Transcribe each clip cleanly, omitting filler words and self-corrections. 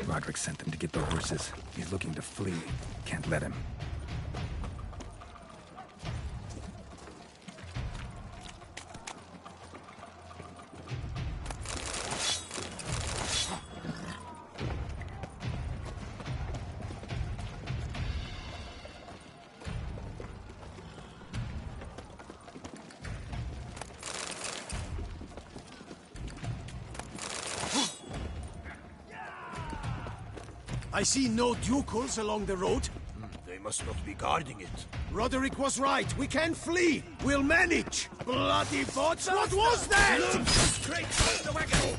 Roderick sent them to get the horses. He's looking to flee. Can't let him. I see no Ducals along the road. They must not be guarding it. Roderick was right. We can flee. We'll manage. Bloody bots! What was that? Straight from the wagon!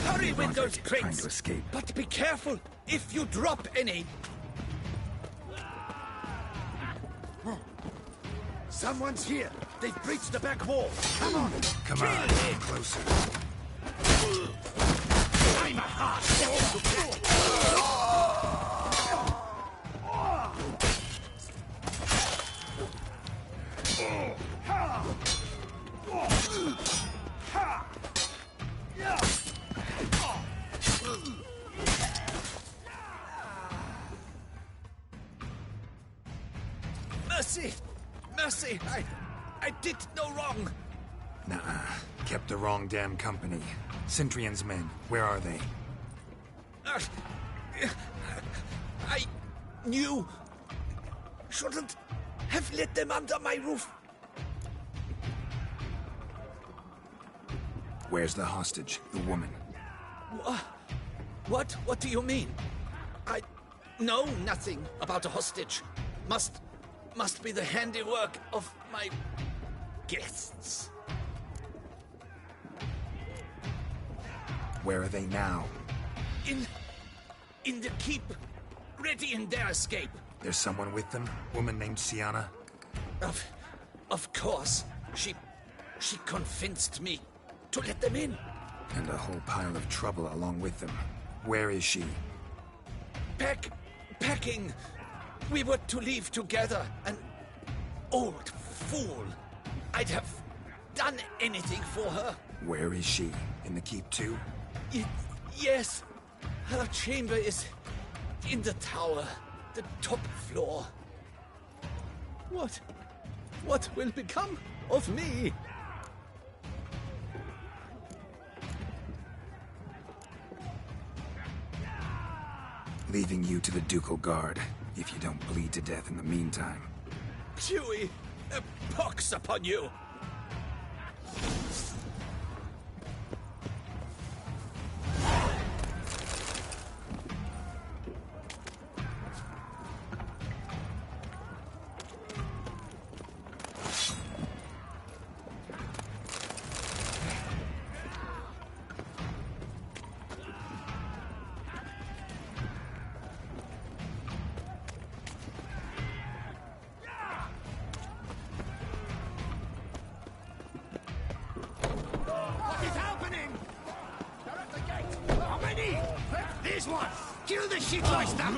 Hurry with those Trying crates! to escape. But be careful if you drop any. Someone's here. They've breached the back wall. Come on. Come on, closer. I'm a hard Mercy! Mercy! I did no wrong. Nuh-uh. Kept the wrong damn company. Centrion's men, where are they? I knew. Shouldn't have let them under my roof. Where's the hostage, the woman? What? What do you mean? I know nothing about a hostage. Must be the handiwork of my guests. Where are they now? In the keep, ready in their escape. There's someone with them? Woman named Sienna? Of course. She convinced me to let them in. And a whole pile of trouble along with them. Where is she? Packing. We were to leave together. An old fool. I'd have done anything for her. Where is she? In the keep too? Yes. Her chamber is in the tower. The top floor. What will become of me? Leaving you to the Ducal Guard, if you don't bleed to death in the meantime. Huey, a pox upon you! This one! Kill the shitmeister!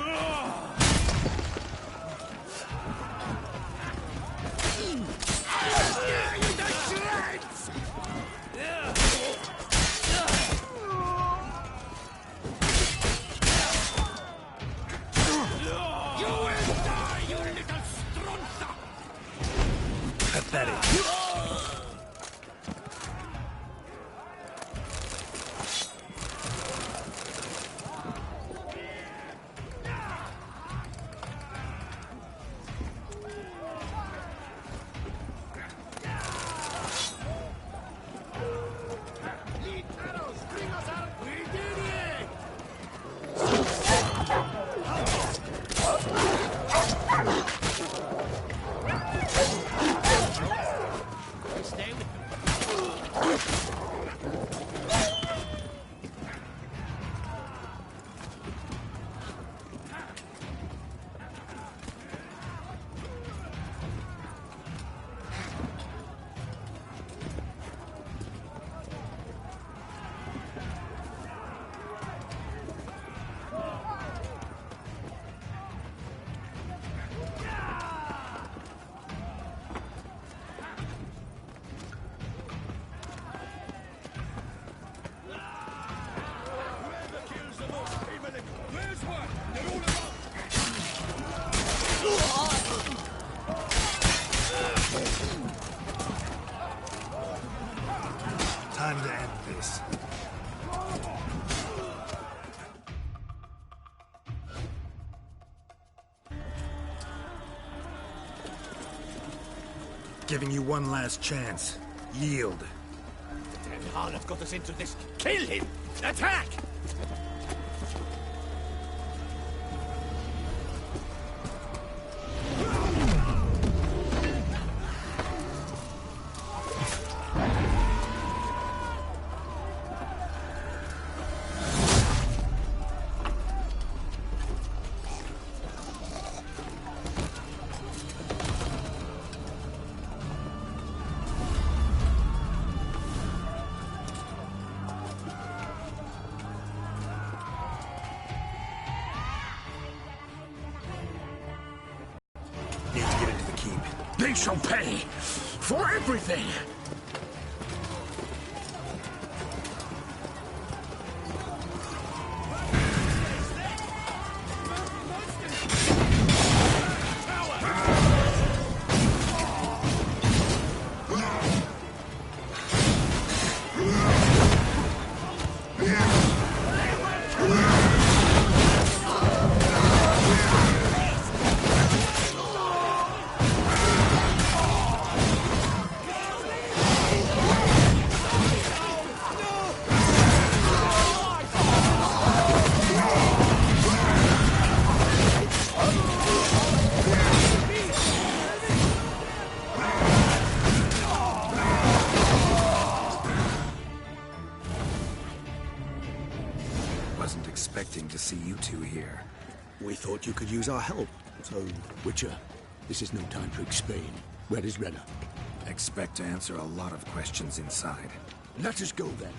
You will die, you little strunza! Pathetic. giving you one last chance. Yield. The damn Khan have got us into this. Kill him! Attack! Need to get into the keep. They shall pay for everything! Wasn't expecting to see you two here. We thought you could use our help. So, Witcher, this is no time to explain. Where is Rena? Expect to answer a lot of questions inside. Let us go then.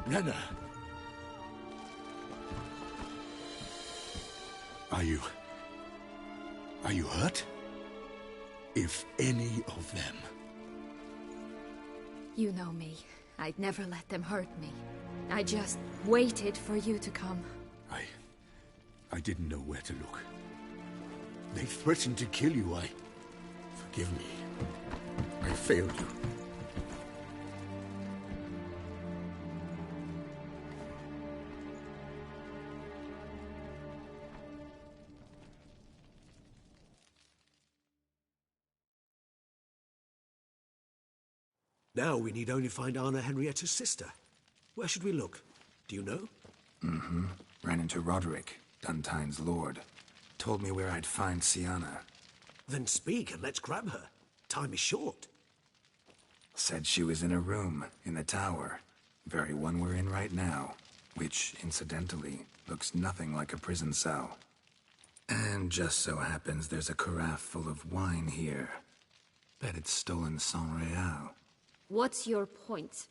Rena. Are you hurt? If any of them. You know me. I'd never let them hurt me. I just waited for you to come. I didn't know where to look. They threatened to kill you. Forgive me. I failed you. Now we need only find Anna Henrietta's sister. Where should we look? Do you know? Ran into Roderick, Duntine's lord. Told me where I'd find Sienna. Then speak and let's grab her. Time is short. Said she was in a room in the tower. Very one we're in right now. Which, incidentally, looks nothing like a prison cell. And just so happens there's a carafe full of wine here. Bet it's stolen San Real. What's your point?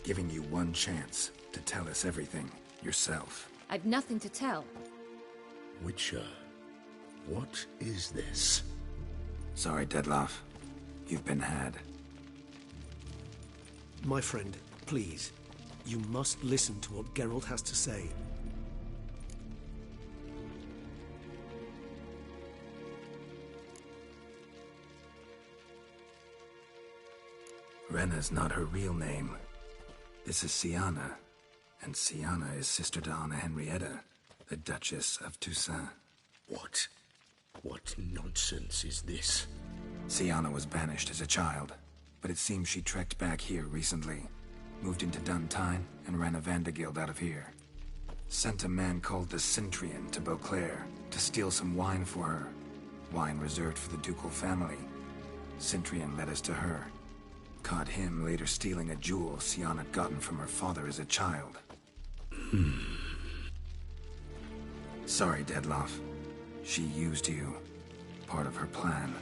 Giving you one chance to tell us everything yourself. I've nothing to tell. Witcher, what is this? Sorry, Dettlaff. You've been had. My friend, please. You must listen to what Geralt has to say. Renna's not her real name. This is Syanna, and Syanna is sister to Anna Henrietta, the Duchess of Toussaint. What? What nonsense is this? Syanna was banished as a child, but it seems she trekked back here recently. Moved into Duntine and ran a Vandergild out of here. Sent a man called the Centrian to Beauclair to steal some wine for her. Wine reserved for the ducal family. Centrian led us to her. Caught him later stealing a jewel Syanna had gotten from her father as a child. Sorry, Dettlaff. She used you. Part of her plan.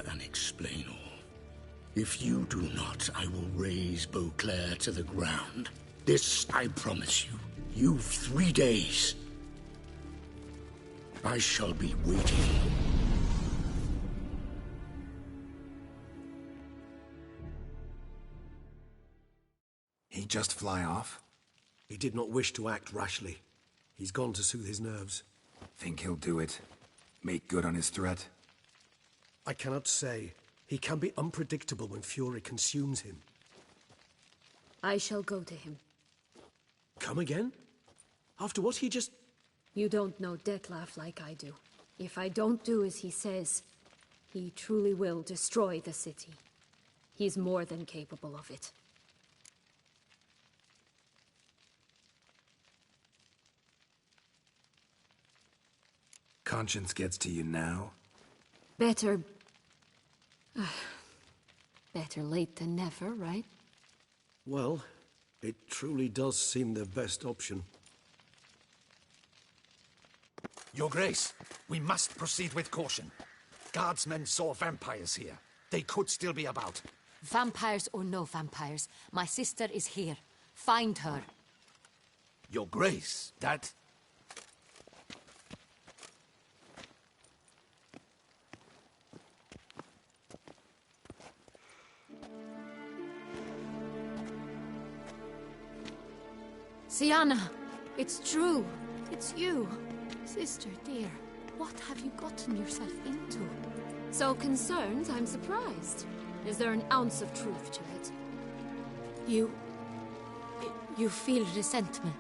And explain all. If you do not, I will raise Beauclair to the ground. This I promise you. You've 3 days. I shall be waiting. He just fly off? He did not wish to act rashly. He's gone to soothe his nerves. Think he'll do it? Make good on his threat? I cannot say. He can be unpredictable when fury consumes him. I shall go to him. Come again? After what he just... You don't know Dettlaff like I do. If I don't do as he says, he truly will destroy the city. He's more than capable of it. Conscience gets to you now? Better... better late than never, right? Well, it truly does seem the best option. Your Grace, we must proceed with caution. Guardsmen saw vampires here. They could still be about. Vampires or no vampires, my sister is here. Find her. Your Grace, that... Syanna, it's true. It's you. Sister, dear, what have you gotten yourself into? So concerned, I'm surprised. Is there an ounce of truth to it? You feel resentment.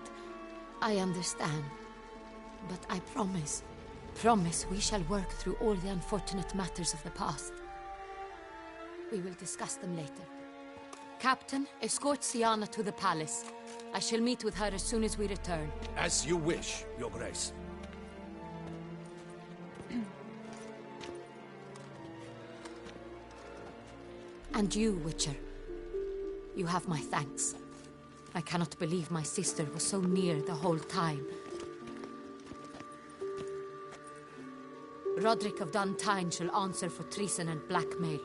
I understand. But I promise we shall work through all the unfortunate matters of the past. We will discuss them later. Captain, escort Syanna to the palace. I shall meet with her as soon as we return. As you wish, Your Grace. And you, Witcher. You have my thanks. I cannot believe my sister was so near the whole time. Roderick of Duntine shall answer for treason and blackmail.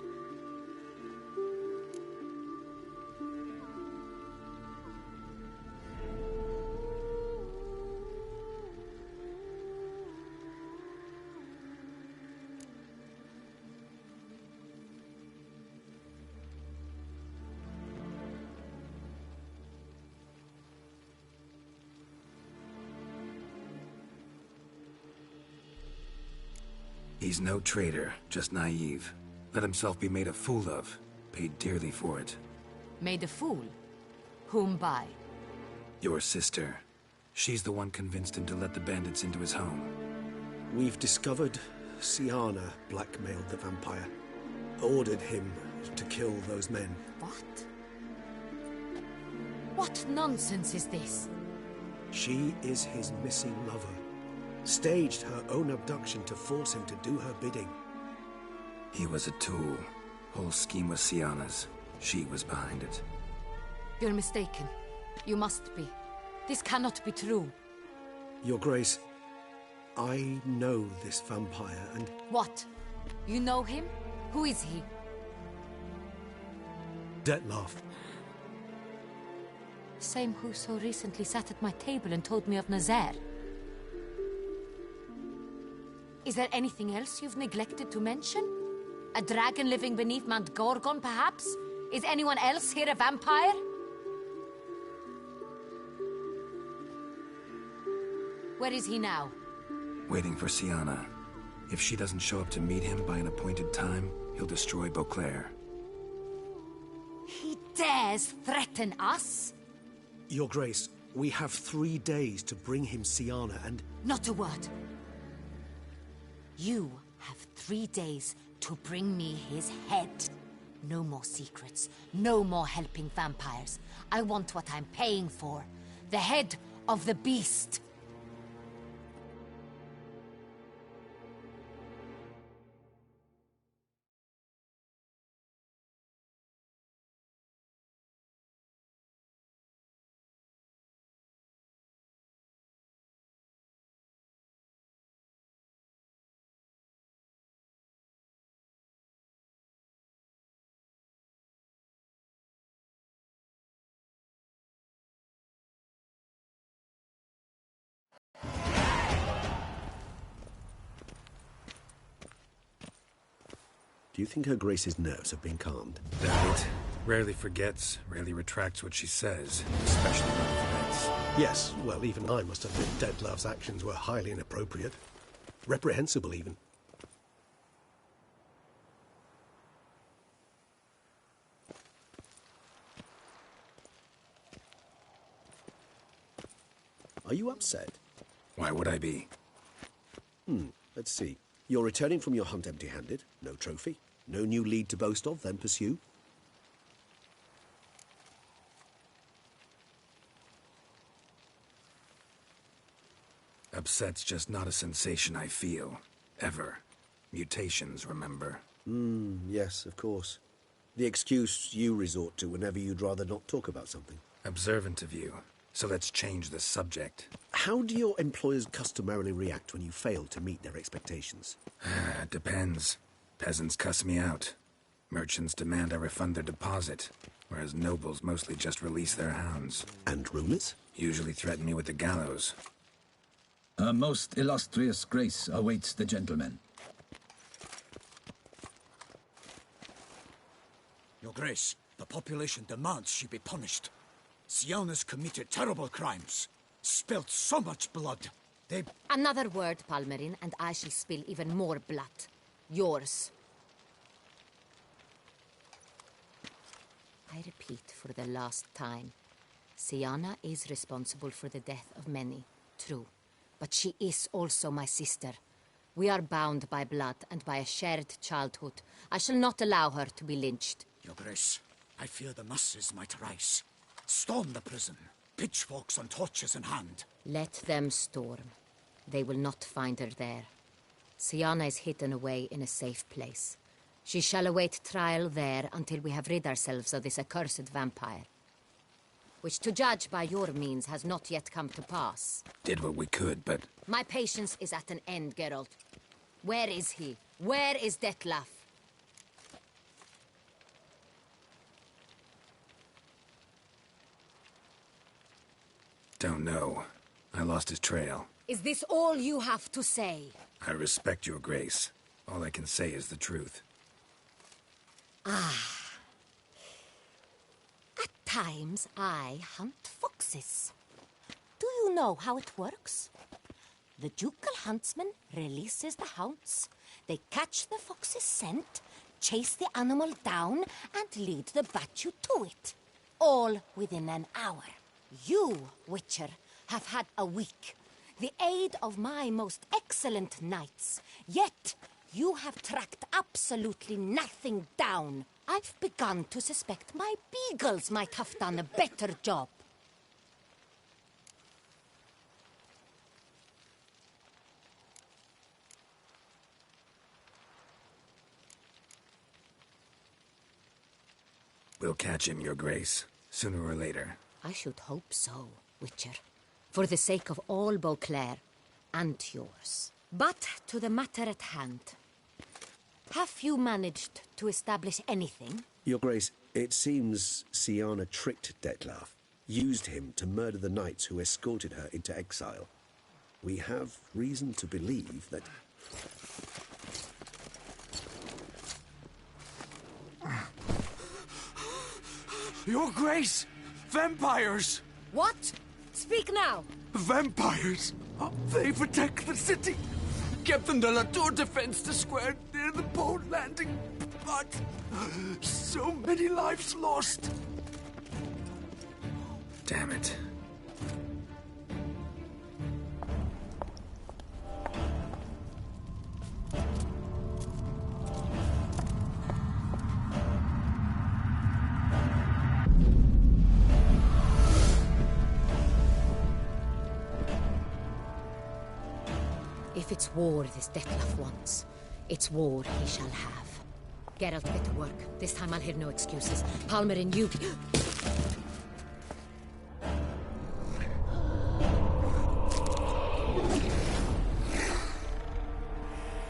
He's no traitor, just naive. Let himself be made a fool of. Paid dearly for it. Made a fool? Whom by? Your sister. She's the one convinced him to let the bandits into his home. We've discovered Syanna blackmailed the vampire. Ordered him to kill those men. What? What nonsense is this? She is his missing lover. Staged her own abduction to force him to do her bidding. He was a tool. Whole scheme was Syanna's. She was behind it. You're mistaken. You must be. This cannot be true. Your Grace, I know this vampire and... What? You know him? Who is he? Dettlaff. Same who so recently sat at my table and told me of Nazaire. Is there anything else you've neglected to mention? A dragon living beneath Mount Gorgon, perhaps? Is anyone else here a vampire? Where is he now? Waiting for Syanna. If she doesn't show up to meet him by an appointed time, he'll destroy Beauclair. He dares threaten us? Your Grace, we have 3 days to bring him Syanna and... Not a word. You have 3 days to bring me his head. No more secrets. No more helping vampires. I want what I'm paying for. The head of the beast. Do you think Her Grace's nerves have been calmed? Doubt. Rarely forgets, rarely retracts what she says, especially when threats. Yes, well, even I must admit Dettlaff's actions were highly inappropriate. Reprehensible, even. Are you upset? Why would I be? Let's see. You're returning from your hunt empty-handed. No trophy. No new lead to boast of, then pursue. Upset's just not a sensation I feel. Ever. Mutations, remember? Yes, of course. The excuse you resort to whenever you'd rather not talk about something. Observant of you. So let's change the subject. How do your employers customarily react when you fail to meet their expectations? Depends. Peasants cuss me out. Merchants demand I refund their deposit, whereas nobles mostly just release their hounds. And rulers? Usually threaten me with the gallows. A most illustrious grace awaits the gentleman. Your Grace, the population demands she be punished. Syanna's committed terrible crimes. Spilt so much blood. They... Another word, Palmerin, and I shall spill even more blood. Yours. I repeat for the last time. Syanna is responsible for the death of many, true. But she is also my sister. We are bound by blood and by a shared childhood. I shall not allow her to be lynched. Your Grace, I fear the masses might rise. Storm the prison, pitchforks and torches in hand. Let them storm. They will not find her there. Syanna is hidden away in a safe place. She shall await trial there until we have rid ourselves of this accursed vampire. Which, to judge by your means, has not yet come to pass. Did what we could, but... My patience is at an end, Geralt. Where is he? Where is Dettlaff? Don't know. I lost his trail. Is this all you have to say? I respect your grace. All I can say is the truth. At times, I hunt foxes. Do you know how it works? The ducal huntsman releases the hounds. They catch the fox's scent, chase the animal down, and lead the battue to it. All within an hour. You, Witcher, have had a week. The aid of my most excellent knights. Yet, you have tracked absolutely nothing down. I've begun to suspect my beagles might have done a better job. We'll catch him, Your Grace, sooner or later. I should hope so, Witcher. For the sake of all Beauclair and yours. But to the matter at hand. Have you managed to establish anything? Your Grace, it seems Syanna tricked Dettlaff, used him to murder the knights who escorted her into exile. We have reason to believe that... Your Grace! Vampires! What? Speak now! Vampires! They protect the city! Captain de la Tour defends the square near the boat landing, but so many lives lost. Damn it. If it's war this Dettlaff wants, it's war he shall have. Geralt, get to work. This time I'll hear no excuses. Palmer and you...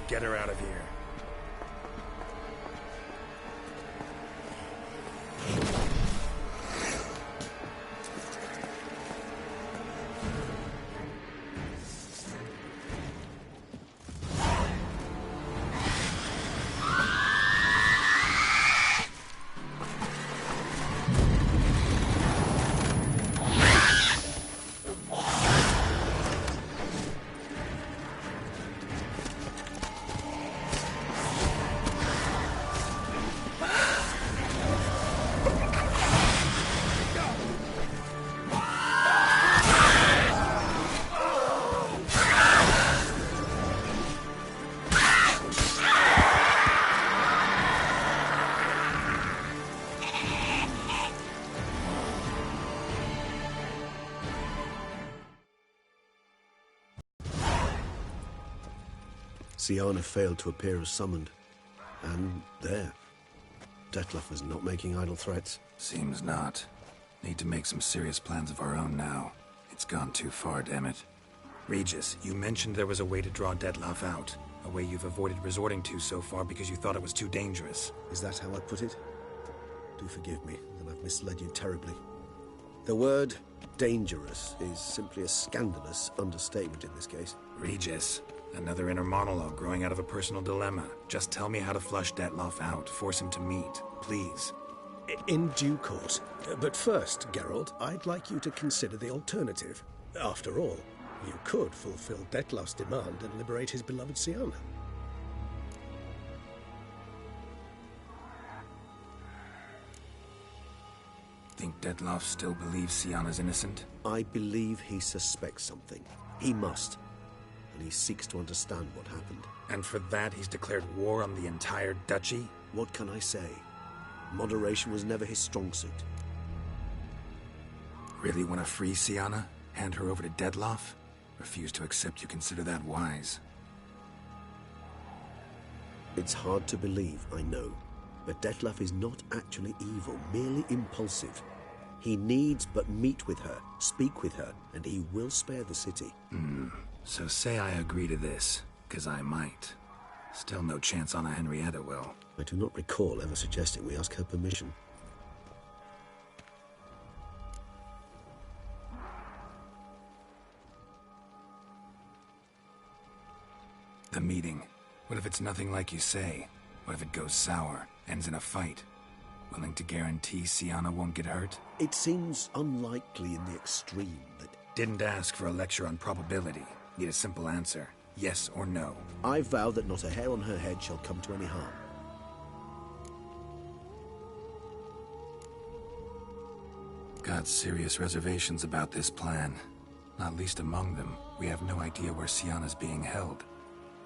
Get her out of here. Syanna failed to appear as summoned. And there. Dettlaff was not making idle threats. Seems not. Need to make some serious plans of our own now. It's gone too far, damn it. Regis, you mentioned there was a way to draw Dettlaff out. A way you've avoided resorting to so far because you thought it was too dangerous. Is that how I put it? Do forgive me, that I've misled you terribly. The word dangerous is simply a scandalous understatement in this case. Regis, another inner monologue growing out of a personal dilemma. Just tell me how to flush Dettlaff out, force him to meet, please. In due course. But first, Geralt, I'd like you to consider the alternative. After all, you could fulfill Dettlaff's demand and liberate his beloved Syanna. Think Dettlaff still believes Syanna's innocent? I believe he suspects something. He must. And he seeks to understand what happened. And for that, he's declared war on the entire duchy? What can I say? Moderation was never his strong suit. Really want to free Syanna? Hand her over to Dettlaff? Refuse to accept you consider that wise. It's hard to believe, I know. But Dettlaff is not actually evil, merely impulsive. He needs but meet with her, speak with her, and he will spare the city. So say I agree to this, 'cause I might. Still no chance Anna Henrietta will. I do not recall ever suggesting we ask her permission. The meeting. What if it's nothing like you say? What if it goes sour, ends in a fight? Willing to guarantee Syanna won't get hurt? It seems unlikely in the extreme, but... Didn't ask for a lecture on probability. Need a simple answer. Yes or no. I vow that not a hair on her head shall come to any harm. Got serious reservations about this plan. Not least among them, we have no idea where Syanna's being held.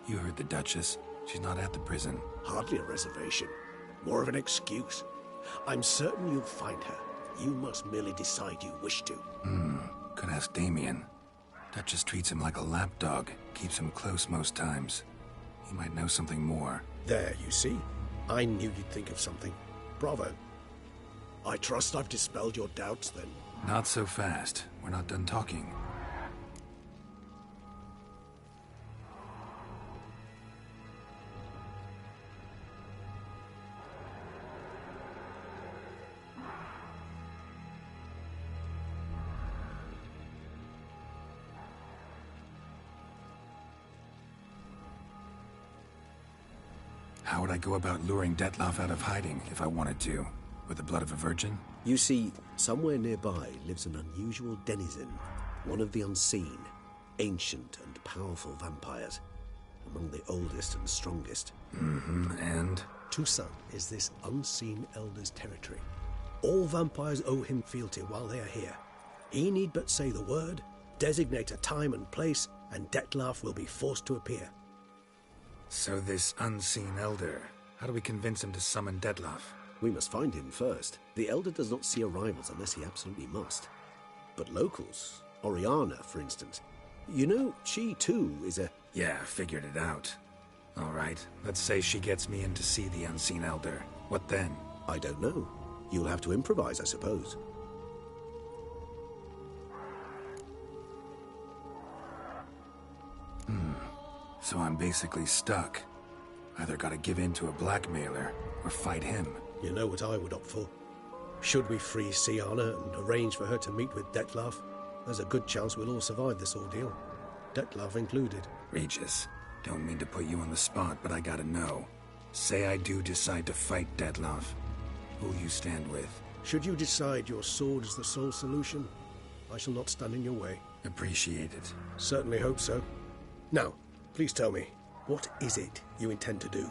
You heard the Duchess. She's not at the prison. Hardly a reservation. More of an excuse. I'm certain you'll find her. You must merely decide you wish to. Could ask Damien. Duchess treats him like a lapdog. Keeps him close most times. He might know something more. There, you see. I knew you'd think of something. Bravo. I trust I've dispelled your doubts, then. Not so fast. We're not done talking. How would I go about luring Detlaff out of hiding if I wanted to? With the blood of a virgin? You see, somewhere nearby lives an unusual denizen, one of the unseen, ancient and powerful vampires, among the oldest and strongest. And? Toussaint is this unseen elder's territory. All vampires owe him fealty while they are here. He need but say the word, designate a time and place, and Detlaff will be forced to appear. So this unseen elder, how do we convince him to summon Detlaff? We must find him first. The elder does not see arrivals unless he absolutely must. But locals, Oriana, for instance, you know, she too is a... Yeah, figured it out. All right, let's say she gets me in to see the unseen elder. What then? I don't know. You'll have to improvise, I suppose. So I'm basically stuck. Either gotta give in to a blackmailer, or fight him. You know what I would opt for. Should we free Syanna and arrange for her to meet with Detlaff, there's a good chance we'll all survive this ordeal. Detlaff included. Regis, don't mean to put you on the spot, but I gotta know. Say I do decide to fight Detlaff. Who'll you stand with? Should you decide your sword is the sole solution, I shall not stand in your way. Appreciate it. Certainly hope so. Now, please tell me, what is it you intend to do?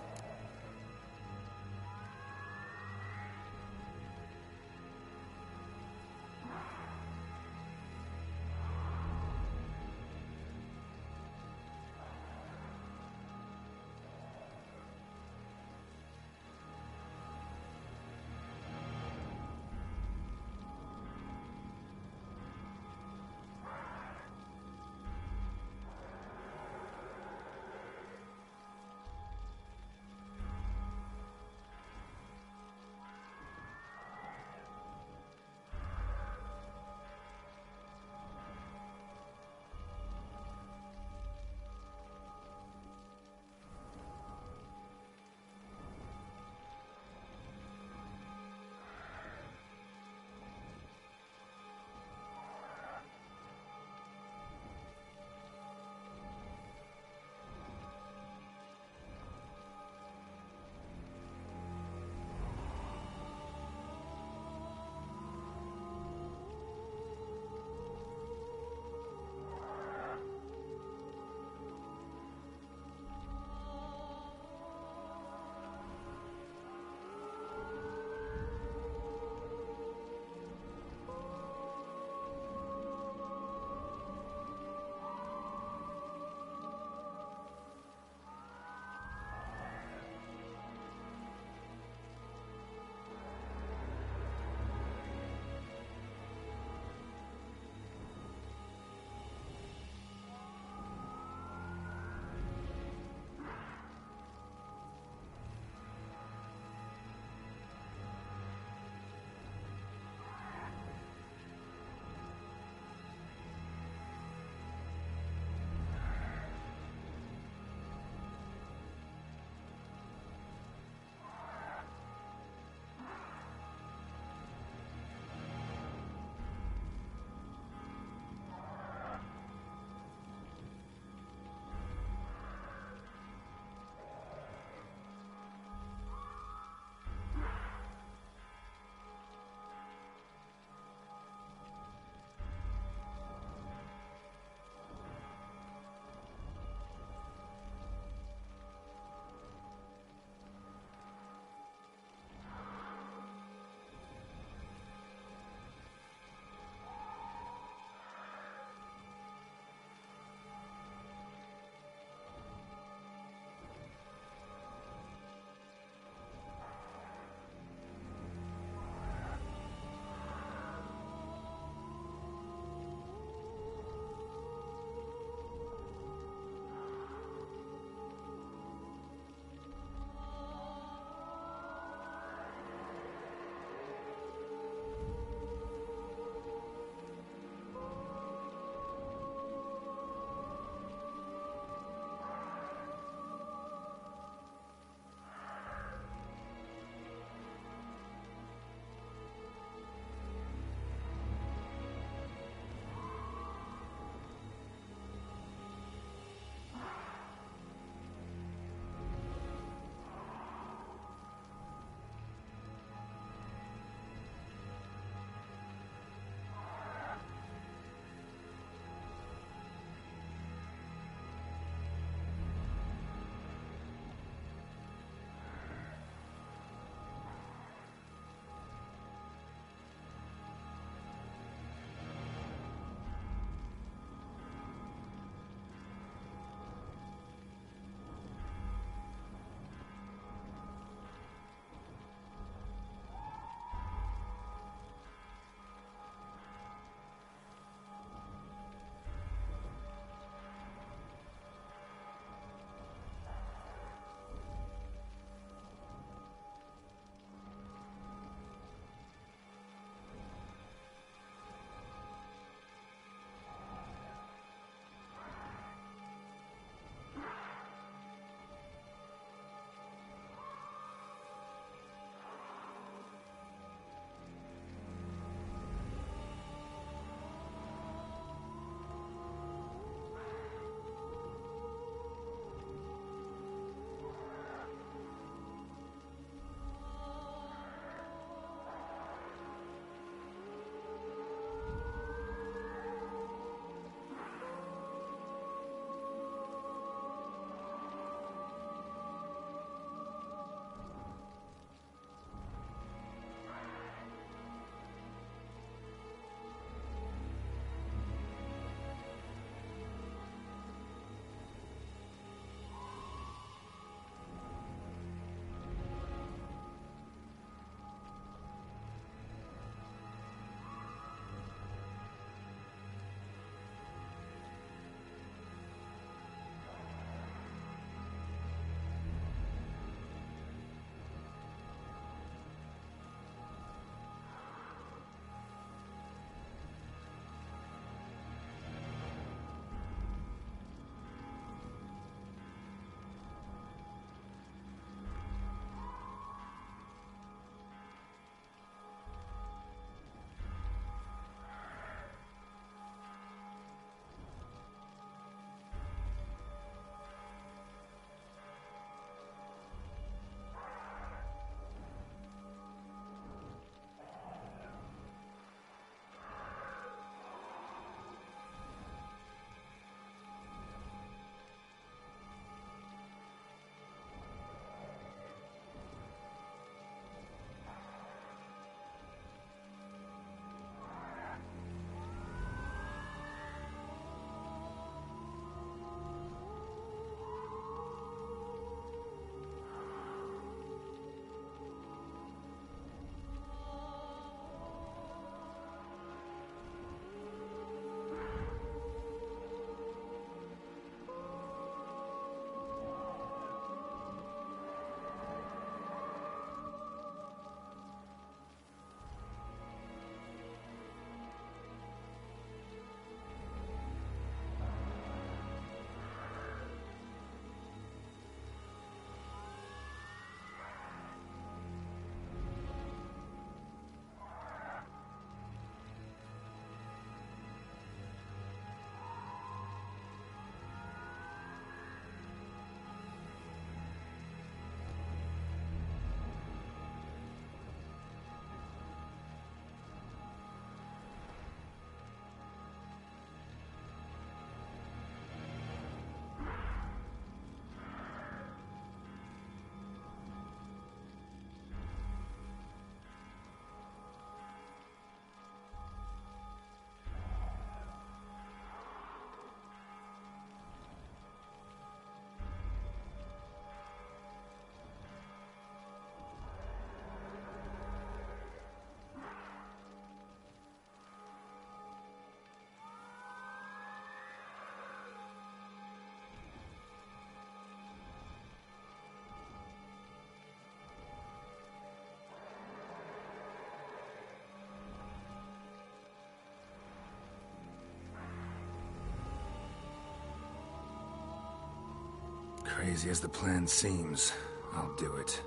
crazy as the plan seems, I'll do it.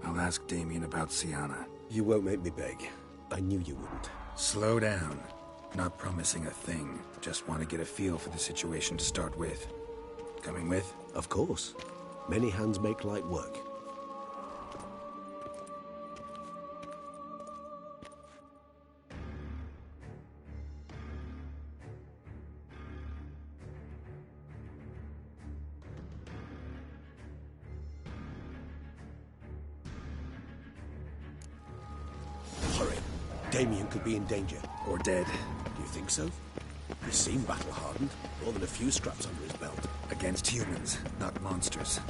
I'll ask Damien about Sienna. You won't make me beg. I knew you wouldn't. Slow down. Not promising a thing. Just want to get a feel for the situation to start with. Coming with? Of course. Many hands make light work. Hurry. Damien could be in danger. Or dead. Do you think so? He seemed battle-hardened. More than a few scraps under his belt. Against humans, not monsters.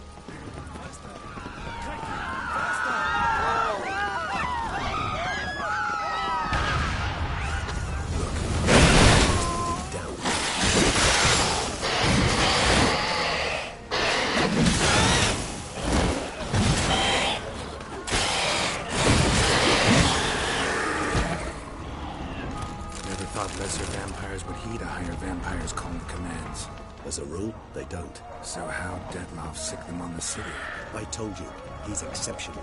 Lesser vampires would heed a higher vampire's call of commands. As a rule, they don't. So how Dettlaff sick them on the city? I told you, he's exceptional.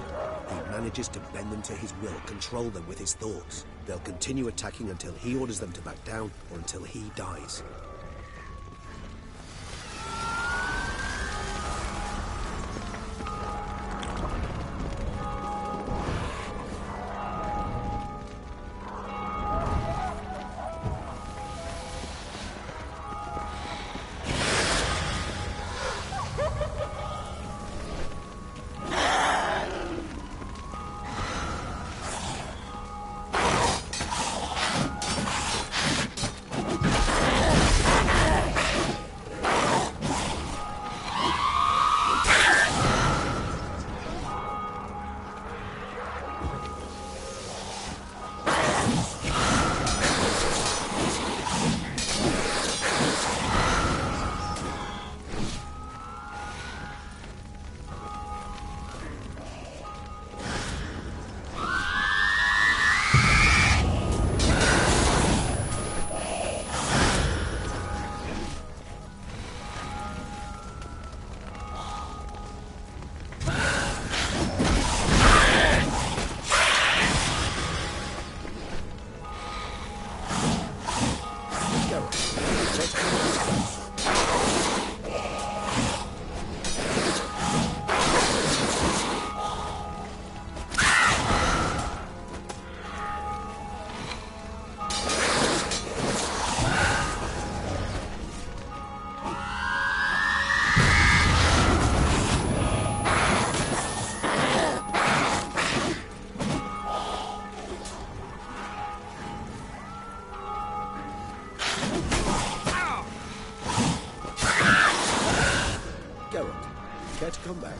He manages to bend them to his will, control them with his thoughts. They'll continue attacking until he orders them to back down, or until he dies. Care to come back?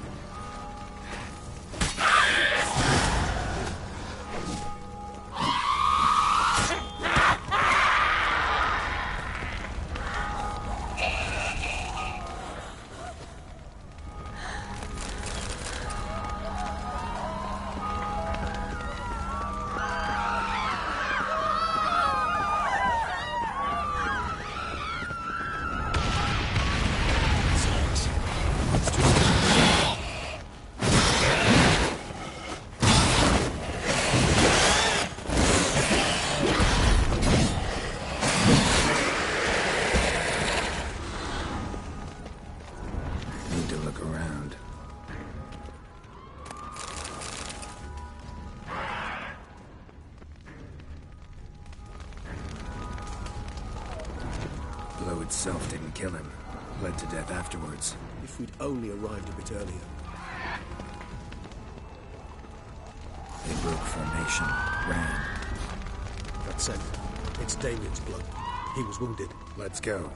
Itself didn't kill him. Bled to death afterwards. If we'd only arrived a bit earlier. They broke formation. Ran. That's it. It's Damien's blood. He was wounded. Let's go.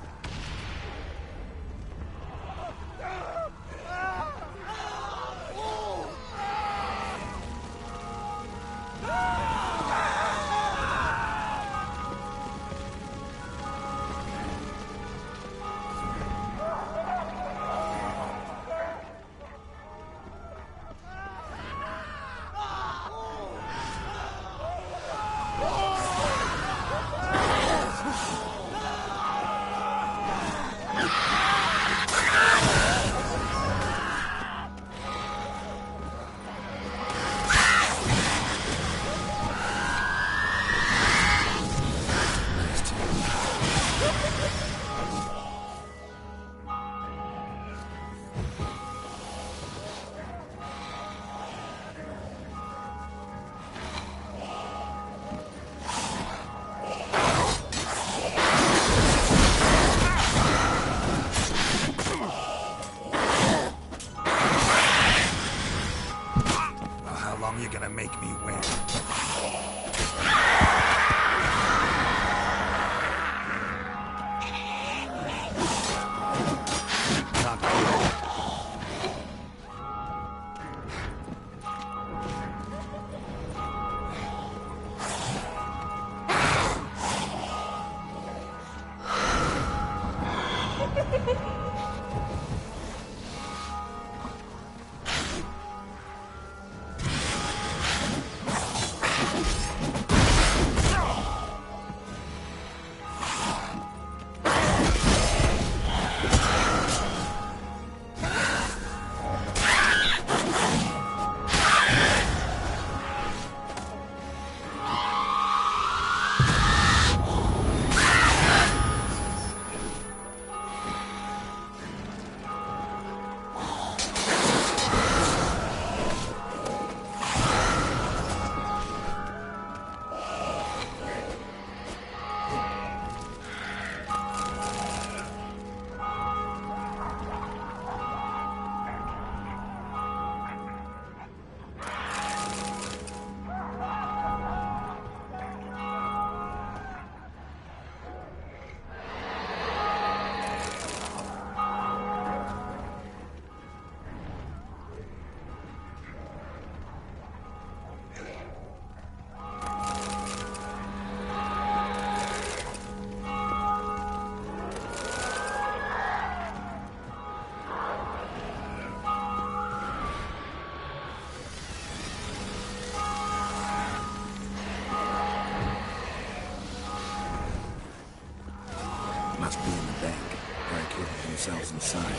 outside.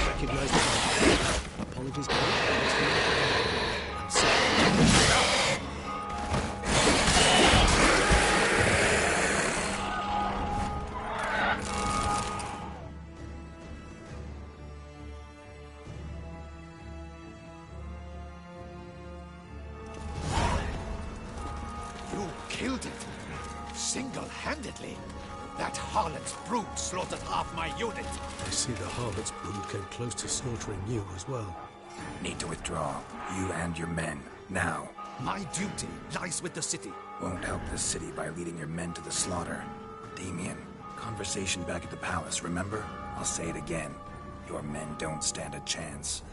Recognize the vampire. Apologies, I'm sorry. You killed it. Single-handedly. That harlot's brood slaughtered half my unit. I see the harlot's brood came close to slaughtering you as well. Need to withdraw. You and your men. Now. My duty lies with the city. Won't help the city by leading your men to the slaughter. Damien, conversation back at the palace, remember? I'll say it again. Your men don't stand a chance.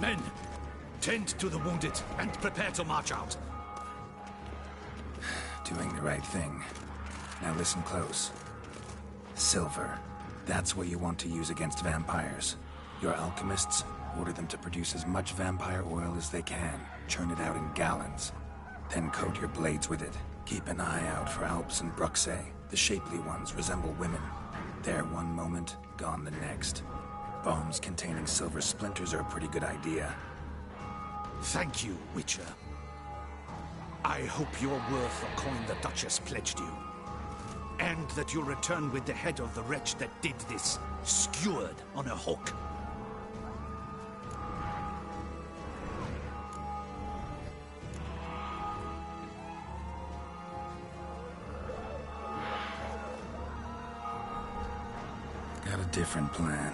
Men, tend to the wounded and prepare to march out. Doing the right thing. Now listen close. Silver. That's what you want to use against vampires. Your alchemists, order them to produce as much vampire oil as they can. Churn it out in gallons. Then coat your blades with it. Keep an eye out for Alps and Bruxae. The shapely ones resemble women. There one moment, gone the next. Bombs containing silver splinters are a pretty good idea. Thank you, Witcher. I hope you're worth the coin the Duchess pledged you. And that you'll return with the head of the wretch that did this, skewered on a hook. Got a different plan.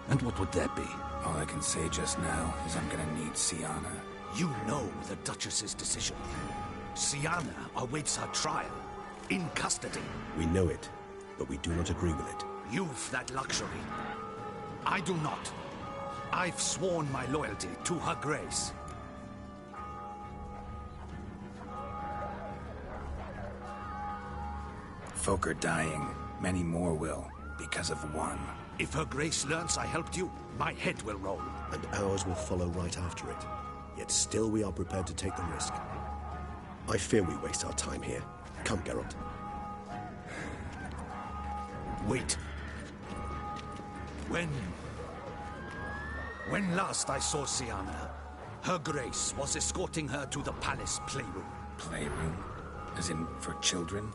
And what would that be? All I can say just now is I'm gonna need Siana. You know the Duchess's decision. Siana awaits her trial, in custody. We know it, but we do not agree with it. You've that luxury. I do not. I've sworn my loyalty to Her Grace. Folk are dying. Many more will, because of one. If Her Grace learns I helped you, my head will roll. And ours will follow right after it. Yet still we are prepared to take the risk. I fear we waste our time here. Come, Geralt. Wait. When last I saw Siana, Her Grace was escorting her to the palace playroom. Playroom? As in, for children?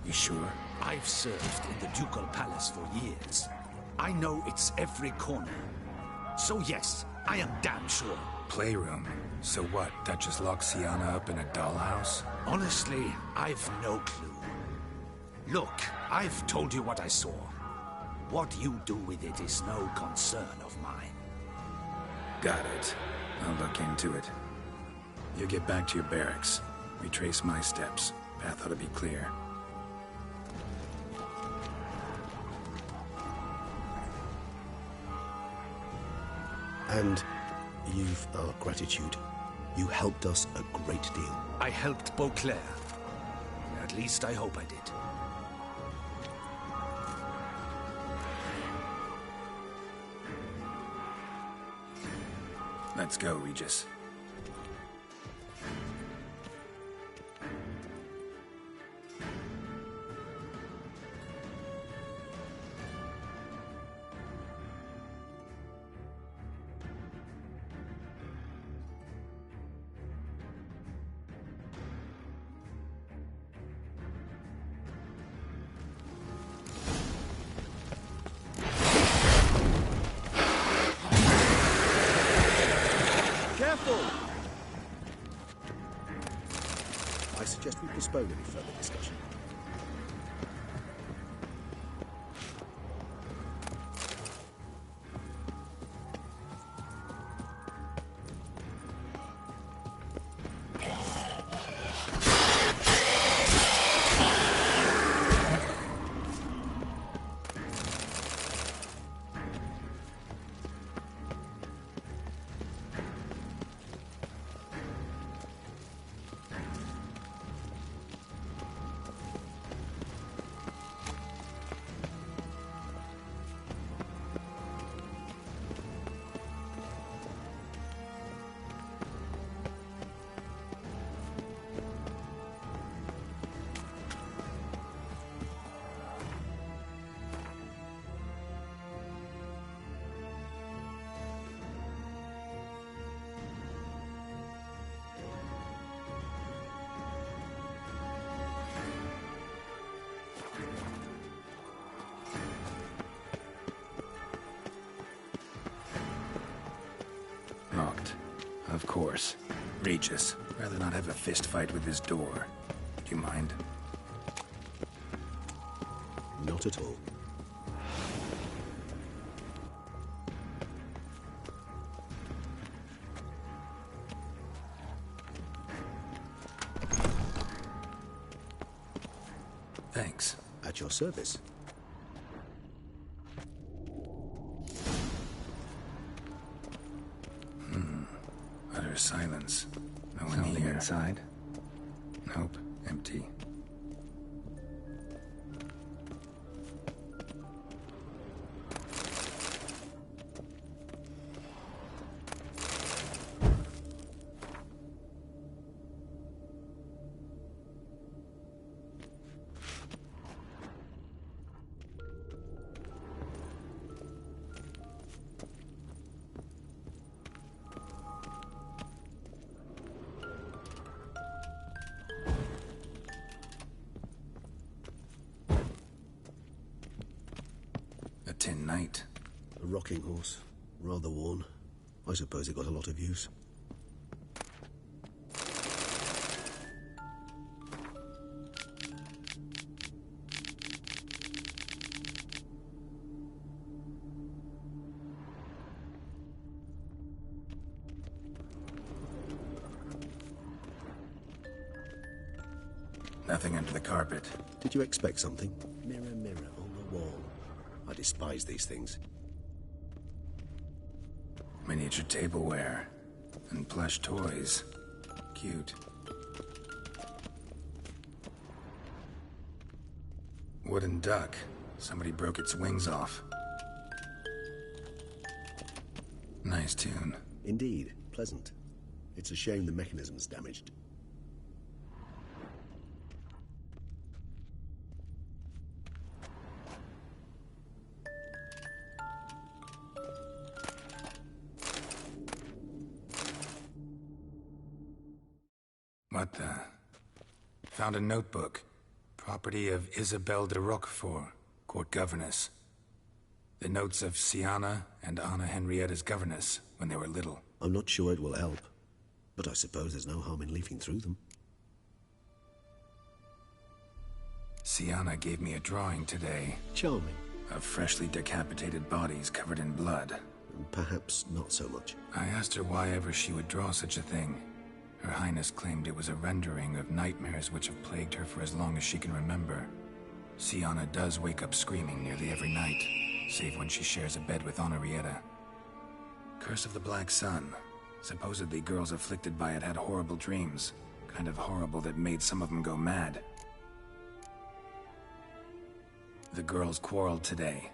You sure? I've served in the ducal palace for years. I know it's every corner. So yes, I am damn sure. Playroom? So what, Duchess locks Siana up in a dollhouse? Honestly, I've no clue. Look, I've told you what I saw. What you do with it is no concern of mine. Got it. I'll look into it. You get back to your barracks. Retrace my steps. Path ought to be clear. And you've our gratitude. You helped us a great deal. I helped Beauclair. At least I hope I did. Let's go, Regis. I suggest we postpone any further discussion. Of course. Regis, rather not have a fist fight with his door. Do you mind? Not at all. Thanks. At your service. Utter silence. No one here. Inside? Nope. Empty. A tin knight. A rocking horse. Rather worn. I suppose it got a lot of use. Nothing under the carpet. Did you expect something? Mirror, mirror on the wall. I despise these things. Miniature tableware. And plush toys. Cute. Wooden duck. Somebody broke its wings off. Nice tune. Indeed, pleasant. It's a shame the mechanism's damaged. What the? Found a notebook. Property of Isabelle de Roquefort, court governess. The notes of Siana and Anna Henrietta's governess when they were little. I'm not sure it will help, but I suppose there's no harm in leafing through them. Siana gave me a drawing today Charming. of freshly decapitated bodies covered in blood. And perhaps not so much. I asked her why ever she would draw such a thing. Her Highness claimed it was a rendering of nightmares which have plagued her for as long as she can remember. Siana does wake up screaming nearly every night, save when she shares a bed with Henrietta. Curse of the Black Sun. Supposedly girls afflicted by it had horrible dreams. Kind of horrible that made some of them go mad. The girls quarreled today.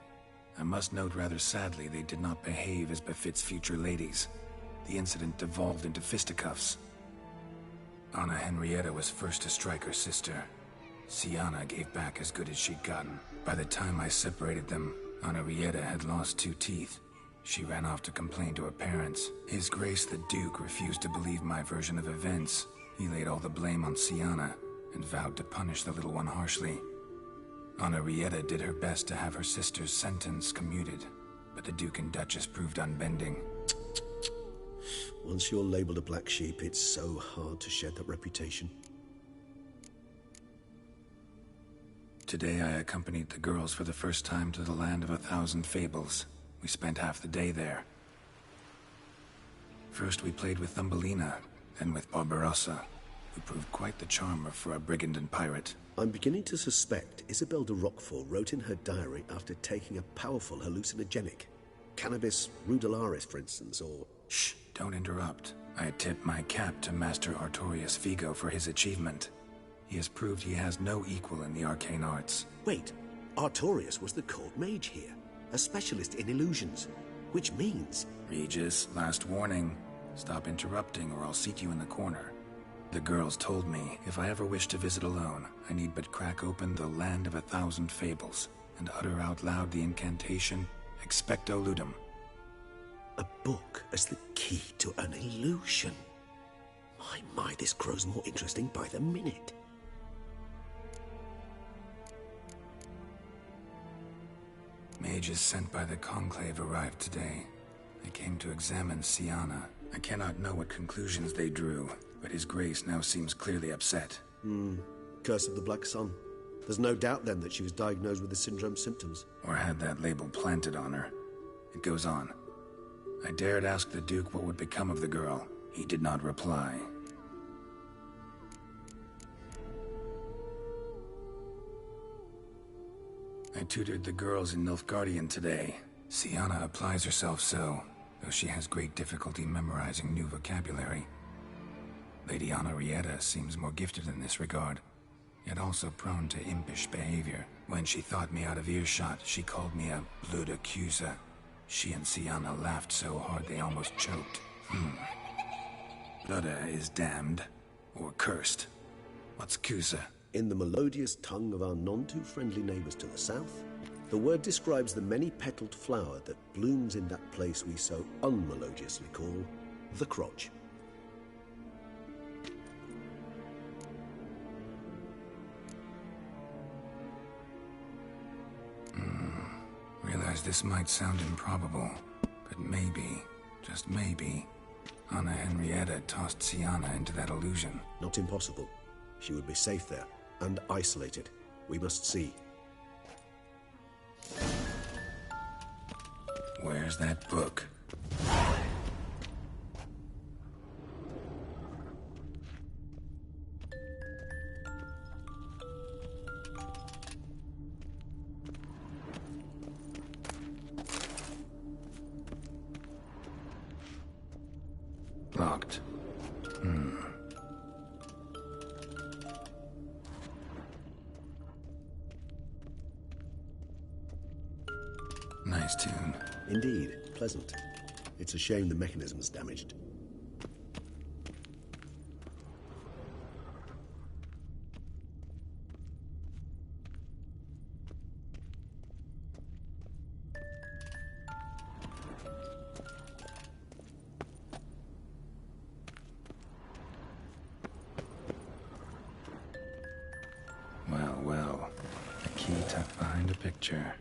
I must note rather sadly they did not behave as befits future ladies. The incident devolved into fisticuffs. Anna Henrietta was first to strike her sister. Siana gave back as good as she'd gotten. By the time I separated them, Henrietta had lost 2 teeth. She ran off to complain to her parents. His Grace the Duke refused to believe my version of events. He laid all the blame on Siana and vowed to punish the little one harshly. Henrietta did her best to have her sister's sentence commuted, but the Duke and Duchess proved unbending. Once you're labeled a black sheep, it's so hard to shed that reputation. Today I accompanied the girls for the first time to the land of 1,000 fables. We spent half the day there. First we played with Thumbelina, then with Barbarossa, who proved quite the charmer for a brigand and pirate. I'm beginning to suspect Isabelle de Roquefort wrote in her diary after taking a powerful hallucinogenic. Cannabis rudelaris, for instance, or... Shh, don't interrupt. I tip my cap to Master Artorius Vigo for his achievement. He has proved he has no equal in the arcane arts. Wait, Artorius was the court mage here, a specialist in illusions, which means... Regis, last warning. Stop interrupting or I'll seat you in the corner. The girls told me if I ever wish to visit alone, I need but crack open the Land of 1,000 Fables and utter out loud the incantation Expecto Ludum. A book as the key to an illusion. My, this grows more interesting by the minute. Mages sent by the Conclave arrived today. They came to examine Siana I cannot know what conclusions they drew, but His Grace now seems clearly upset. Curse of the Black Sun. There's no doubt then that she was diagnosed with the syndrome symptoms. Or had that label planted on her. It goes on. I dared ask the Duke what would become of the girl. He did not reply. I tutored the girls in Nilfgaardian today. Syanna applies herself so, though she has great difficulty memorizing new vocabulary. Lady Anarietta seems more gifted in this regard, yet also prone to impish behavior. When she thought me out of earshot, she called me a blood accuser. She and Syanna laughed so hard they almost choked. Blood is damned, or cursed. What's Cusa? In the melodious tongue of our none-too-friendly neighbours to the south, the word describes the many-petaled flower that blooms in that place we so unmelodiously call the crotch. Realize this might sound improbable, but maybe, just maybe, Anna Henrietta tossed Syanna into that illusion. Not impossible. She would be safe there, and isolated. We must see. Where's that book? Locked. Nice tune. Indeed, pleasant. It's a shame the mechanism's damaged. Well. A key tucked behind a picture.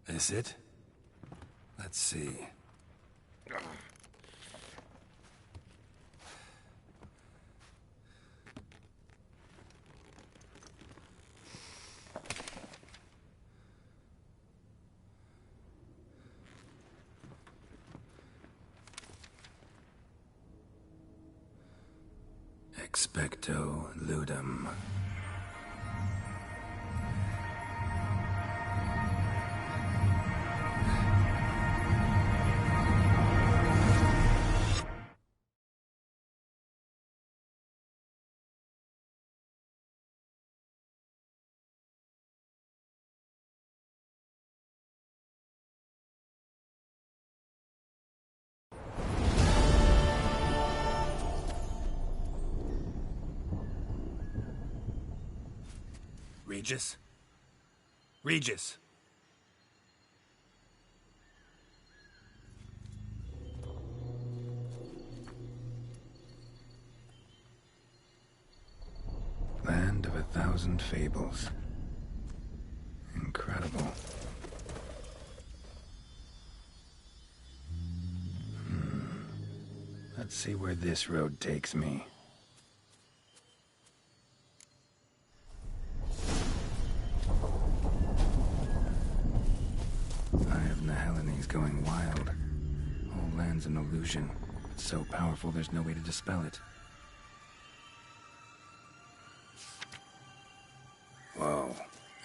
This it? Let's see. Expecto ludum. Regis? Regis! Land of 1,000 fables. Incredible. Let's see where this road takes me. He's going wild. Whole land's an illusion. It's so powerful there's no way to dispel it. Whoa,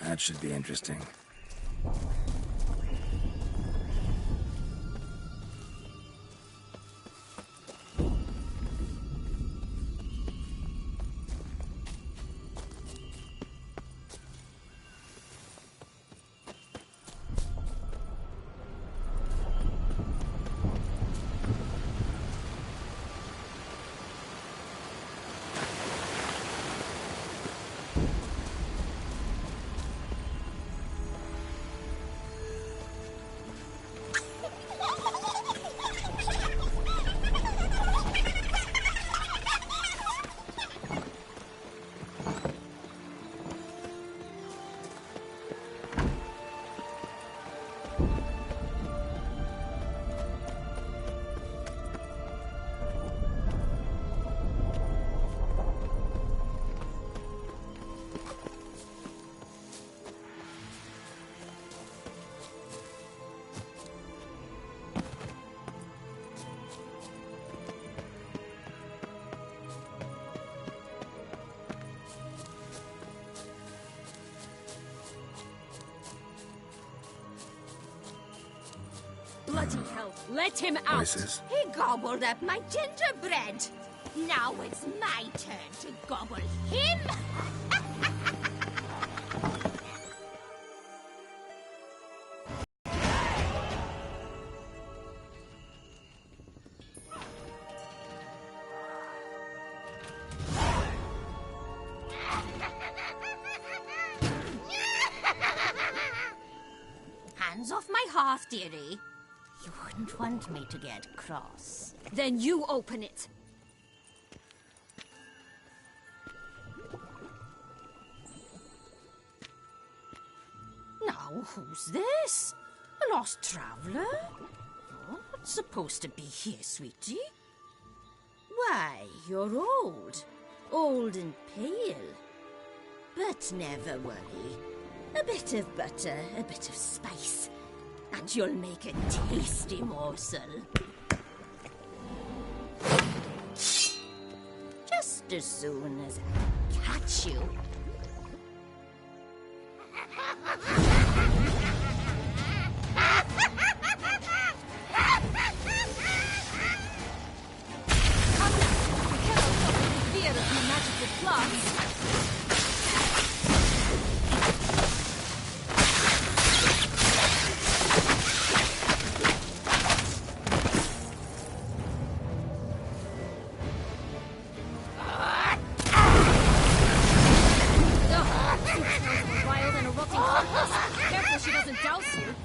that should be interesting. Bloody hell! Let him out! Voices? He gobbled up my gingerbread. Now it's my turn to gobble him. Hands off my hearth, dearie. You wouldn't want me to get cross. Then you open it! Now, who's this? A lost traveler? You're not supposed to be here, sweetie. Why, you're old. Old and pale. But never worry. A bit of butter, a bit of spice, and you'll make a tasty morsel. Just as soon as I catch you. Fear of the magical plants! Careful she doesn't douse you.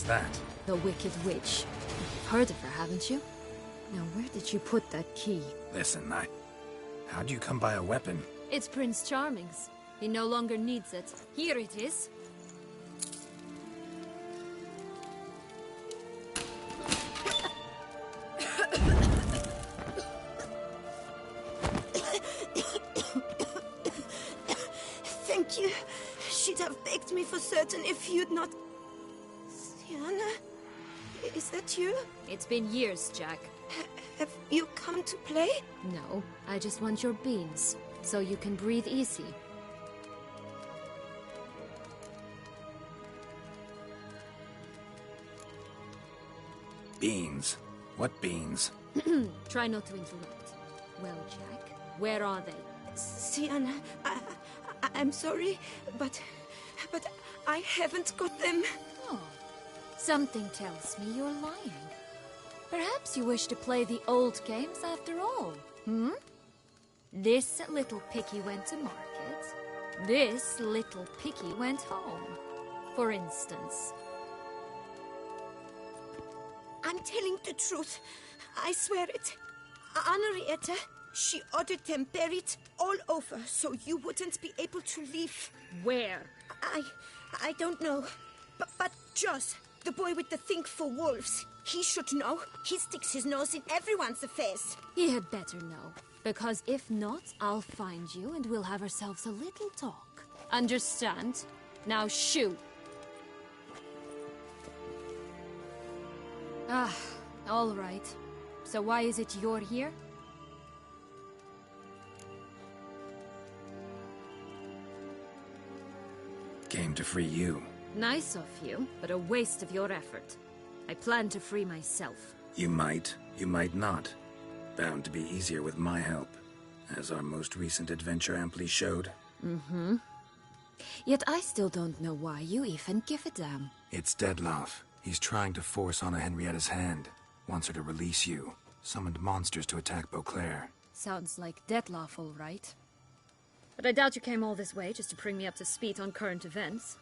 that? The Wicked Witch. You've heard of her, haven't you? Now, where did you put that key? Listen, how'd you come by a weapon? It's Prince Charming's. He no longer needs it. Here it is. Thank you. She'd have begged me for certain if you'd not... Sienna? Is that you? It's been years, Jack. Have you come to play? No, I just want your beans, so you can breathe easy. Beans? What beans? Try not to interrupt. Well, Jack, where are they? Sienna, I'm sorry, but I haven't got them. Oh, something tells me you're lying. Perhaps you wish to play the old games after all, hmm? This little picky went to market. This little picky went home, for instance. I'm telling the truth. I swear it. Henrietta, she ordered them buried all over so you wouldn't be able to leave. Where? I don't know. But Joss, the boy with the thing for wolves, he should know. He sticks his nose in everyone's affairs. He had better know. Because if not, I'll find you and we'll have ourselves a little talk. Understand? Now shoo! Ah, all right. So why is it you're here? Came to free you. Nice of you, but a waste of your effort. I plan to free myself. You might not. Bound to be easier with my help, as our most recent adventure amply showed. Mm-hmm. Yet I still don't know why you even give a damn. It's Dettlaff. He's trying to force Anna Henrietta's hand. Wants her to release you. Summoned monsters to attack Beauclair. Sounds like Dettlaff, all right. But I doubt you came all this way just to bring me up to speed on current events.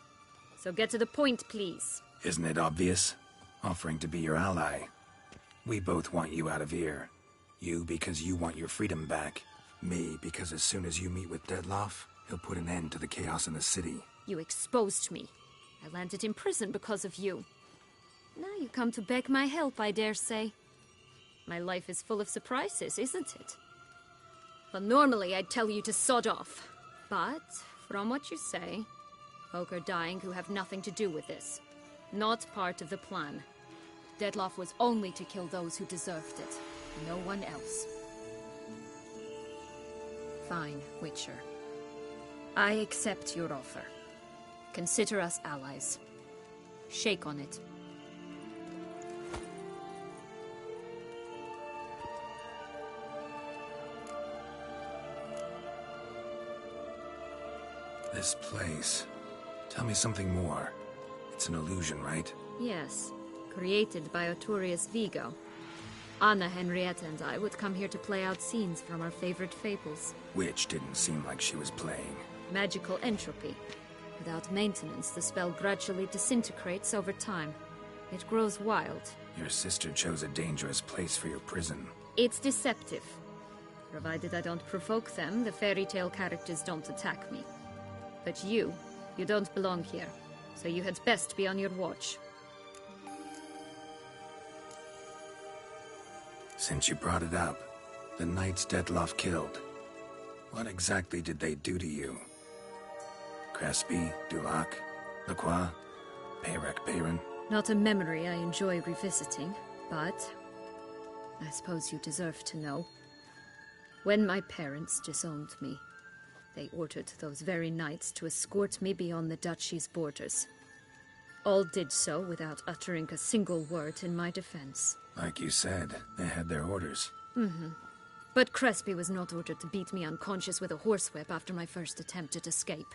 So get to the point, please. Isn't it obvious? Offering to be your ally. We both want you out of here. You because you want your freedom back. Me because as soon as you meet with Dettlaff, he'll put an end to the chaos in the city. You exposed me. I landed in prison because of you. Now you come to beg my help, I dare say. My life is full of surprises, isn't it? Well, normally I'd tell you to sod off. But, from what you say, folk are dying who have nothing to do with this. Not part of the plan. Dettlaff was only to kill those who deserved it. No one else. Fine, Witcher. I accept your offer. Consider us allies. Shake on it. This place. Tell me something more. It's an illusion, right? Yes. Created by Arturius Vigo. Anna Henrietta and I would come here to play out scenes from our favorite fables. Which didn't seem like she was playing. Magical entropy. Without maintenance, the spell gradually disintegrates over time. It grows wild. Your sister chose a dangerous place for your prison. It's deceptive. Provided I don't provoke them, the fairy tale characters don't attack me. But you don't belong here. So you had best be on your watch. Since you brought it up, the knights Dettlaff killed. What exactly did they do to you? Crespi, Dulac, Lacroix, Peyrac Peyran? Not a memory I enjoy revisiting, but I suppose you deserve to know. When my parents disowned me, they ordered those very knights to escort me beyond the duchy's borders. All did so without uttering a single word in my defense. Like you said, they had their orders. Mm-hmm. But Crespi was not ordered to beat me unconscious with a horsewhip after my first attempt at escape.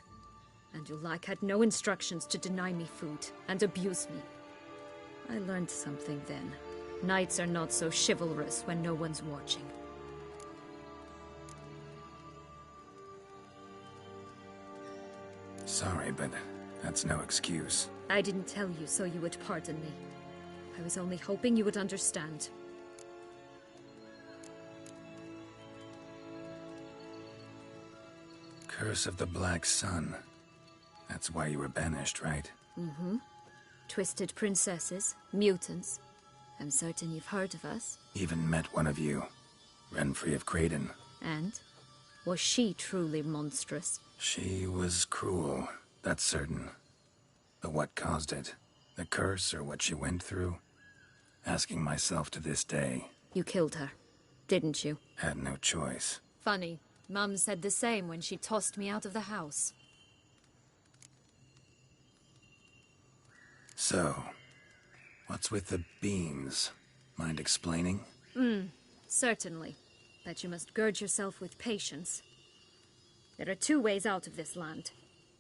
And Dulac had no instructions to deny me food and abuse me. I learned something then. Knights are not so chivalrous when no one's watching. Sorry, but That's no excuse. I didn't tell you so you would pardon me. I was only hoping you would understand. Curse of the Black Sun. That's why you were banished, right? Mm-hmm. Twisted princesses, mutants. I'm certain you've heard of us. Even met one of you. Renfri of Kraden. And? Was she truly monstrous? She was cruel, that's certain. But what caused it? The curse or what she went through? Asking myself to this day. You killed her, didn't you? Had no choice. Funny. Mum said the same when she tossed me out of the house. So, what's with the beans? Mind explaining? Certainly. But you must gird yourself with patience. There are 2 ways out of this land.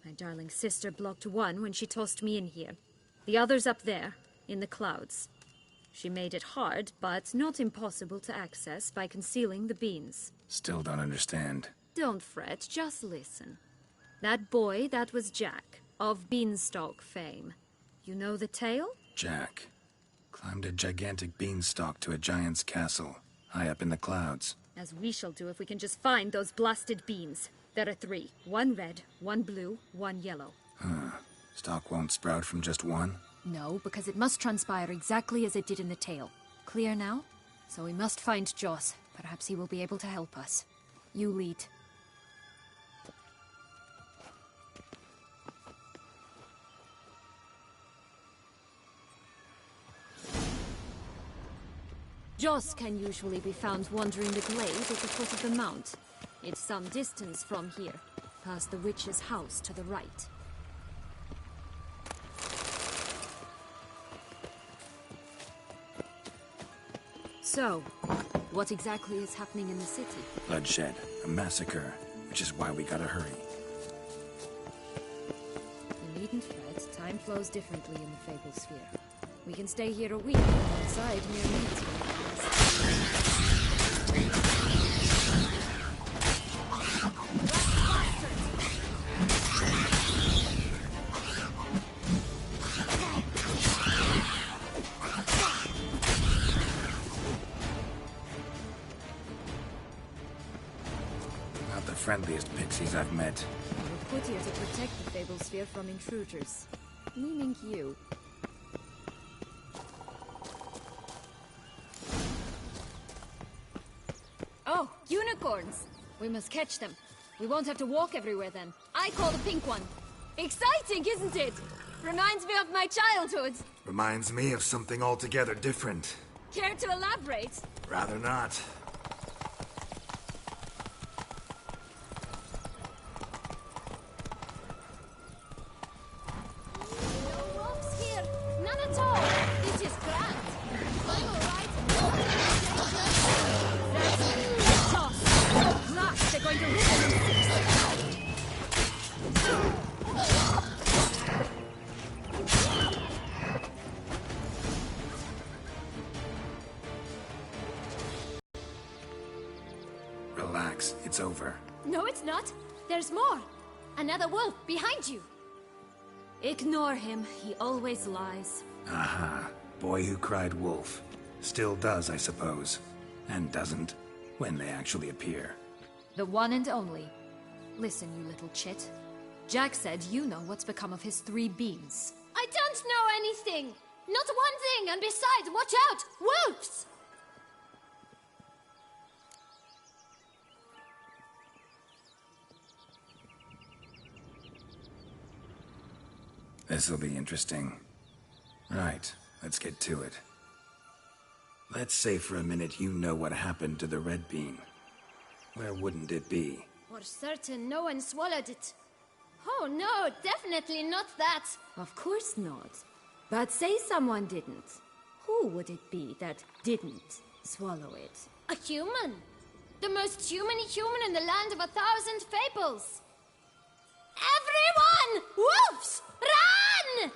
My darling sister blocked one when she tossed me in here. The other's up there, in the clouds. She made it hard, but not impossible to access by concealing the beans. Still don't understand. Don't fret, just listen. That boy, that was Jack, of Beanstalk fame. You know the tale? Jack climbed a gigantic beanstalk to a giant's castle, high up in the clouds. As we shall do if we can just find those blasted beans. There are 3. 1 red, 1 blue, 1 yellow. Stalk won't sprout from just one? No, because it must transpire exactly as it did in the tale. Clear now? So we must find Joss. Perhaps he will be able to help us. You lead. Joss can usually be found wandering the glade at the foot of the mount. It's some distance from here, past the witch's house to the right. So, what exactly is happening in the city? Bloodshed, a massacre, which is why we gotta hurry. You needn't fret, time flows differently in the Fable Sphere. We can stay here a week, outside near needs. Not the friendliest pixies I've met. We're put here to protect the Fable Sphere from intruders. Meaning you. Oh, unicorns! We must catch them. We won't have to walk everywhere then. I call the pink one. Exciting, isn't it? Reminds me of my childhood. Reminds me of something altogether different. Care to elaborate? Rather not. No rocks here. None at all. This is grand. I'm all right. That's toss. Blast, they're going to rip it. Relax, it's over. No, it's not. There's more. Another wolf behind you. Ignore him. He always lies. Aha. Boy who cried wolf. Still does, I suppose. And doesn't, when they actually appear. The one and only. Listen, you little chit. Jack said you know what's become of his 3 beans. I don't know anything! Not one thing, and besides, watch out! Wolves! This'll be interesting. Right, let's get to it. Let's say for a minute you know what happened to the red bean. Where wouldn't it be? For certain, no one swallowed it. Oh no, definitely not that. Of course not. But say someone didn't. Who would it be that didn't swallow it? A human. The most human-y human in the land of 1,000 fables. Everyone! Wolves! Run!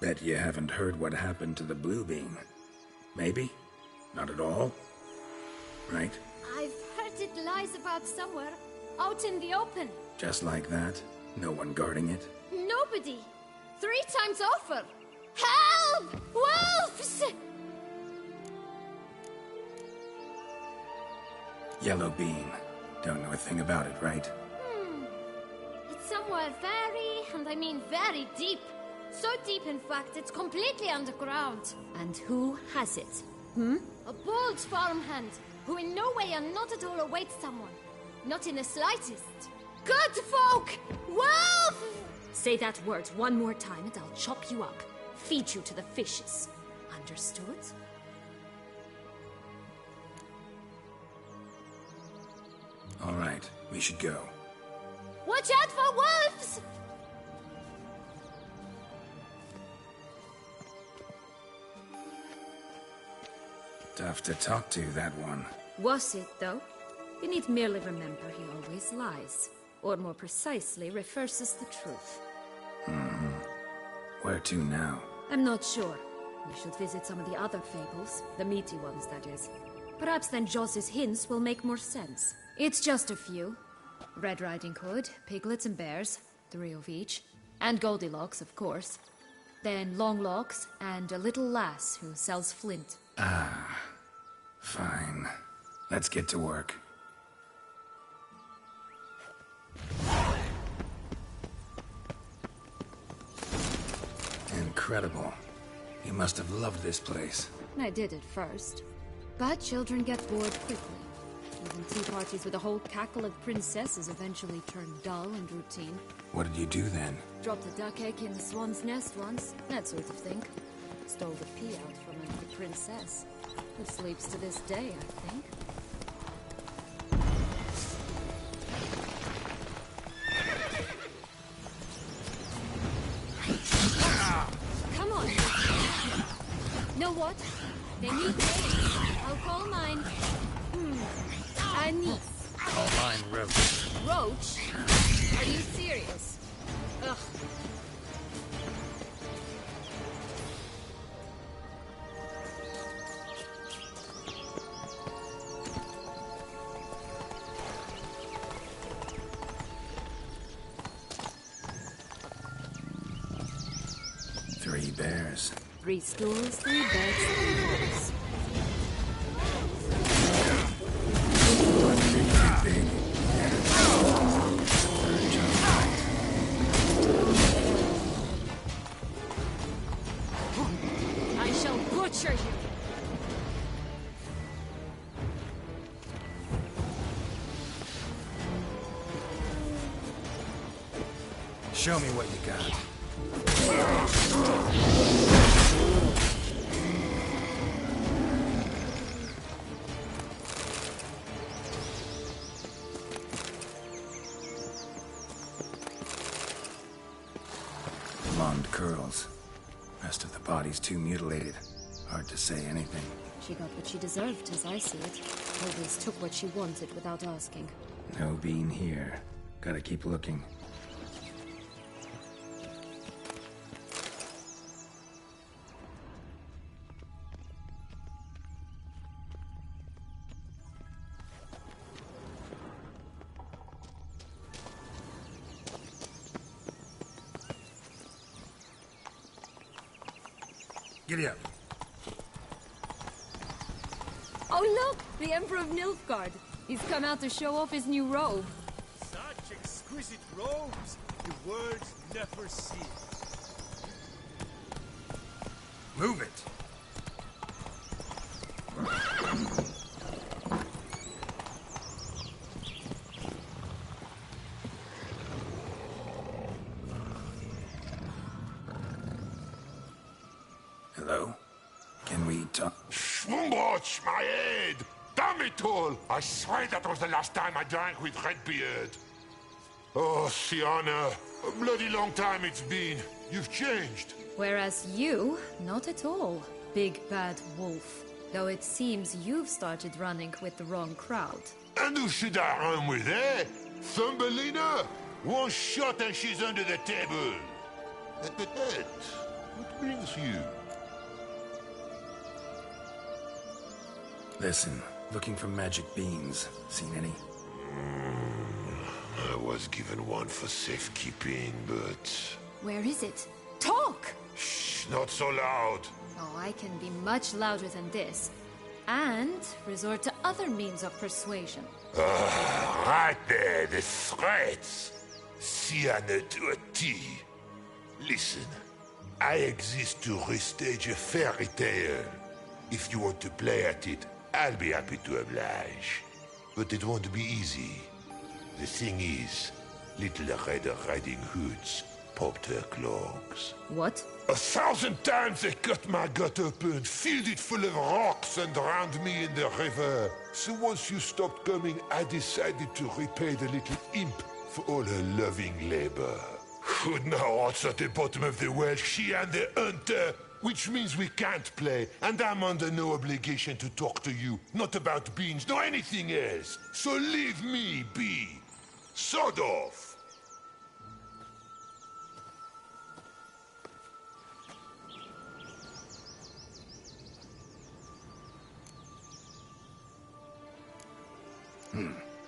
Bet you haven't heard what happened to the blue bean. Maybe? Not at all? Right? I've heard it lies about somewhere. out in the open. Just like that? No one guarding it? Nobody. 3 times over. Help! Wolves! Yellow bean. Don't know a thing about it, right? It's somewhere very, and I mean very deep. So deep, in fact, it's completely underground. And who has it? A bold farmhand, who in no way and not at all awaits someone. Not in the slightest. Good folk! Wolf! Say that word one more time and I'll chop you up. Feed you to the fishes. Understood? All right, we should go. Watch out for wolves! Tough to talk to, that one. Was it, though? You need merely remember he always lies. Or more precisely, reverses the truth. Where to now? I'm not sure. We should visit some of the other fables. The meaty ones, that is. Perhaps then Jos's hints will make more sense. It's just a few. Red Riding Hood, piglets and bears, 3 of each. And Goldilocks, of course. Then Longlocks, and a little lass who sells flint. Fine. Let's get to work. Incredible. You must have loved this place. I did at first. But children get bored quickly. Even tea parties with a whole cackle of princesses eventually turn dull and routine. What did you do then? Dropped a duck egg in the swan's nest once, that sort of thing. Stole the pea out from under the princess. Who sleeps to this day, I think. Come on! Know what? They need names. I'll call mine... Anise. Call mine Roach. Roach? Are you serious? Ugh. Three bears. 3 stools, 3 beds, 3 walls. I shall butcher you. Show me what you got. Blonde curls. Rest of the body's too mutilated. Hard to say anything. She got what she deserved, as I see it. Always took what she wanted without asking. No bean here. Gotta keep looking. Giddy up. Oh look! The Emperor of Nilfgaard. He's come out to show off his new robe. Such exquisite robes, the words never see. Move it. Hello? Can we talk? Schwumbroch, my head! Damn it all! I swear that was the last time I drank with Redbeard. Oh, Sienna, a bloody long time it's been. You've changed. Whereas you, not at all, big bad wolf. Though it seems you've started running with the wrong crowd. And who should I run with, eh? Thumbelina? One shot and she's under the table. What brings you? Listen, looking for magic beans. Seen any? I was given one for safekeeping, but... Where is it? Talk! Shh, not so loud. Oh, I can be much louder than this. And resort to other means of persuasion. Right there, the threats. Sienna to a T. Listen, I exist to restage a fairy tale. If you want to play at it, I'll be happy to oblige. But it won't be easy. The thing is, little Red Riding Hoods popped her clogs. What? 1,000 times they cut my gut open, filled it full of rocks and drowned me in the river. So once you stopped coming, I decided to repay the little imp for all her loving labor. Who now what's at the bottom of the well, she and the hunter, which means we can't play, and I'm under no obligation to talk to you, not about beans, nor anything else. So leave me be. Sod off.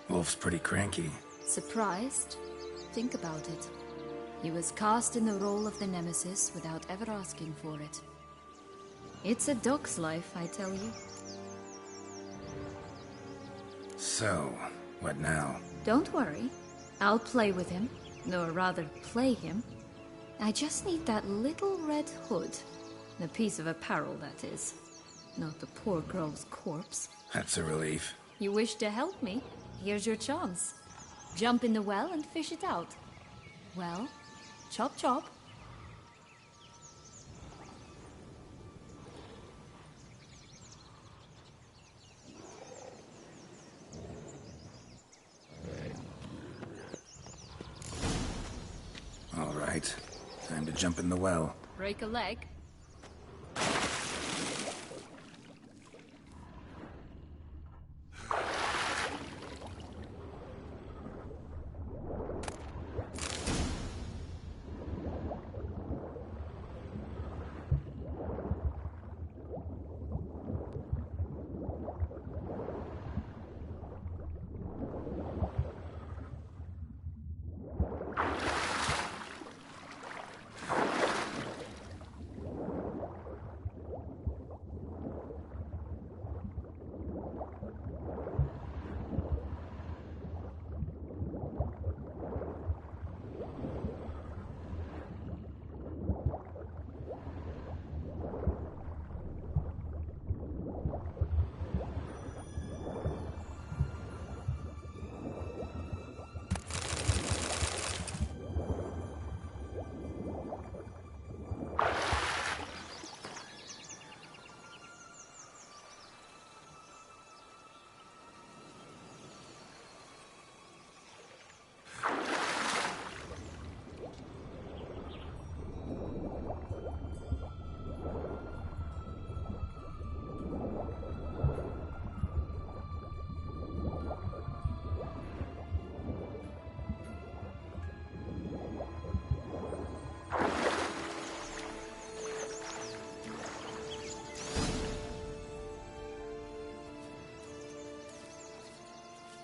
Wolf's pretty cranky. Surprised? Think about it. He was cast in the role of the Nemesis without ever asking for it. It's a dog's life, I tell you. So, what now? Don't worry. I'll play with him. Or rather, play him. I just need that little red hood. The piece of apparel, that is. Not the poor girl's corpse. That's a relief. You wish to help me? Here's your chance. Jump in the well and fish it out. Well, chop chop. All right. Time to jump in the well. Break a leg.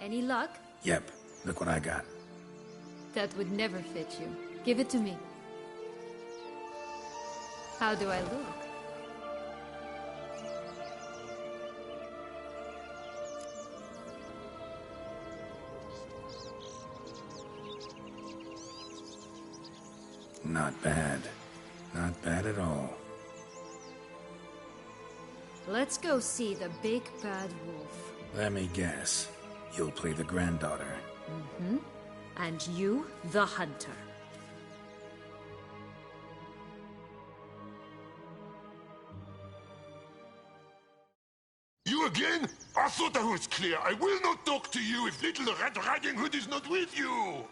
Any luck? Yep. Look what I got. That would never fit you. Give it to me. How do I look? Not bad. Not bad at all. Let's go see the big bad wolf. Let me guess. You'll play the granddaughter. Mm-hmm. And you, the hunter. You again? I thought I was clear. I will not talk to you if little Red Riding Hood is not with you.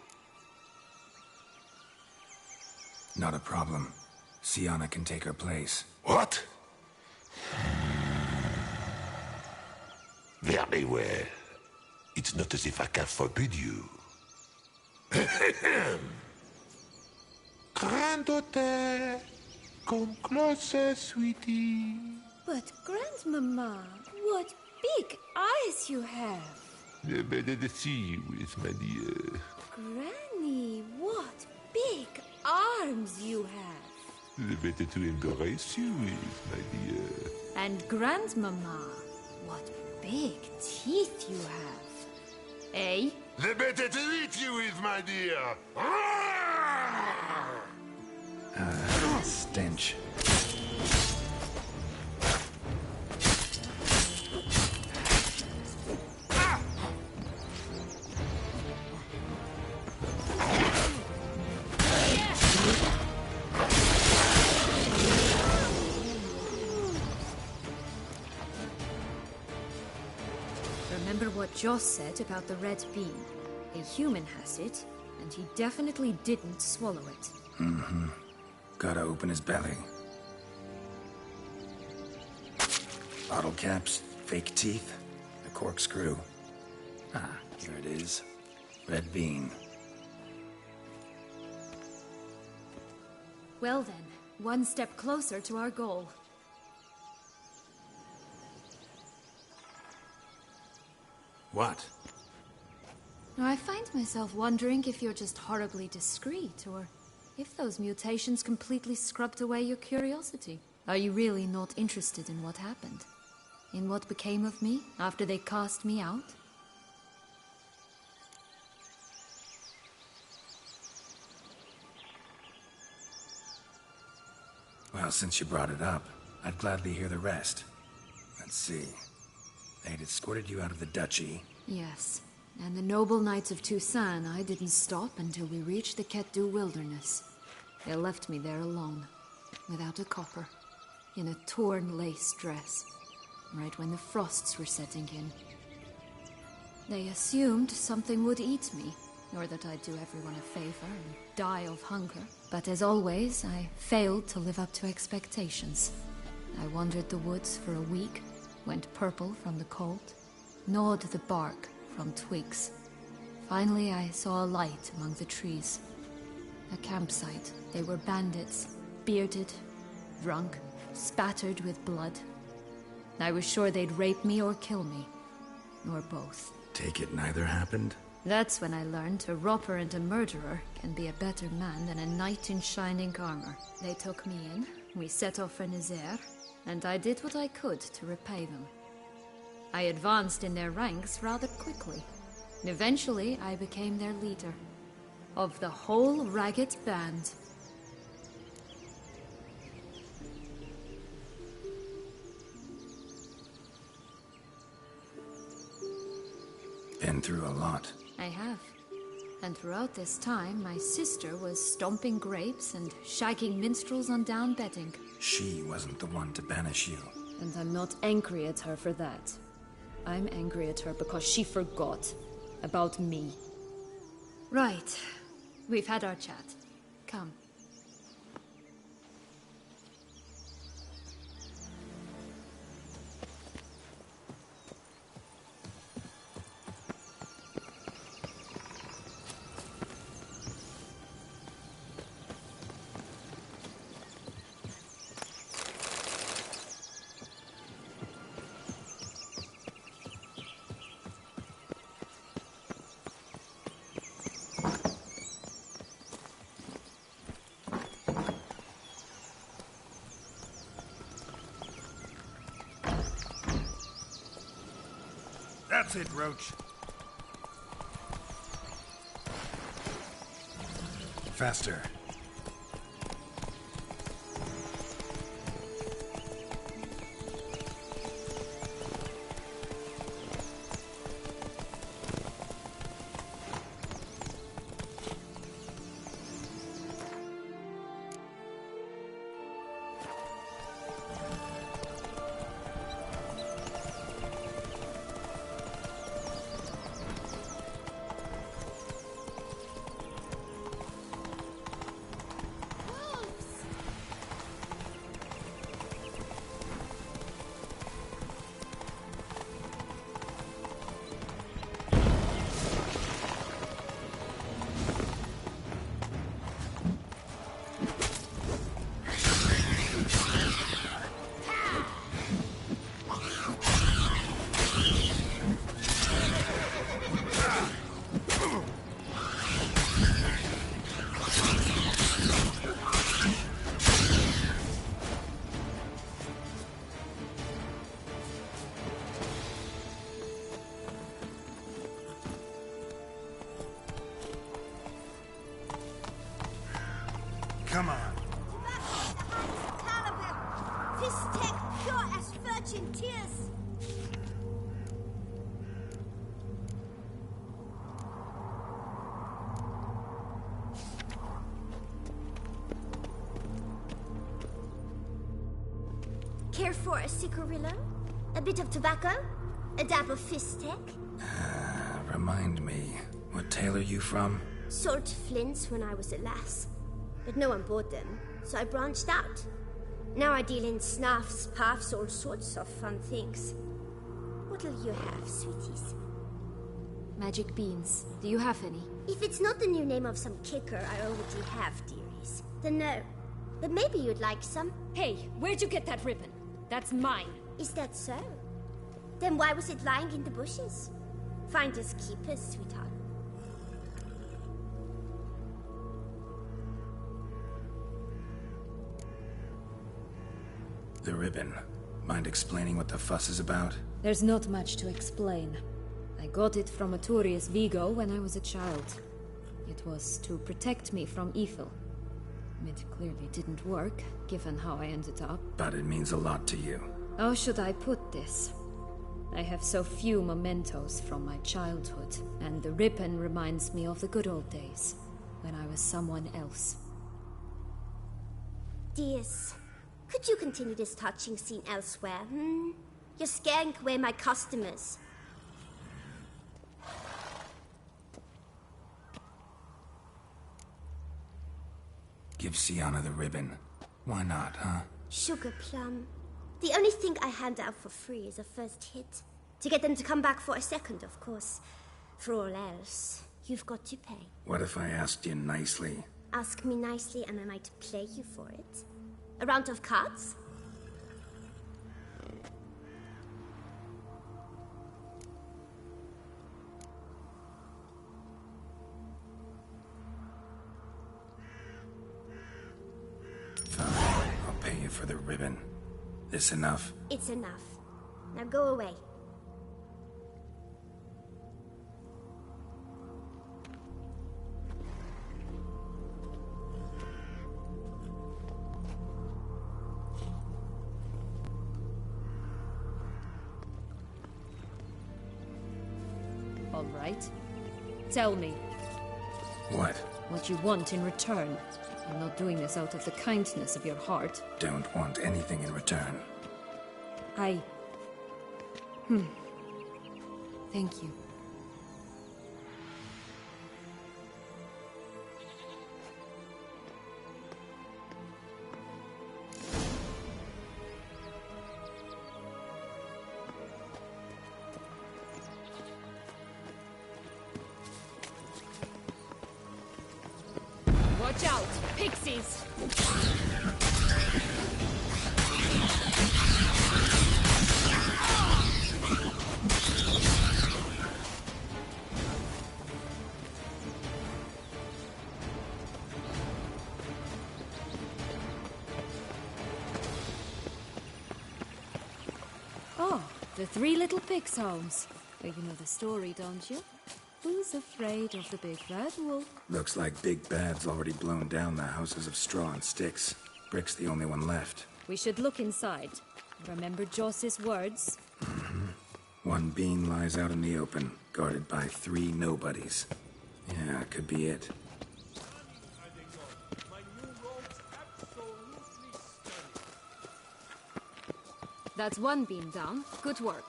Not a problem. Sienna can take her place. What? Very well. It's not as if I can forbid you. Granddaughter, come closer, sweetie. But, Grandmama, what big eyes you have. Better to see you with, my dear. Granny, what big arms you have. The better to embrace you with, my dear. And Grandmama, what big teeth you have. Eh? The better to eat you with, my dear. Stench. Remember what Joss said about the red bean. A human has it, and he definitely didn't swallow it. Mm-hmm. Gotta open his belly. Bottle caps, fake teeth, a corkscrew. Ah, here it is. Red bean. Well then, one step closer to our goal. What? I find myself wondering if you're just horribly discreet, or if those mutations completely scrubbed away your curiosity. Are you really not interested in what happened? In what became of me after they cast me out? Well, since you brought it up, I'd gladly hear the rest. Let's see. They'd escorted you out of the duchy. Yes. And the noble knights of Toussaint, I didn't stop until we reached the Ketdu wilderness. They left me there alone, without a copper, in a torn lace dress, right when the frosts were setting in. They assumed something would eat me, or that I'd do everyone a favor and die of hunger. But as always, I failed to live up to expectations. I wandered the woods for a week, went purple from the cold, gnawed the bark from twigs. Finally, I saw a light among the trees. A campsite. They were bandits, bearded, drunk, spattered with blood. I was sure they'd rape me or kill me, or both. Take it neither happened? That's when I learned a robber and a murderer can be a better man than a knight in shining armor. They took me in, we set off for Nazaire, and I did what I could to repay them. I advanced in their ranks rather quickly. Eventually, I became their leader. Of the whole ragged band. Been through a lot. I have. And throughout this time, my sister was stomping grapes and shagging minstrels on down bedding. She wasn't the one to banish you. And I'm not angry at her for that. I'm angry at her because she forgot about me. Right. We've had our chat. Come. That's it, Roach. Faster. Come on. Fistek, pure as virgin tears. Care for a cigarillo? A bit of tobacco? A dab of Fistek? Remind me, what tale are you from? Sold flints when I was a lass, but no one bought them, so I branched out. Now I deal in snuffs, puffs, all sorts of fun things. What'll you have, sweeties? Magic beans. Do you have any? If it's not the new name of some kicker I already have, dearies, then no. But maybe you'd like some. Hey, where'd you get that ribbon? That's mine. Is that so? Then why was it lying in the bushes? Finders keepers, sweetheart. The ribbon. Mind explaining what the fuss is about? There's not much to explain. I got it from Aturius Vigo when I was a child. It was to protect me from evil. It clearly didn't work, given how I ended up. But it means a lot to you. How should I put this? I have so few mementos from my childhood, and the ribbon reminds me of the good old days, when I was someone else. Dears, could you continue this touching scene elsewhere, You're scaring away my customers. Give Sienna the ribbon. Why not, huh? Sugar plum. The only thing I hand out for free is a first hit. To get them to come back for a second, of course. For all else, you've got to pay. What if I asked you nicely? Ask me nicely and I might play you for it. A round of cards? Fine, I'll pay you for the ribbon. This enough? It's enough. Now go away. All right. Tell me. What? What you want in return. You're not doing this out of the kindness of your heart. Don't want anything in return. Thank you. Watch out! Pixies! Oh, the Three Little Pigs homes. Well, you know the story, don't you? Who's afraid of the big red wolf? Looks like Big Bad's already blown down the houses of straw and sticks. Brick's the only one left. We should look inside. Remember Joss's words? One bean lies out in the open, guarded by 3 nobodies. Yeah, could be it. That's one beam down. Good work.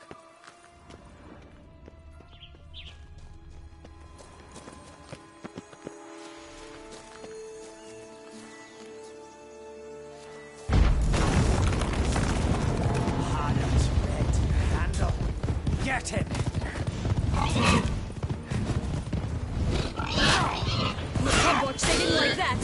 Get him! Watch, they didn't like that!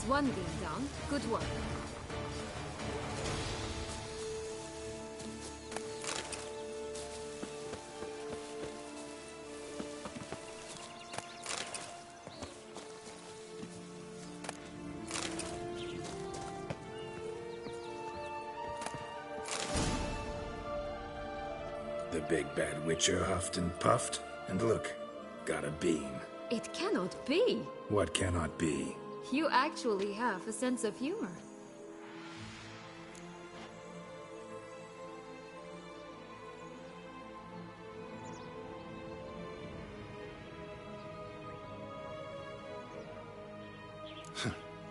one beam down. Good work. The big bad Witcher huffed and puffed, and look, got a beam. It cannot be. What cannot be? You actually have a sense of humor.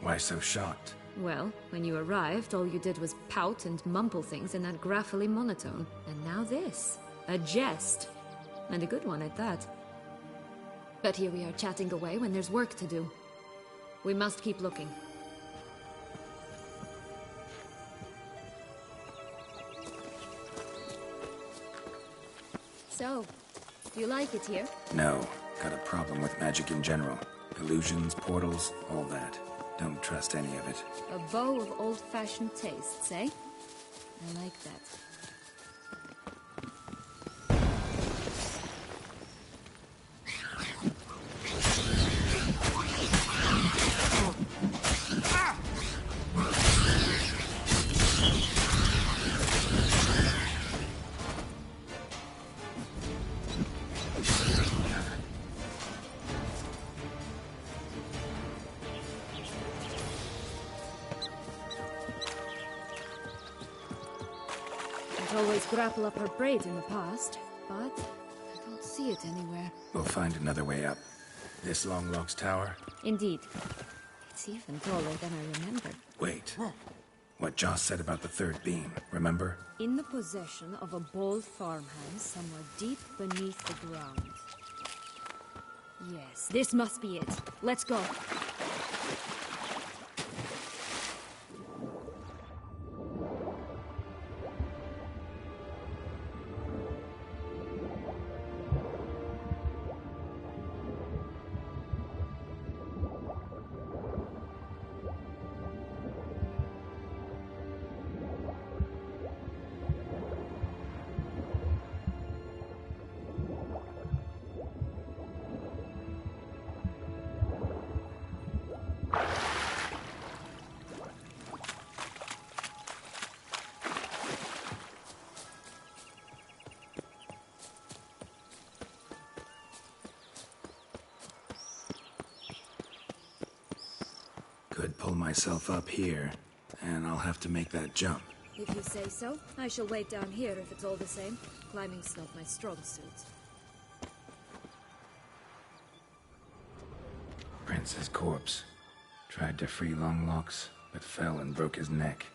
Why so shocked? Well, when you arrived, all you did was pout and mumble things in that graphically monotone. And now this. A jest. And a good one at that. But here we are chatting away when there's work to do. We must keep looking. So, you like it here? No. Got a problem with magic in general. Illusions, portals, all that. Don't trust any of it. A bow of old-fashioned tastes, eh? I like that. Always grapple up her braid in the past, but I don't see it anywhere. We'll find another way up. This Longlock's tower? Indeed. It's even taller than I remembered. Wait. What Joss said about the third beam, remember? In the possession of a bold farmhand somewhere deep beneath the ground. Yes, this must be it. Let's go. Could pull myself up here, and I'll have to make that jump. If you say so, I shall wait down here if it's all the same. Climbing's not my strong suit. Prince's corpse. Tried to free Longlocks, but fell and broke his neck.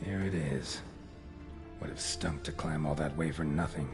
Here it is. Would have stunk to climb all that way for nothing.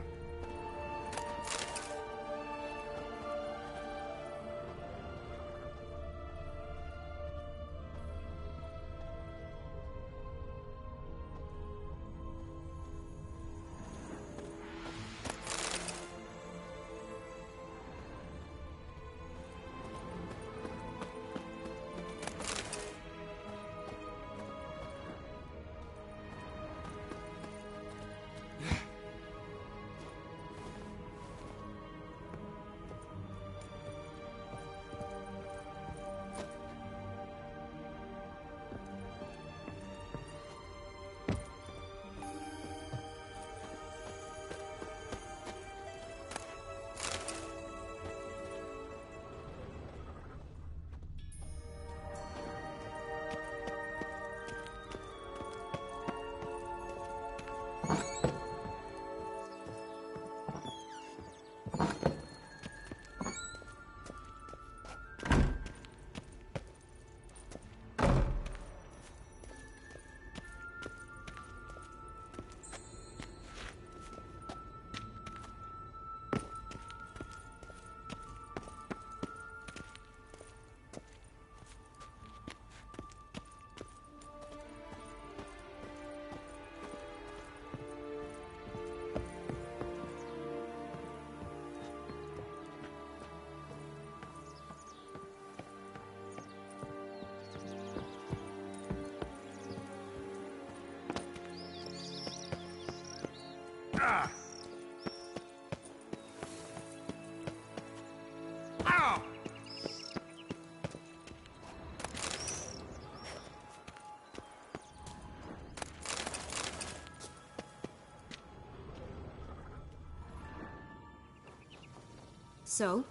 So?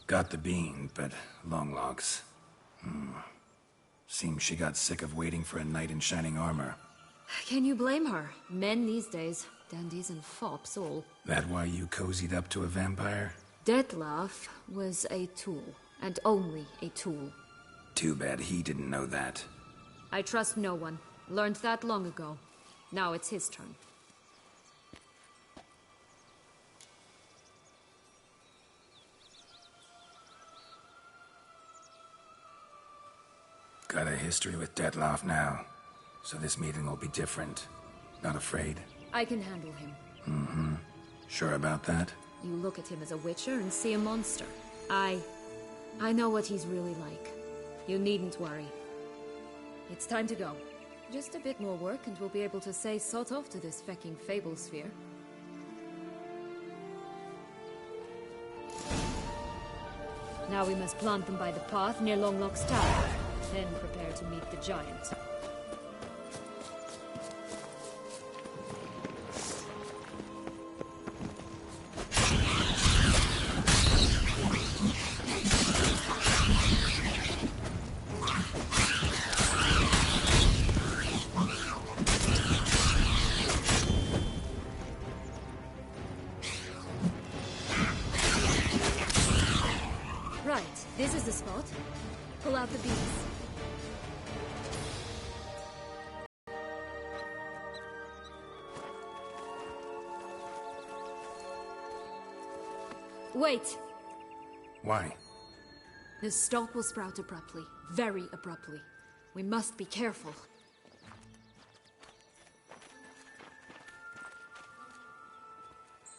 Got the bean, but long logs. Seems she got sick of waiting for a knight in shining armor. Can you blame her? Men these days, dandies and fops all. That why you cozied up to a vampire? Dettlaff was a tool, and only a tool. Too bad he didn't know that. I trust no one. Learned that long ago. Now it's his turn. Got a history with Dettlaff now, so this meeting will be different. Not afraid? I can handle him. Mm-hmm. Sure about that? You look at him as a witcher and see a monster. I know what he's really like. You needn't worry. It's time to go. Just a bit more work and we'll be able to say sort off to this fecking fable sphere. Now we must plant them by the path near Longlock's tower. Then prepare to meet the giant. Right, this is the spot. Pull out the beams. Wait! Why? The stalk will sprout abruptly. Very abruptly. We must be careful.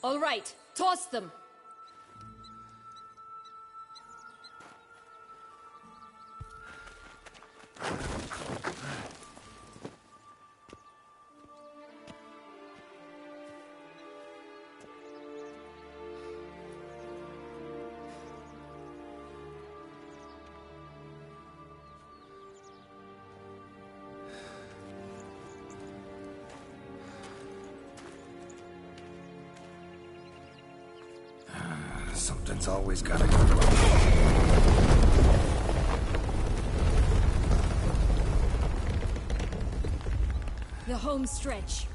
All right, toss them! Something's always gotta go wrong. The home stretch.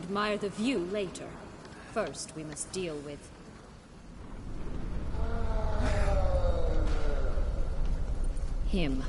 admire the view later. First, we must deal with... him.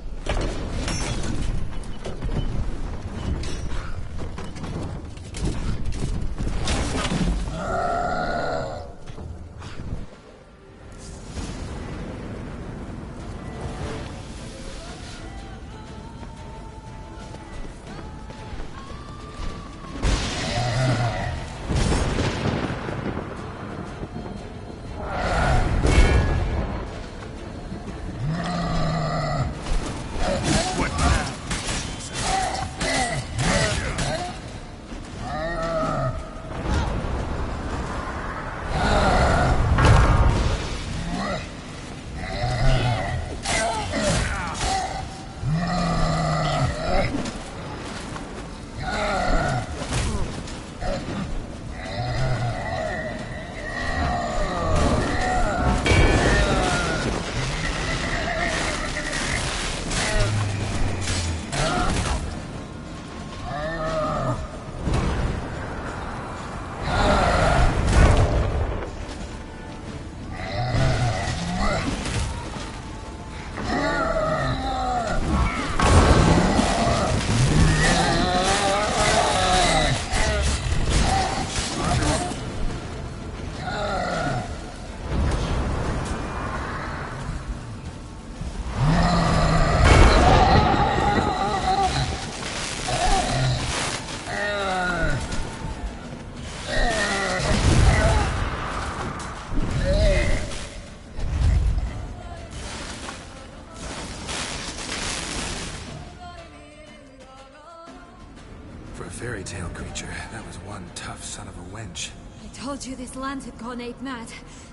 Fairy tale creature. That was one tough son of a wench. I told you this land had gone ape mad,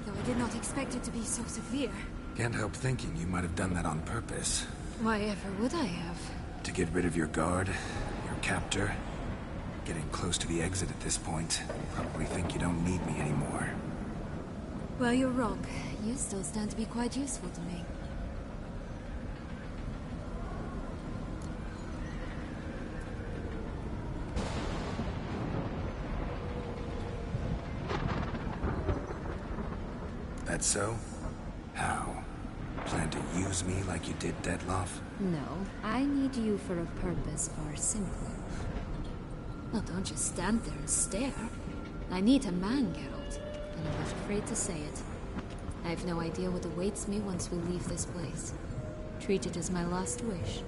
though I did not expect it to be so severe. Can't help thinking you might have done that on purpose. Why ever would I have? To get rid of your guard, your captor. Getting close to the exit at this point. Probably think you don't need me anymore. Well, you're wrong. You still stand to be quite useful to me. That so? How? Plan to use me like you did Dettlaff? No, I need you for a purpose far simpler. Well, don't just stand there and stare. I need a man, Geralt, and I'm not afraid to say it. I have no idea what awaits me once we leave this place. Treat it as my last wish.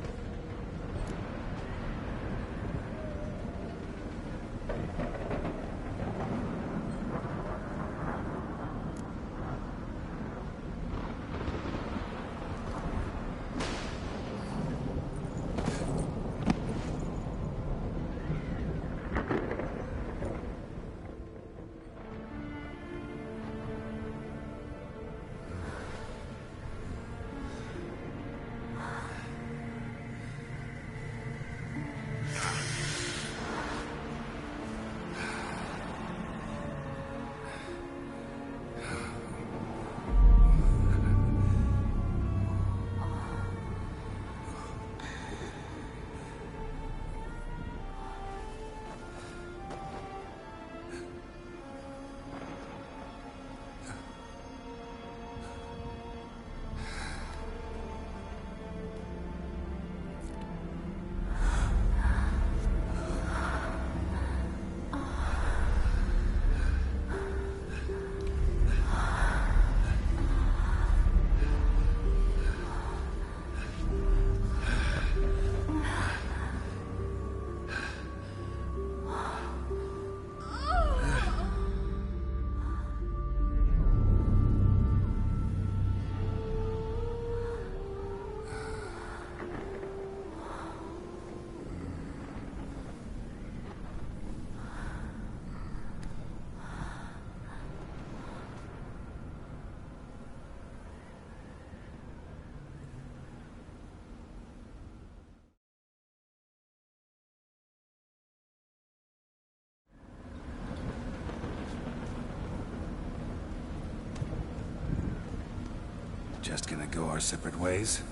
Just gonna go our separate ways?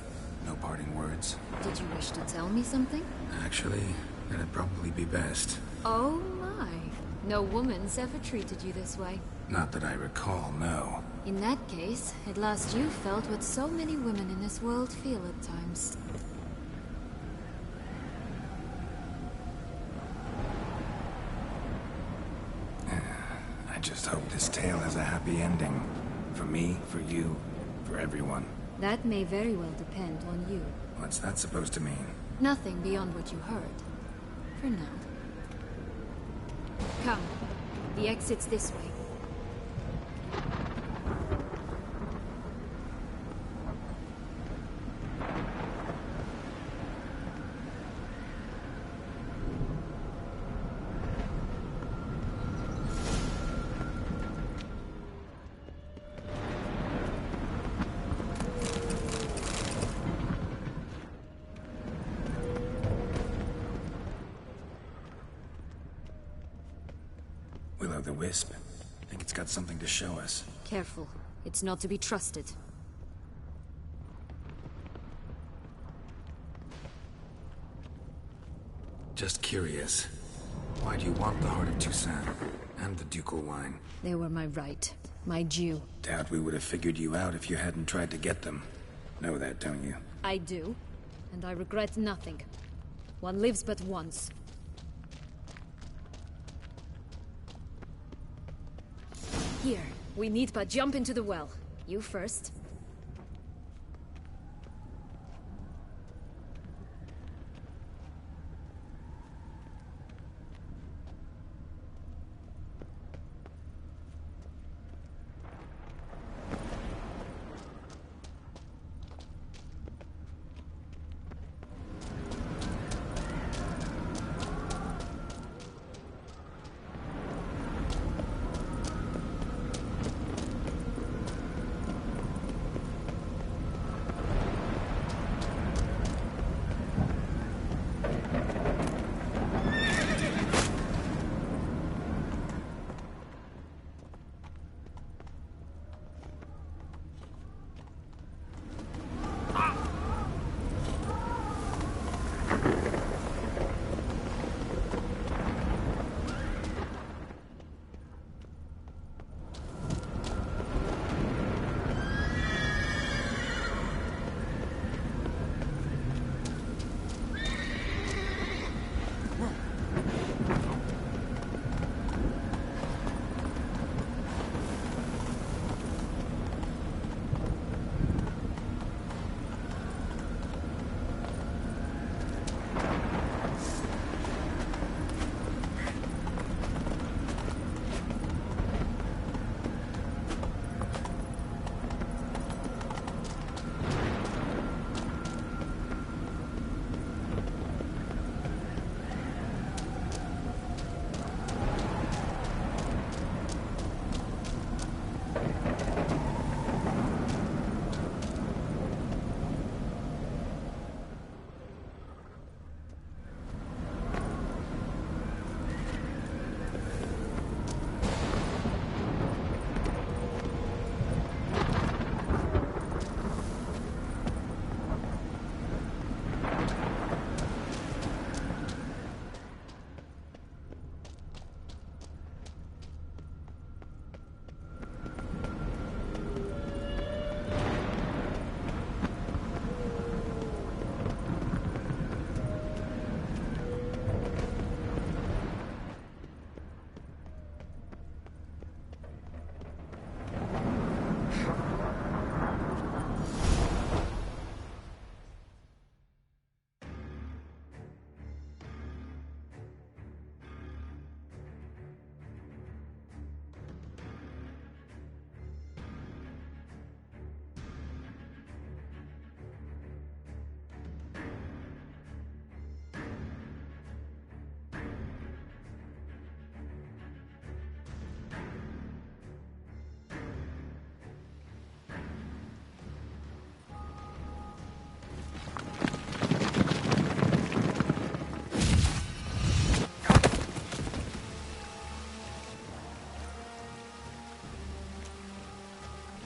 No parting words? Did you wish to tell me something? Actually, that'd probably be best. Oh my. No woman's ever treated you this way. Not that I recall, no. In that case, at last you felt what so many women in this world feel at times. I just hope this tale has a happy ending. For me, for you, for everyone. That may very well depend on you. What's that supposed to mean? Nothing beyond what you heard. For now. Come. The exit's this way. Will-o'-the-wisp. I think it's got something to show us. Careful. It's not to be trusted. Just curious. Why do you want the Heart of Toussaint? And the ducal wine? They were my right. My due. Doubt we would have figured you out if you hadn't tried to get them. Know that, don't you? I do. And I regret nothing. One lives but once. Here, we need but jump into the well. You first.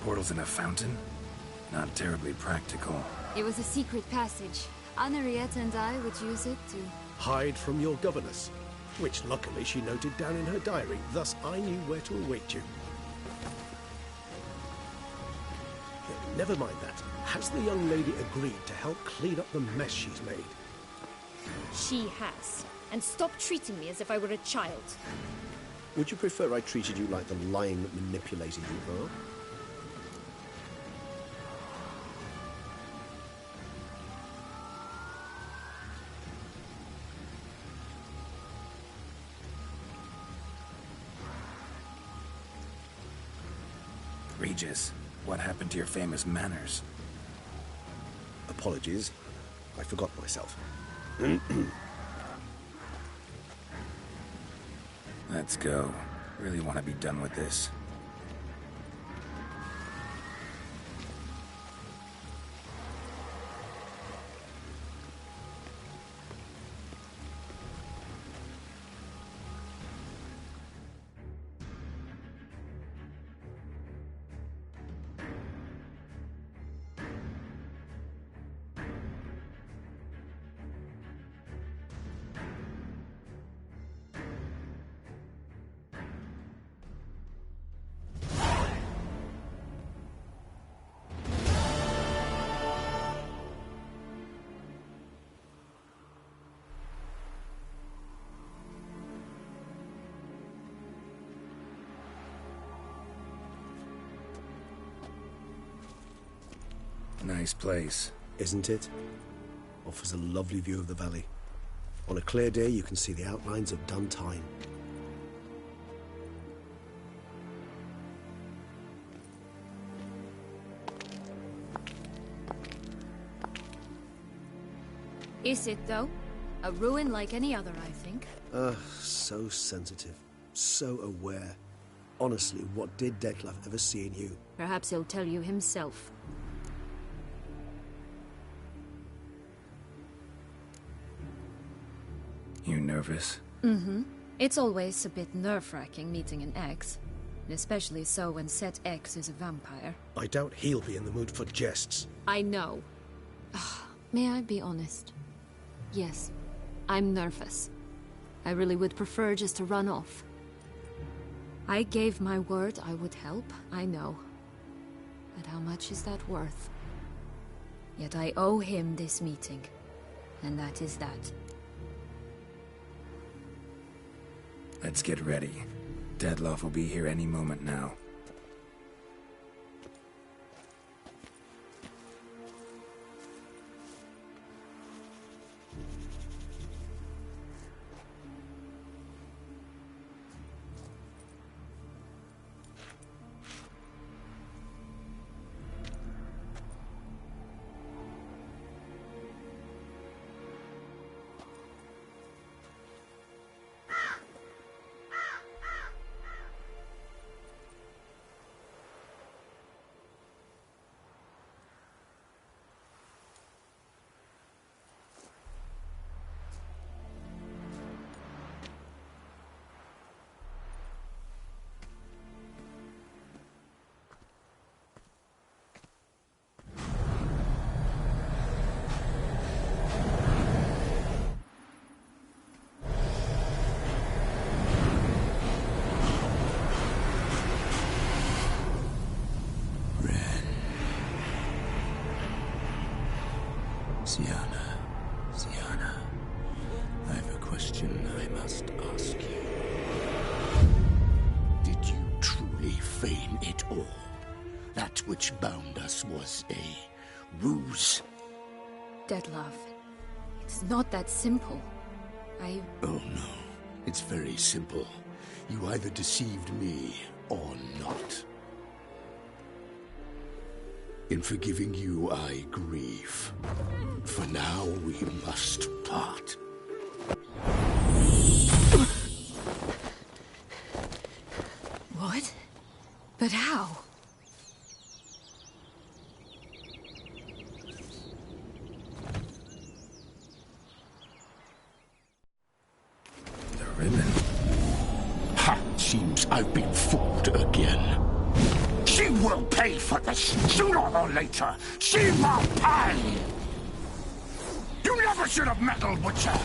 Portals in a fountain? Not terribly practical. It was a secret passage. Anariette and I would use it to... Hide from your governess. which luckily she noted down in her diary, thus I knew where to await you. Never mind that. Has the young lady agreed to help clean up the mess she's made? She has. And stop treating me as if I were a child. Would you prefer I treated you like the lying, manipulating you are? Regis, what happened to your famous manners? Apologies. I forgot myself. Let's go. Really want to be done with this. Nice place. Isn't it? Offers a lovely view of the valley. On a clear day, you can see the outlines of Dun Tine. Is it, though? A ruin like any other, I think. So sensitive. So aware. Honestly, what did Dettlaff ever see in you? Perhaps he'll tell you himself. You nervous? Mm-hmm. It's always a bit nerve-wracking meeting an ex. Especially so when said ex is a vampire. I doubt he'll be in the mood for jests. I know. May I be honest? Yes, I'm nervous. I really would prefer just to run off. I gave my word I would help, I know. But how much is that worth? Yet I owe him this meeting. And that is that. Let's get ready. Dettlaff will be here any moment now. Syanna, I have a question I must ask you. Did you truly feign it all? That which bound us was a ruse? Dettlaff, it's not that simple. Oh no, it's very simple. You either deceived me or not. In forgiving you, I grieve. For now, we must part. What? But how? The ribbon. Ha! Seems I've been fooled again. She will pay for this, sooner or later. She will pay! You never should have meddled, Witcher!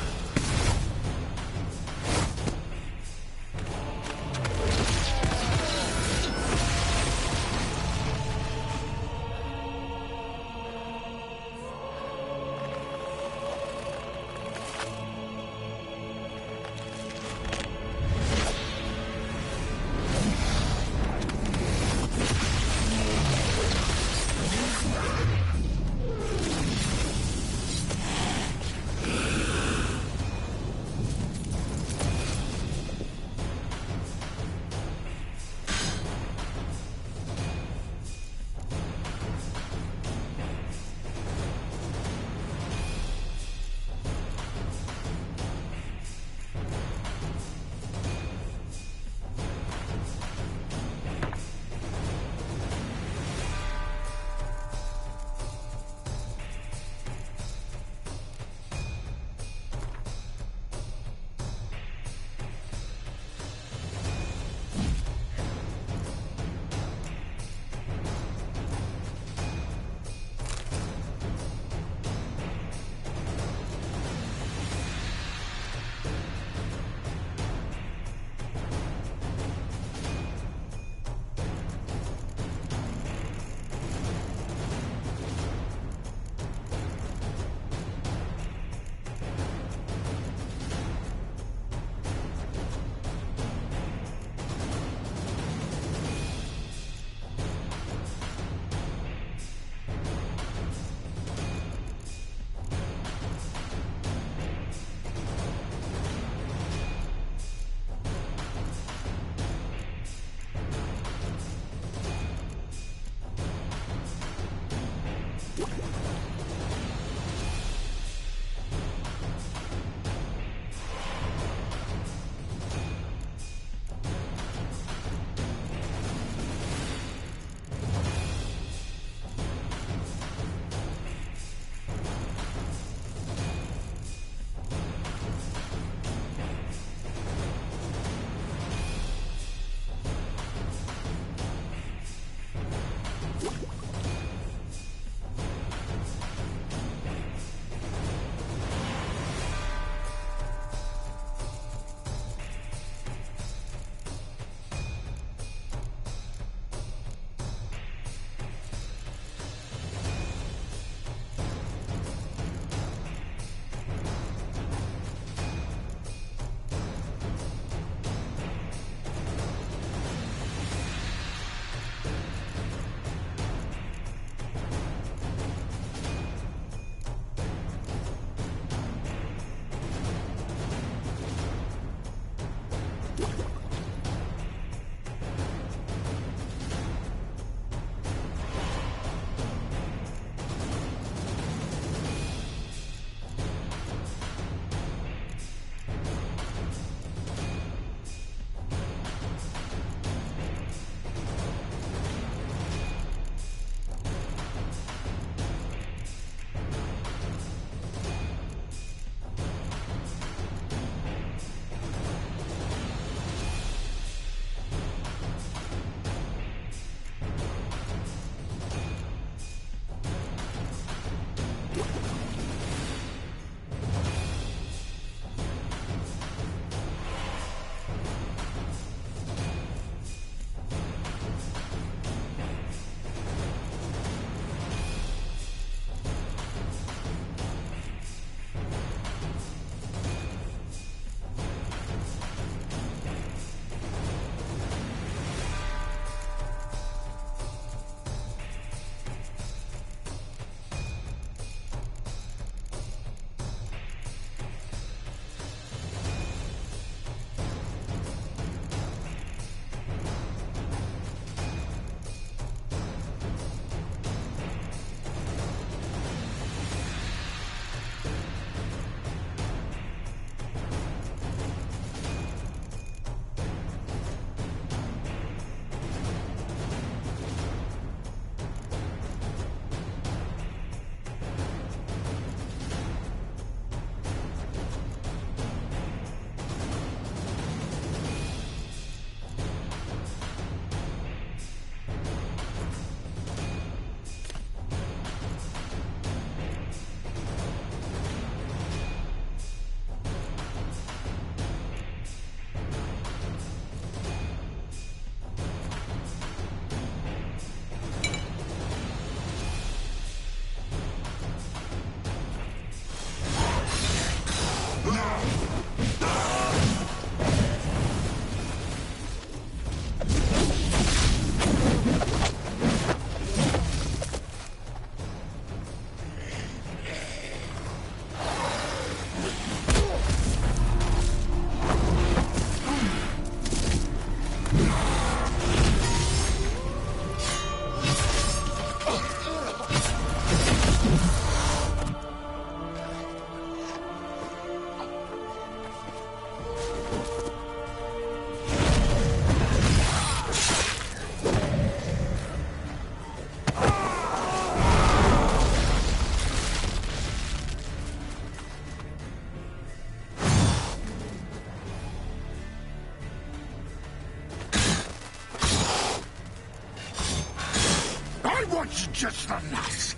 What's just the nuts?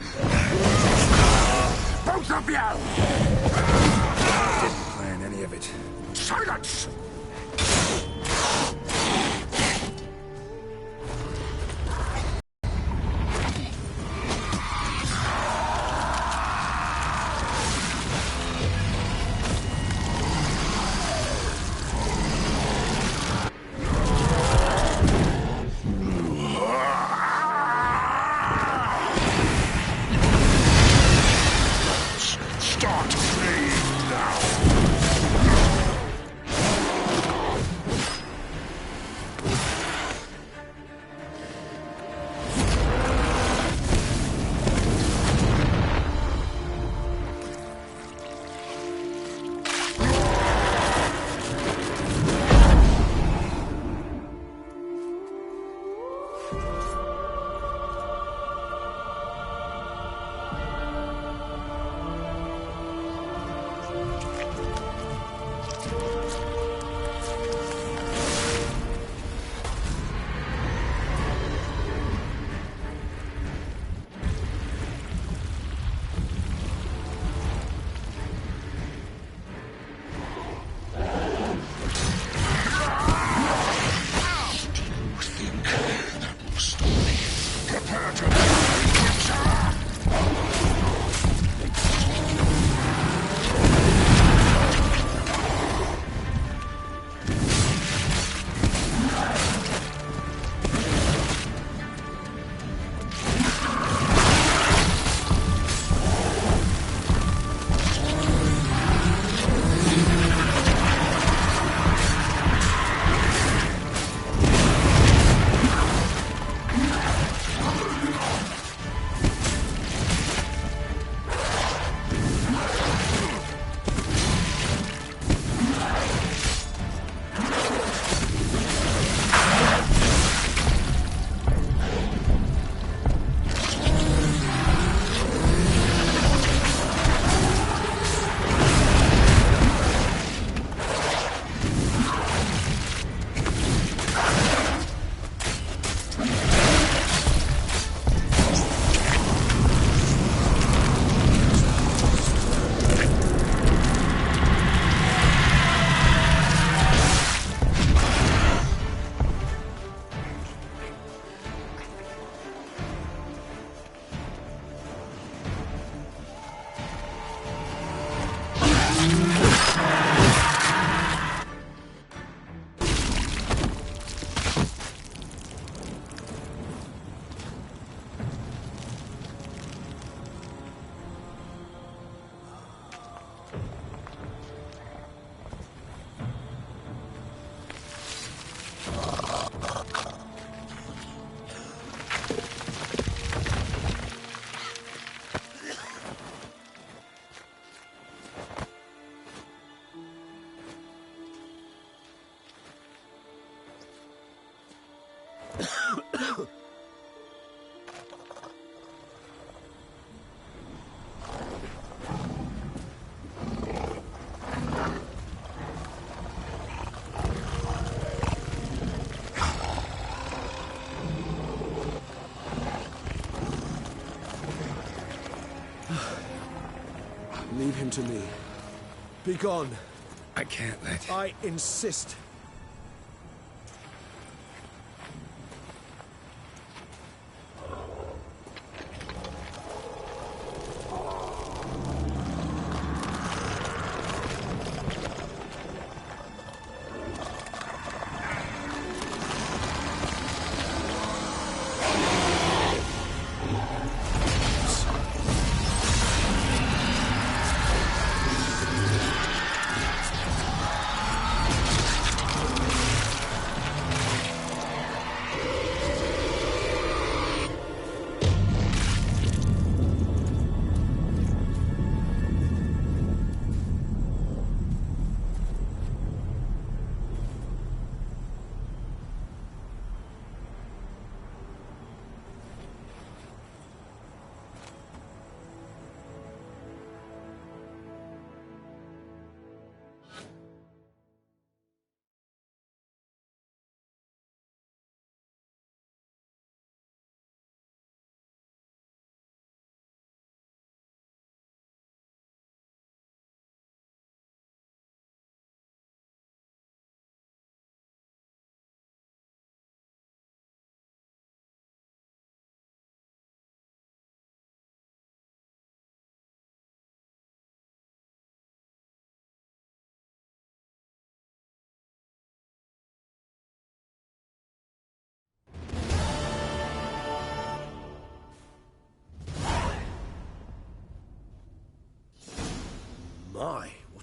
Both of you! Didn't plan any of it. Silence! Start playing now! Leave him to me. Be gone. I can't let... I insist.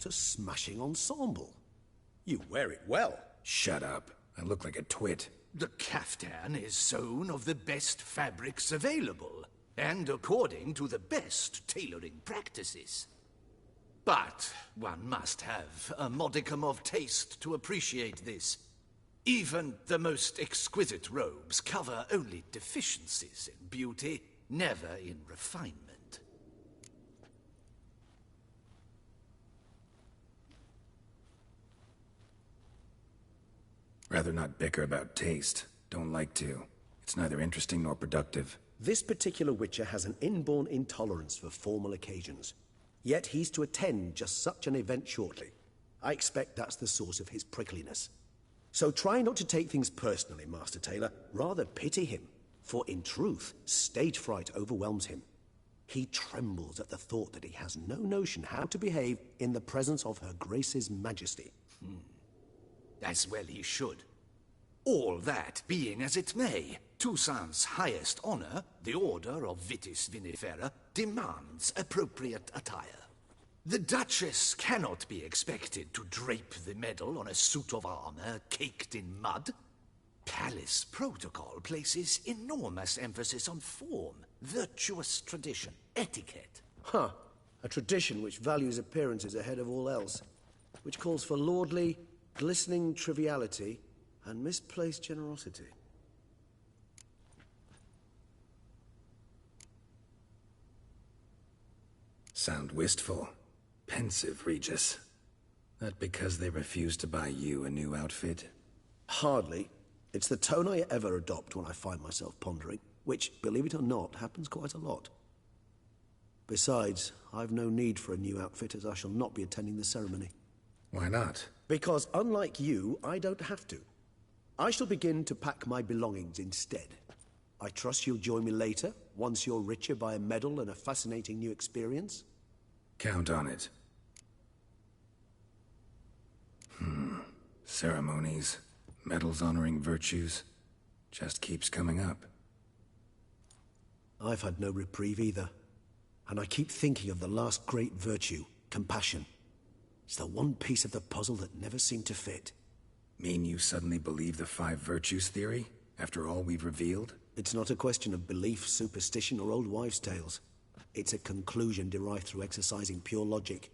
What a smashing ensemble. You wear it well. Shut up. I look like a twit. The caftan is sewn of the best fabrics available, and according to the best tailoring practices. But one must have a modicum of taste to appreciate this. Even the most exquisite robes cover only deficiencies in beauty, never in refinement. Rather not bicker about taste. Don't like to. It's neither interesting nor productive. This particular Witcher has an inborn intolerance for formal occasions. Yet he's to attend just such an event shortly. I expect that's the source of his prickliness. So try not to take things personally, Master Taylor. Rather pity him. For in truth, stage fright overwhelms him. He trembles at the thought that he has no notion how to behave in the presence of Her Grace's Majesty. As well he should. All that being as it may, Toussaint's highest honor, the Order of Vitis Vinifera, demands appropriate attire. The Duchess cannot be expected to drape the medal on a suit of armor caked in mud. Palace protocol places enormous emphasis on form, virtuous tradition, etiquette. Huh. A tradition which values appearances ahead of all else. Which calls for lordly, glistening triviality and misplaced generosity. Sound wistful. Pensive, Regis. That because they refuse to buy you a new outfit? Hardly. It's the tone I ever adopt when I find myself pondering, which, believe it or not, happens quite a lot. Besides, I've no need for a new outfit as I shall not be attending the ceremony. Why not? Because unlike you, I don't have to. I shall begin to pack my belongings instead. I trust you'll join me later, once you're richer by a medal and a fascinating new experience? Count on it. Ceremonies, medals honoring virtues, just keeps coming up. I've had no reprieve either. And I keep thinking of the last great virtue, compassion. It's the one piece of the puzzle that never seemed to fit. Mean you suddenly believe the 5 virtues theory, after all we've revealed? It's not a question of belief, superstition, or old wives' tales. It's a conclusion derived through exercising pure logic.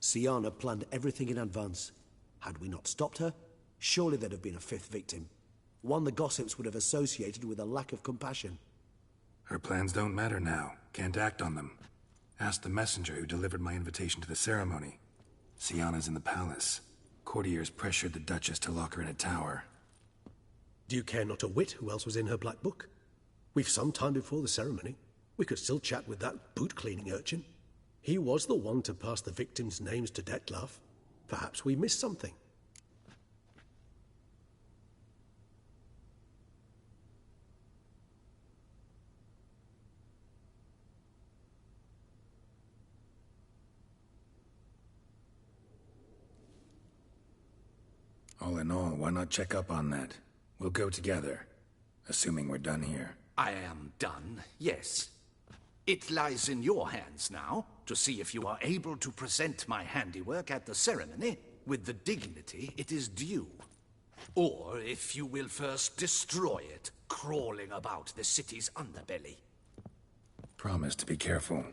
Syanna planned everything in advance. Had we not stopped her, surely there'd have been a 5th victim. One the gossips would have associated with a lack of compassion. Her plans don't matter now. Can't act on them. Ask the messenger who delivered my invitation to the ceremony. Syanna's in the palace. Courtiers pressured the Duchess to lock her in a tower. Do you care not a whit who else was in her black book? We've some time before the ceremony. We could still chat with that boot-cleaning urchin. He was the one to pass the victims' names to Dettlaff. Perhaps we missed something. All in all, why not check up on that? We'll go together, assuming we're done here. I am done, yes. It lies in your hands now to see if you are able to present my handiwork at the ceremony with the dignity it is due. Or if you will first destroy it, crawling about the city's underbelly. Promise to be careful.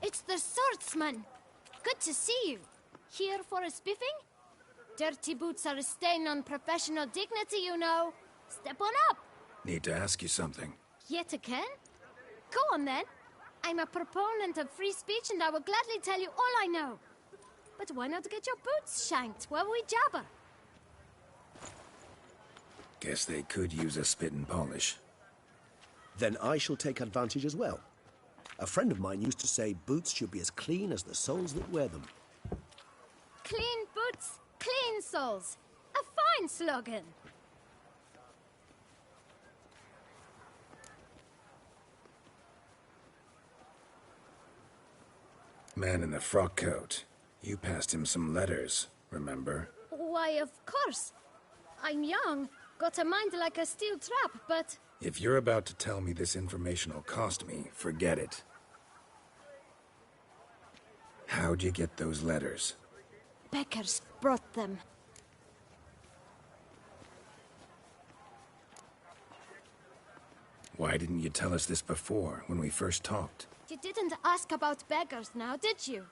It's the swordsman! Good to see you. Here for a spiffing? Dirty boots are a stain on professional dignity, you know. Step on up. Need to ask you something. Yet again? Go on then. I'm a proponent of free speech and I will gladly tell you all I know. But why not get your boots shanked while we jabber? Guess they could use a spit and polish. Then I shall take advantage as well. A friend of mine used to say boots should be as clean as the soles that wear them. Clean boots, clean souls. A fine slogan. Man in the frock coat. You passed him some letters, remember? Why, of course. I'm young, got a mind like a steel trap, but... If you're about to tell me this information will cost me, forget it. How'd you get those letters? Beggars brought them. Why didn't you tell us this before, when we first talked? You didn't ask about beggars now, did you?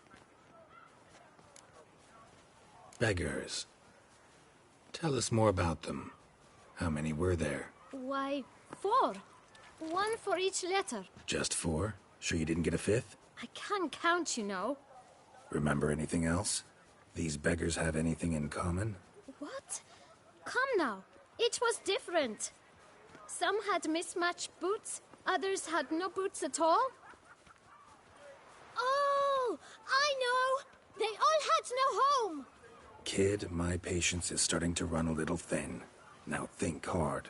Beggars. Tell us more about them. How many were there? Why, 4. 1 for each letter. Just 4? Sure you didn't get a 5th? I can't count, you know. Remember anything else? These beggars have anything in common? What? Come now. Each was different. Some had mismatched boots, others had no boots at all. Oh, I know! They all had no home! Kid, my patience is starting to run a little thin. Now think hard.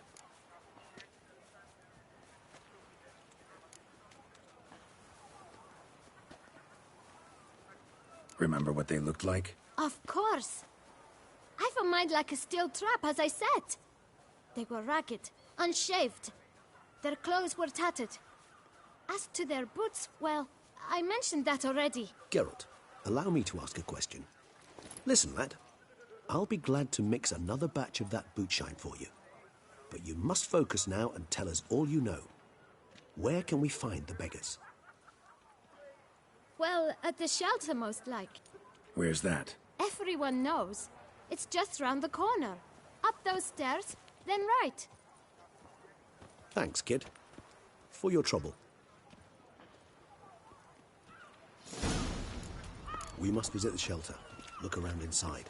Remember what they looked like? Of course. I've a mind like a steel trap, as I said. They were ragged, unshaved. Their clothes were tattered. As to their boots, well, I mentioned that already. Geralt, allow me to ask a question. Listen, lad. I'll be glad to mix another batch of that bootshine for you. But you must focus now and tell us all you know. Where can we find the beggars? Well, at the shelter, most like. Where's that? Everyone knows. It's just round the corner. Up those stairs, then right. Thanks, kid. For your trouble. We must visit the shelter. Look around inside.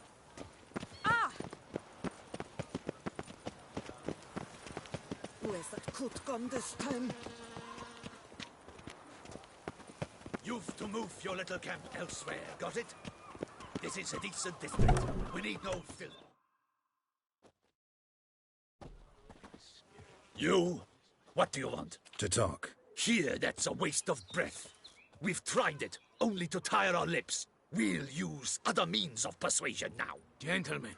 Ah! Where's that coat gone this time? You've to move your little camp elsewhere, got it? This is a decent district. We need no filth. You? What do you want? To talk. Here, that's a waste of breath. We've tried it, only to tire our lips. We'll use other means of persuasion now. Gentlemen,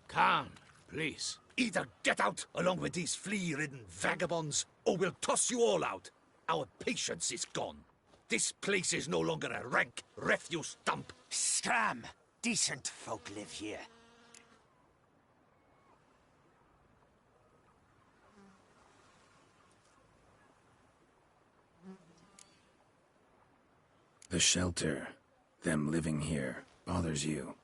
calm, please. Either get out along with these flea-ridden vagabonds, or we'll toss you all out. Our patience is gone. This place is no longer a rank refuse dump. Scram! Decent folk live here. The shelter, them living here, bothers you.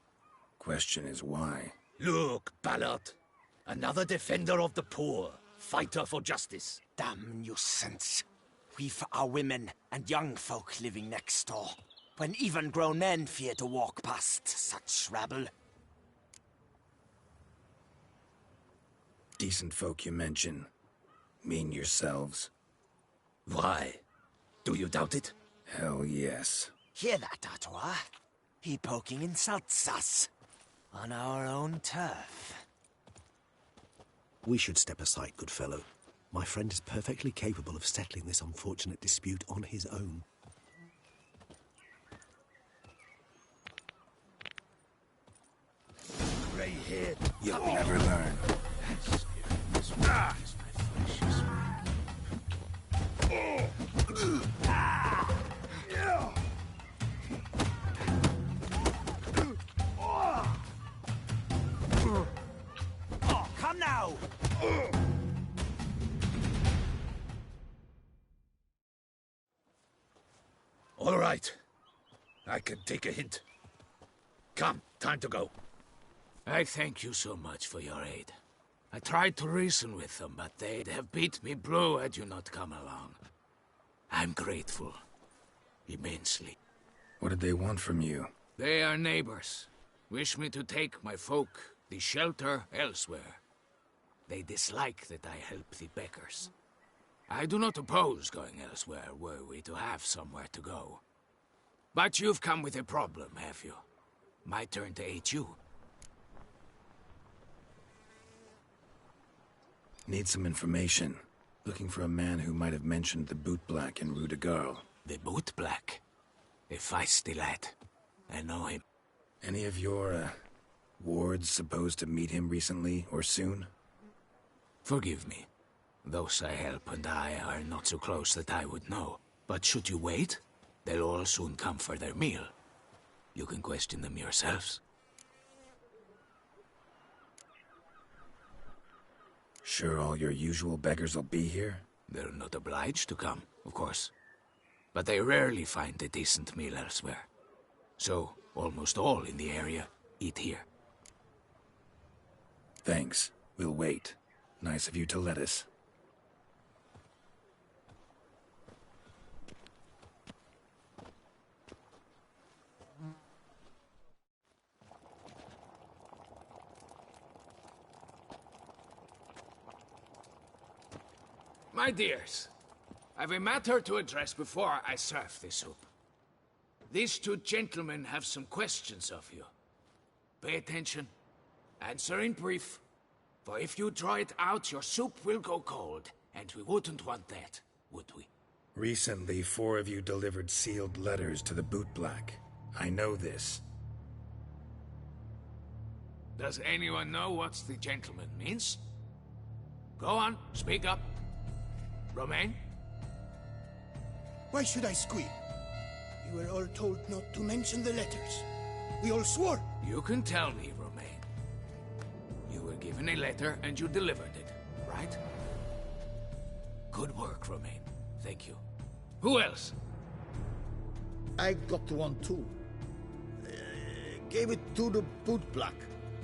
Question is why? Look, Ballard. Another defender of the poor. Fighter for justice. Damn nuisance. We've our women and young folk living next door, when even grown men fear to walk past such rabble. Decent folk you mention. Mean yourselves? Why? Do you doubt it? Hell yes. Hear that, Artois? He poking insults us. On our own turf. We should step aside, good fellow. My friend is perfectly capable of settling this unfortunate dispute on his own. Grey-haired. You'll never learn. Oh, come now! All right. I can take a hint. Come, time to go. I thank you so much for your aid. I tried to reason with them, but they'd have beat me blue had you not come along. I'm grateful. Immensely. What did they want from you? They are neighbors. Wish me to take my folk, the shelter, elsewhere. They dislike that I help the beggars. I do not oppose going elsewhere, were we to have somewhere to go. But you've come with a problem, have you? My turn to aid you. Need some information. Looking for a man who might have mentioned the Boot Black in Rue de Garl. The Boot Black? A feisty lad. I know him. Any of your, wards supposed to meet him recently or soon? Forgive me. Those I help and I are not so close that I would know. But should you wait, they'll all soon come for their meal. You can question them yourselves. Sure all your usual beggars will be here? They're not obliged to come, of course. But they rarely find a decent meal elsewhere. So, almost all in the area eat here. Thanks. We'll wait. Nice of you to let us. My dears, I've a matter to address before I serve the soup. These two gentlemen have some questions of you. Pay attention. Answer in brief. For if you draw it out, your soup will go cold. And we wouldn't want that, would we? Recently, 4 of you delivered sealed letters to the Boot Black. I know this. Does anyone know what the gentleman means? Go on, speak up. Romain? Why should I squeal? We were all told not to mention the letters. We all swore. You can tell me, Romain. You were given a letter and you delivered it, right? Good work, Romain. Thank you. Who else? I got one too. Gave it to the Boot Black.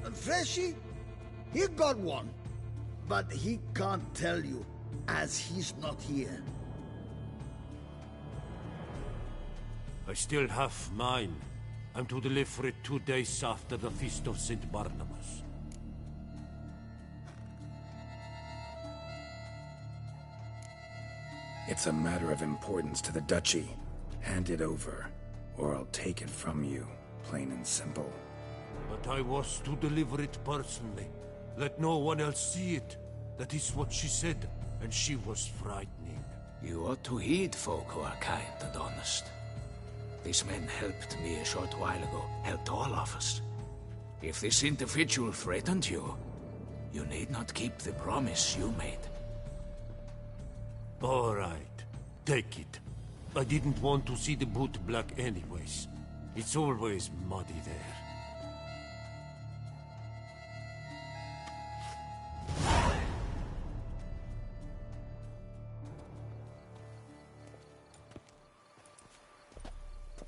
And Freshy, he got one. But he can't tell you, as he's not here. I still have mine. I'm to deliver it 2 days after the Feast of St. Barnabas. It's a matter of importance to the Duchy. Hand it over, or I'll take it from you, plain and simple. But I was to deliver it personally. Let no one else see it. That is what she said, and she was frightening. You ought to heed folk who are kind and honest. These men helped me a short while ago, helped all of us. If this individual threatened you, you need not keep the promise you made. All right, take it. I didn't want to see the Boot Black anyways. It's always muddy there.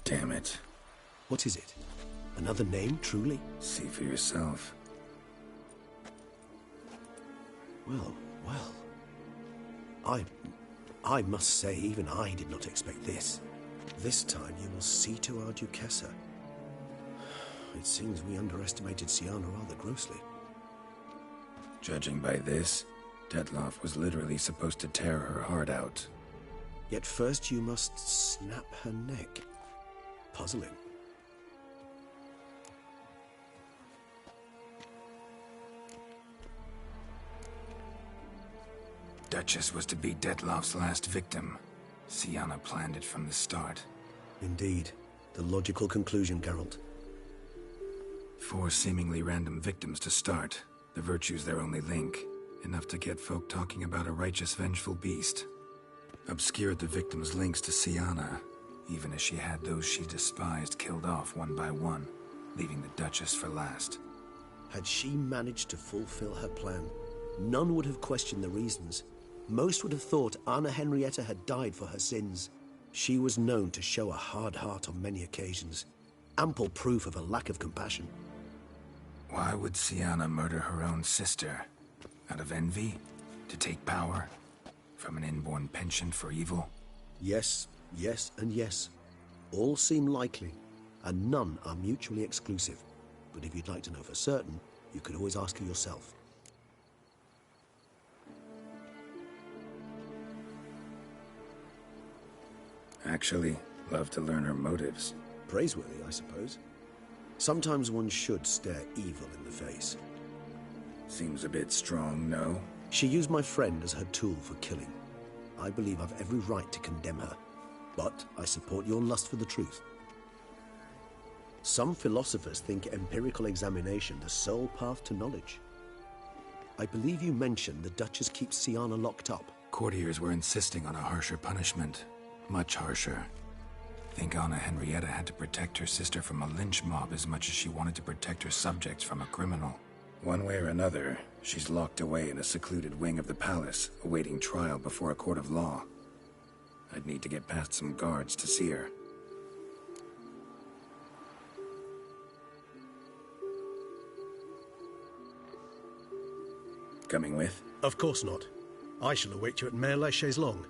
Damn it. What is it? Another name, truly? See for yourself. Well. I must say, even I did not expect this. This time you will see to our Duchessa. It seems we underestimated Syanna rather grossly. Judging by this, Detloff was literally supposed to tear her heart out. Yet first you must snap her neck. Puzzling. Duchess was to be Detloff's last victim. Syanna planned it from the start. Indeed. The logical conclusion, Geralt. 4 seemingly random victims to start. The virtue's their only link. Enough to get folk talking about a righteous, vengeful beast. Obscured the victims' links to Syanna, even as she had those she despised killed off one by one, leaving the Duchess for last. Had she managed to fulfill her plan, none would have questioned the reasons. Most would have thought Anna Henrietta had died for her sins. She was known to show a hard heart on many occasions. Ample proof of a lack of compassion. Why would Syanna murder her own sister? Out of envy? To take power? From an inborn penchant for evil? Yes, and yes. All seem likely, and none are mutually exclusive. But if you'd like to know for certain, you could always ask her yourself. Actually, love to learn her motives. Praiseworthy, I suppose. Sometimes one should stare evil in the face. Seems a bit strong, no? She used my friend as her tool for killing. I believe I've every right to condemn her. But I support your lust for the truth. Some philosophers think empirical examination the sole path to knowledge. I believe you mentioned the Duchess keeps Siana locked up. Courtiers were insisting on a harsher punishment. Much harsher. Think Anna Henrietta had to protect her sister from a lynch mob as much as she wanted to protect her subjects from a criminal. One way or another, she's locked away in a secluded wing of the palace, awaiting trial before a court of law. I'd need to get past some guards to see her. Coming with? Of course not. I shall await you at Mare La Chaise-Longue.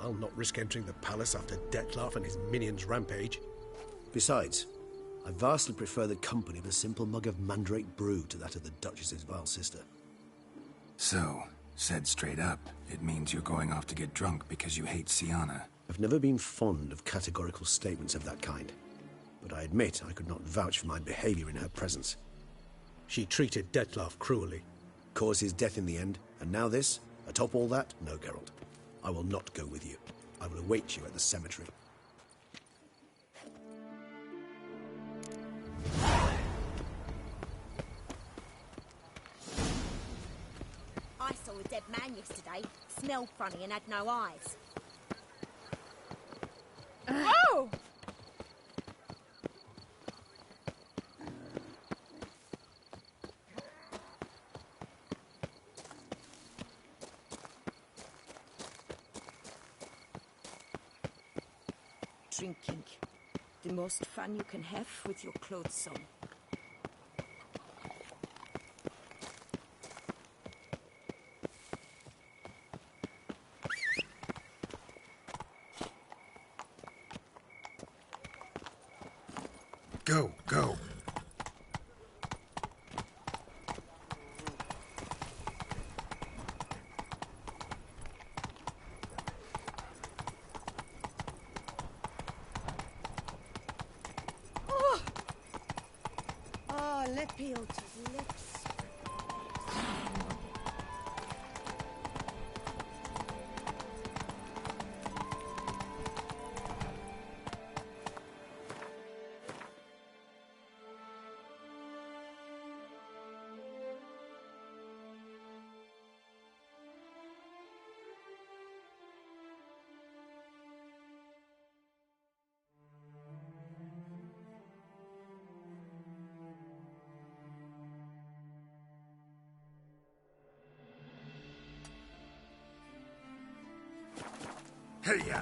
I'll not risk entering the palace after Dettlaff and his minions rampage. Besides, I vastly prefer the company of a simple mug of mandrake brew to that of the Duchess's vile sister. So, said straight up, it means you're going off to get drunk because you hate Siana. I've never been fond of categorical statements of that kind, but I admit I could not vouch for my behavior in her presence. She treated Dettlaff cruelly, caused his death in the end, and now this? Atop all that? No, Geralt. I will not go with you. I will await you at the cemetery. I saw a dead man yesterday. Smelled funny and had no eyes. Oh! Drinking. The most fun you can have with your clothes on. Go, go. Lepiot's lips. Hey-ya!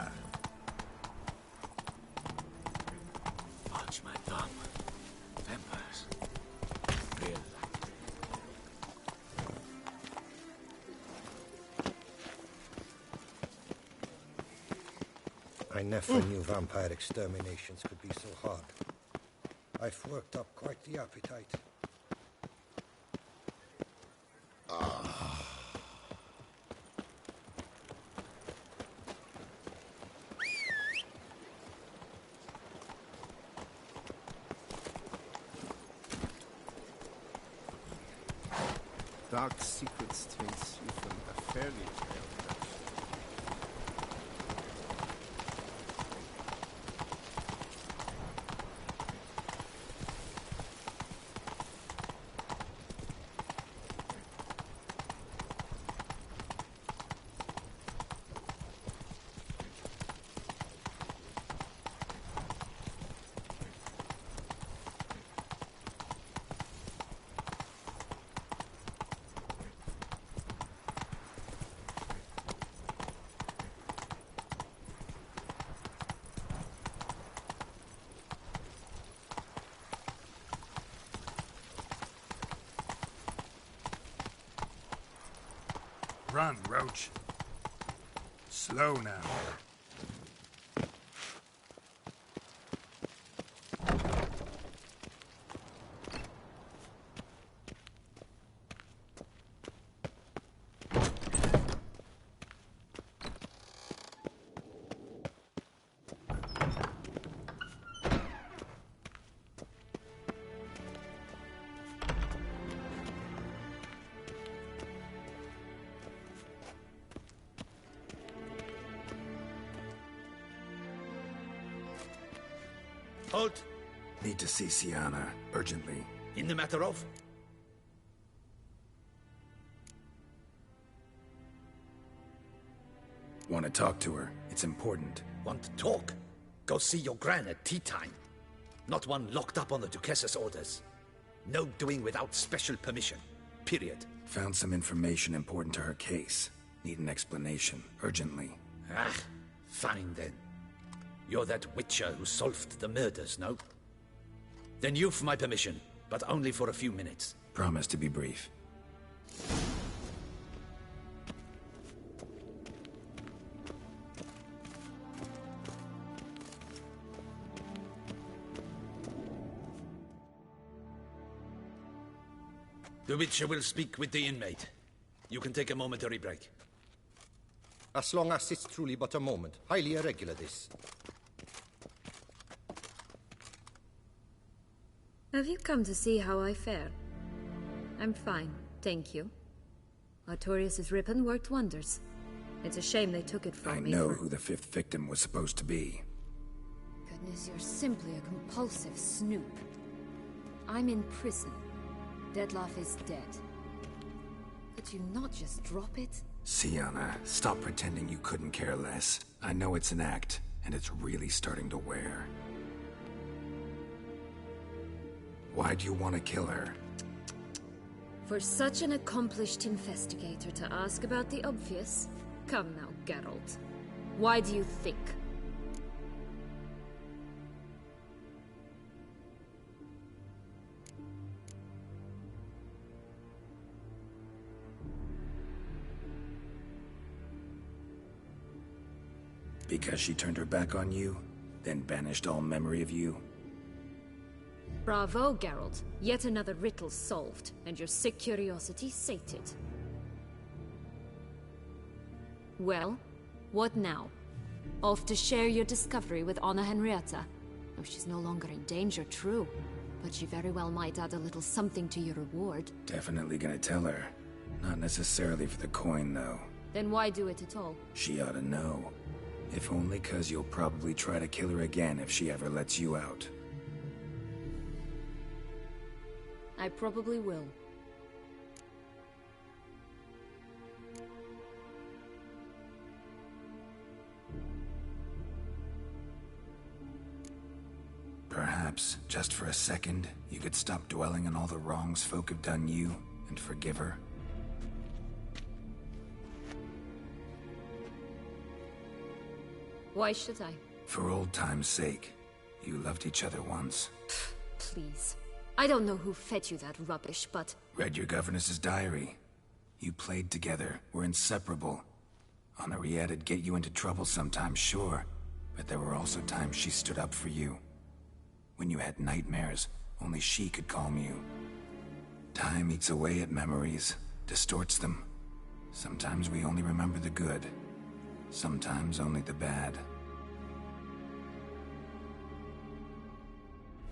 Watch my thumb. Vampires. Real. I never knew vampire exterminations could be so hard. I've worked up quite the appetite. Dark secrets trace you from a fairy tale. Run, Roach. Slow now. Halt! Need to see Siana, urgently. In the matter of? Want to talk to her. It's important. Want to talk? Go see your gran at tea time. Not one locked up on the Duchess's orders. No doing without special permission. Period. Found some information important to her case. Need an explanation, urgently. Ah, fine then. You're that witcher who solved the murders, no? Then you've my permission, but only for a few minutes. Promise to be brief. The Witcher will speak with the inmate. You can take a momentary break. As long as it's truly but a moment. Highly irregular, this. Have you come to see how I fare? I'm fine, thank you. Artorius' ribbon worked wonders. It's a shame they took it from me. I know who the fifth victim was supposed to be. Goodness, you're simply a compulsive snoop. I'm in prison. Dettlaff is dead. Could you not just drop it? Siana, stop pretending you couldn't care less. I know it's an act, and it's really starting to wear. Why'd you want to kill her? For such an accomplished investigator to ask about the obvious? Come now, Geralt. Why do you think? Because she turned her back on you, then banished all memory of you? Bravo, Geralt. Yet another riddle solved, and your sick curiosity sated. Well, what now? Off to share your discovery with Anna Henrietta? Oh, she's no longer in danger, true. But she very well might add a little something to your reward. Definitely gonna tell her. Not necessarily for the coin, though. Then why do it at all? She ought to know. If only 'cause you'll probably try to kill her again if she ever lets you out. I probably will. Perhaps, just for a second, you could stop dwelling on all the wrongs folk have done you, and forgive her. Why should I? For old time's sake. You loved each other once. Please. I don't know who fed you that rubbish, but... Read your governess's diary. You played together, were inseparable. Henriette'd get you into trouble sometimes, sure. But there were also times she stood up for you. When you had nightmares, only she could calm you. Time eats away at memories, distorts them. Sometimes we only remember the good. Sometimes only the bad.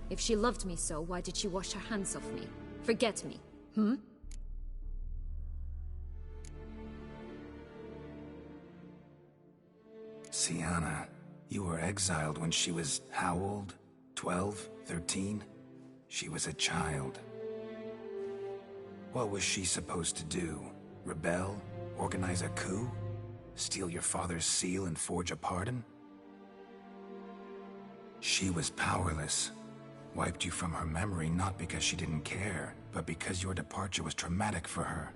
If she loved me so, why did she wash her hands off me? Forget me, hmm? Siana, you were exiled when she was how old? 12? 13? She was a child. What was she supposed to do? Rebel? Organize a coup? Steal your father's seal and forge a pardon? She was powerless. Wiped you from her memory not because she didn't care, but because your departure was traumatic for her.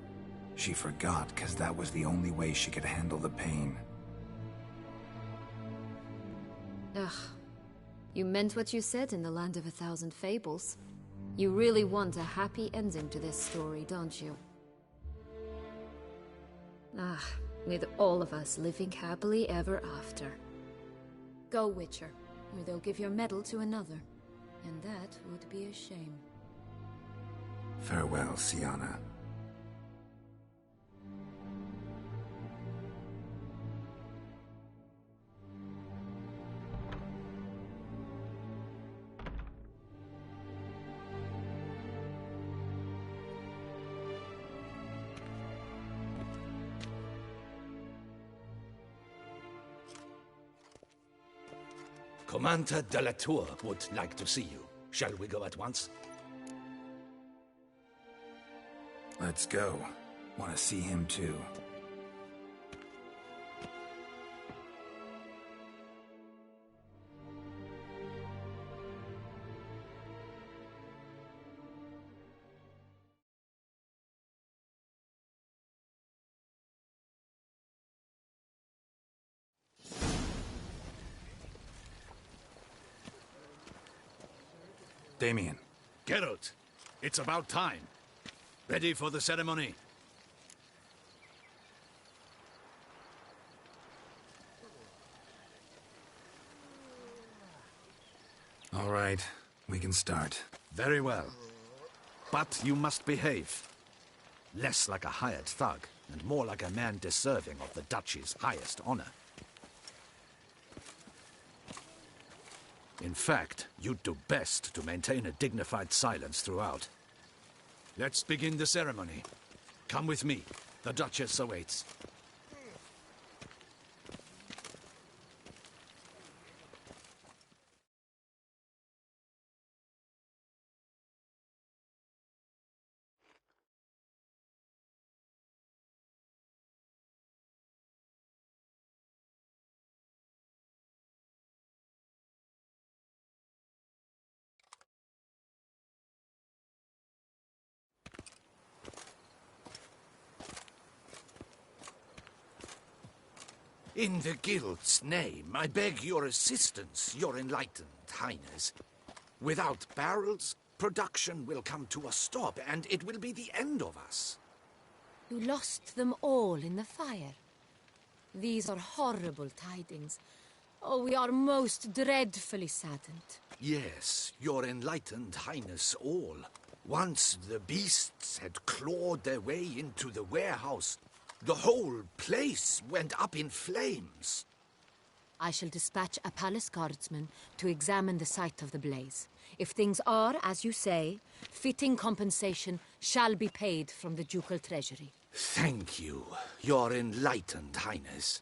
She forgot because that was the only way she could handle the pain. Ugh. You meant what you said in the Land of a Thousand Fables. You really want a happy ending to this story, don't you? Ah, with all of us living happily ever after. Go, Witcher, or they'll give your medal to another. And that would be a shame. Farewell, Siana. Commander de la Tour would like to see you. Shall we go at once? Let's go. Want to see him too. Damien. Geralt, it's about time. Ready for the ceremony? All right, we can start. Very well. But you must behave. Less like a hired thug, and more like a man deserving of the Duchy's highest honor. In fact, you'd do best to maintain a dignified silence throughout. Let's begin the ceremony. Come with me. The Duchess awaits. In the Guild's name, I beg your assistance, your enlightened highness. Without barrels, production will come to a stop, and it will be the end of us. You lost them all in the fire. These are horrible tidings. Oh, we are most dreadfully saddened. Yes, your enlightened highness all. Once the beasts had clawed their way into the warehouse, the whole place went up in flames. I shall dispatch a palace guardsman to examine the site of the blaze. If things are, as you say, fitting compensation shall be paid from the ducal treasury. Thank you, your enlightened highness.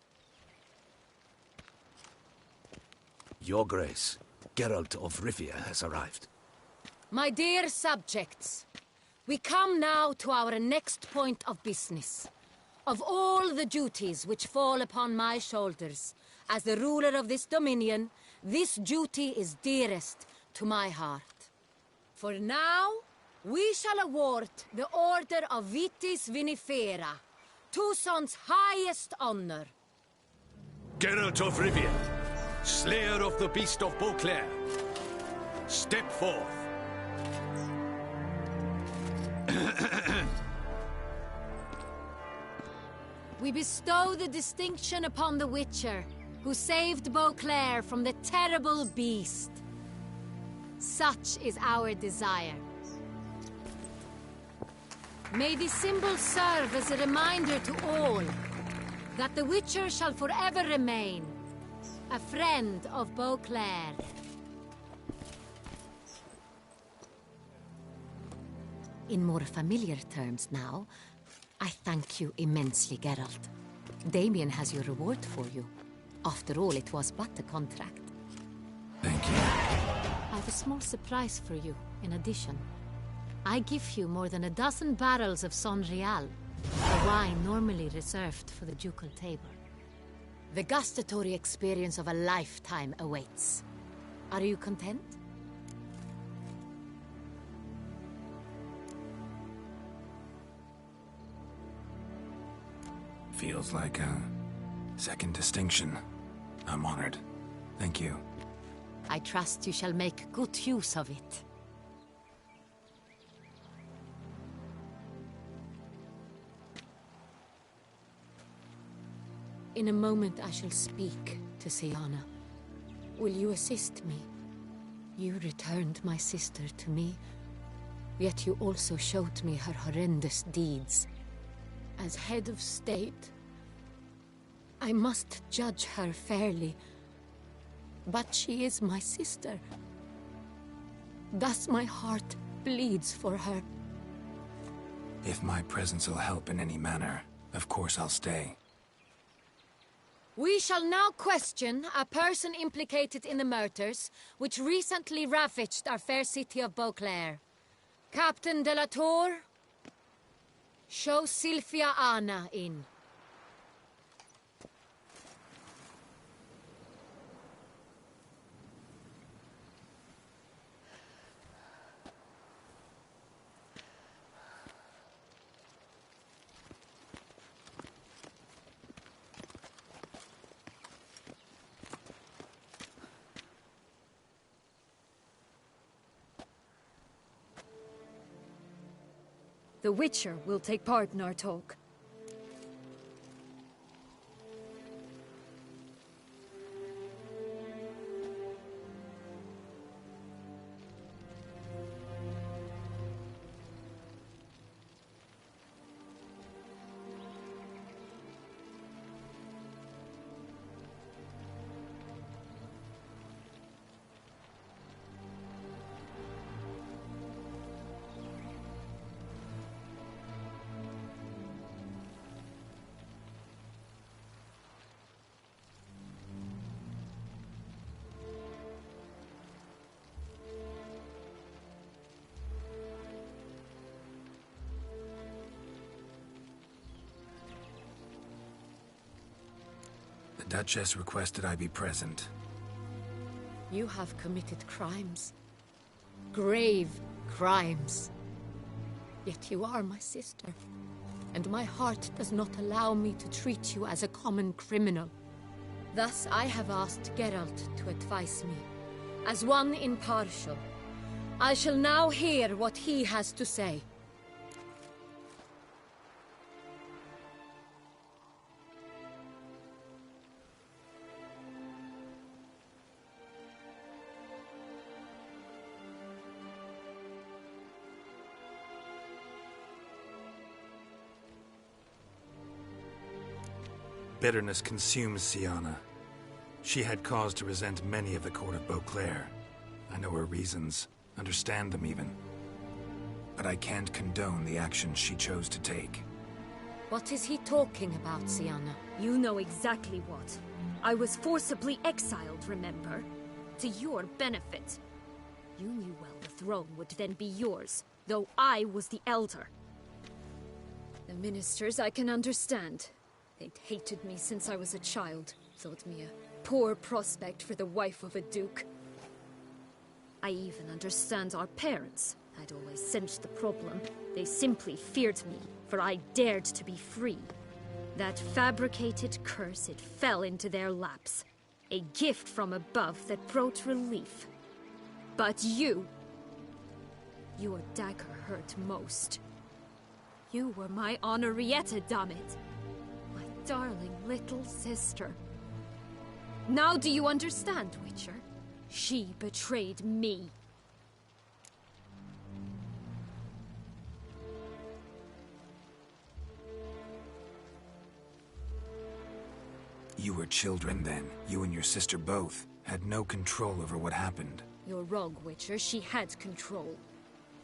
Your Grace, Geralt of Rivia has arrived. My dear subjects, we come now to our next point of business. Of all the duties which fall upon my shoulders, as the ruler of this dominion, this duty is dearest to my heart. For now, we shall award the Order of Vitis Vinifera, Toussaint's highest honor. Geralt of Rivia, slayer of the beast of Beauclair, step forth. We bestow the distinction upon the Witcher, who saved Beauclair from the terrible beast. Such is our desire. May this symbol serve as a reminder to all that the Witcher shall forever remain a friend of Beauclair. In more familiar terms now, I thank you immensely, Geralt. Damien has your reward for you. After all, it was but a contract. Thank you. I have a small surprise for you, in addition. I give you more than a dozen barrels of Sonreal, a wine normally reserved for the ducal table. The gustatory experience of a lifetime awaits. Are you content? Feels like a second distinction. I'm honored. Thank you. I trust you shall make good use of it. In a moment I shall speak to Syanna. Will you assist me? You returned my sister to me, yet you also showed me her horrendous deeds. As head of state, I must judge her fairly. But she is my sister. Thus my heart bleeds for her. If my presence will help in any manner, of course I'll stay. We shall now question a person implicated in the murders which recently ravaged our fair city of Beauclair. Captain de la Tour, show Sylvia Anna in. The Witcher will take part in our talk. The Duchess requested I be present. You have committed crimes. Grave crimes. Yet you are my sister, and my heart does not allow me to treat you as a common criminal. Thus I have asked Geralt to advise me, as one impartial. I shall now hear what he has to say. Bitterness consumes Syanna. She had cause to resent many of the court of Beauclair. I know her reasons, understand them even. But I can't condone the actions she chose to take. What is he talking about, Syanna? You know exactly what. I was forcibly exiled, remember? To your benefit. You knew well the throne would then be yours, though I was the elder. The ministers I can understand. They'd hated me since I was a child, thought me a poor prospect for the wife of a duke. I even understand our parents. I'd always sensed the problem. They simply feared me, for I dared to be free. That fabricated curse, it fell into their laps. A gift from above that brought relief. But you... your dagger hurt most. You were my Henrietta, dammit. My darling little sister. Now do you understand, Witcher? She betrayed me. You were children then. You and your sister both had no control over what happened. You're wrong, Witcher. She had control.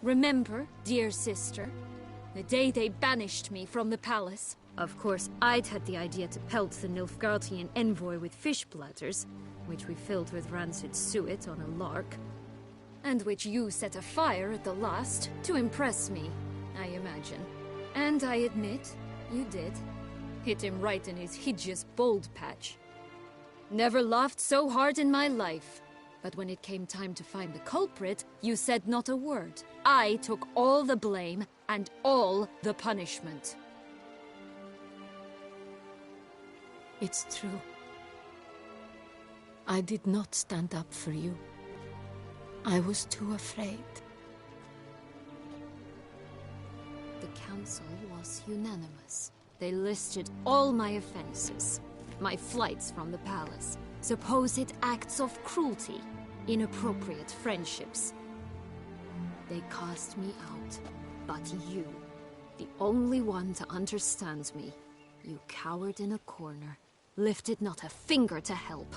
Remember, dear sister, the day they banished me from the palace? Of course, I'd had the idea to pelt the Nilfgaardian envoy with fish bladders, which we filled with rancid suet on a lark, and which you set afire at the last to impress me, I imagine. And I admit, you did. Hit him right in his hideous bald patch. Never laughed so hard in my life. But when it came time to find the culprit, you said not a word. I took all the blame and all the punishment. It's true. I did not stand up for you. I was too afraid. The council was unanimous. They listed all my offenses. My flights from the palace, supposed acts of cruelty, inappropriate friendships. They cast me out. But you, the only one to understand me, you cowered in a corner, lifted not a finger to help.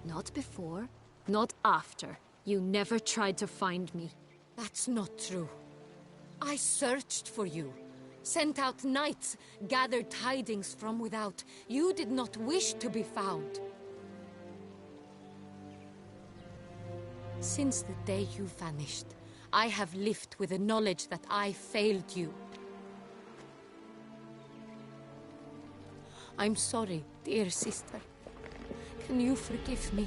Not before, not after. You never tried to find me. That's not true. I searched for you. sent out knights, gathered tidings from without. You did not wish to be found. Since the day you vanished, I have lived with the knowledge that I failed you. I'm sorry, dear sister. Can you forgive me?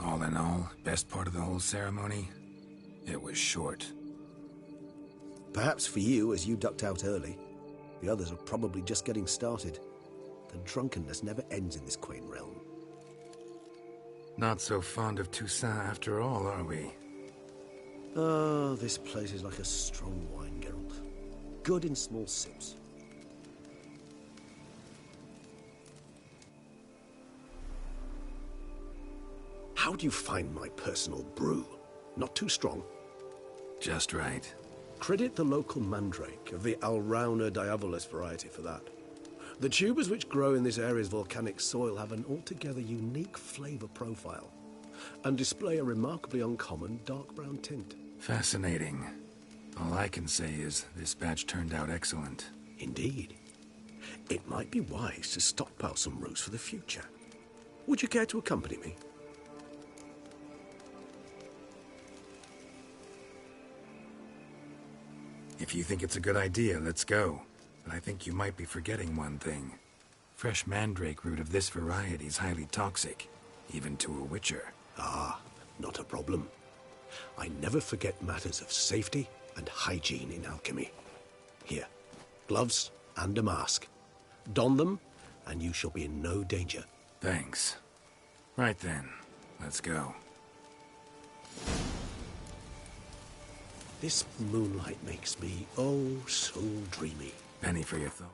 All in all, best part of the whole ceremony? It was short. Perhaps for you, as you ducked out early. The others are probably just getting started. The drunkenness never ends in this quaint realm. Not so fond of Toussaint after all, are we? Oh, this place is like a strong wine, Geralt. Good in small sips. How do you find my personal brew? Not too strong? Just right. Credit the local mandrake of the Alrauna diabolus variety for that. The tubers which grow in this area's volcanic soil have an altogether unique flavor profile and display a remarkably uncommon dark brown tint. Fascinating. All I can say is this batch turned out excellent. Indeed. It might be wise to stockpile some roots for the future. Would you care to accompany me? If you think it's a good idea, let's go. But I think you might be forgetting one thing. Fresh mandrake root of this variety is highly toxic, even to a witcher. Ah, not a problem. I never forget matters of safety and hygiene in alchemy. Here, gloves and a mask. Don them, and you shall be in no danger. Thanks. Right then, let's go. This moonlight makes me, oh, so dreamy. Penny for your thought.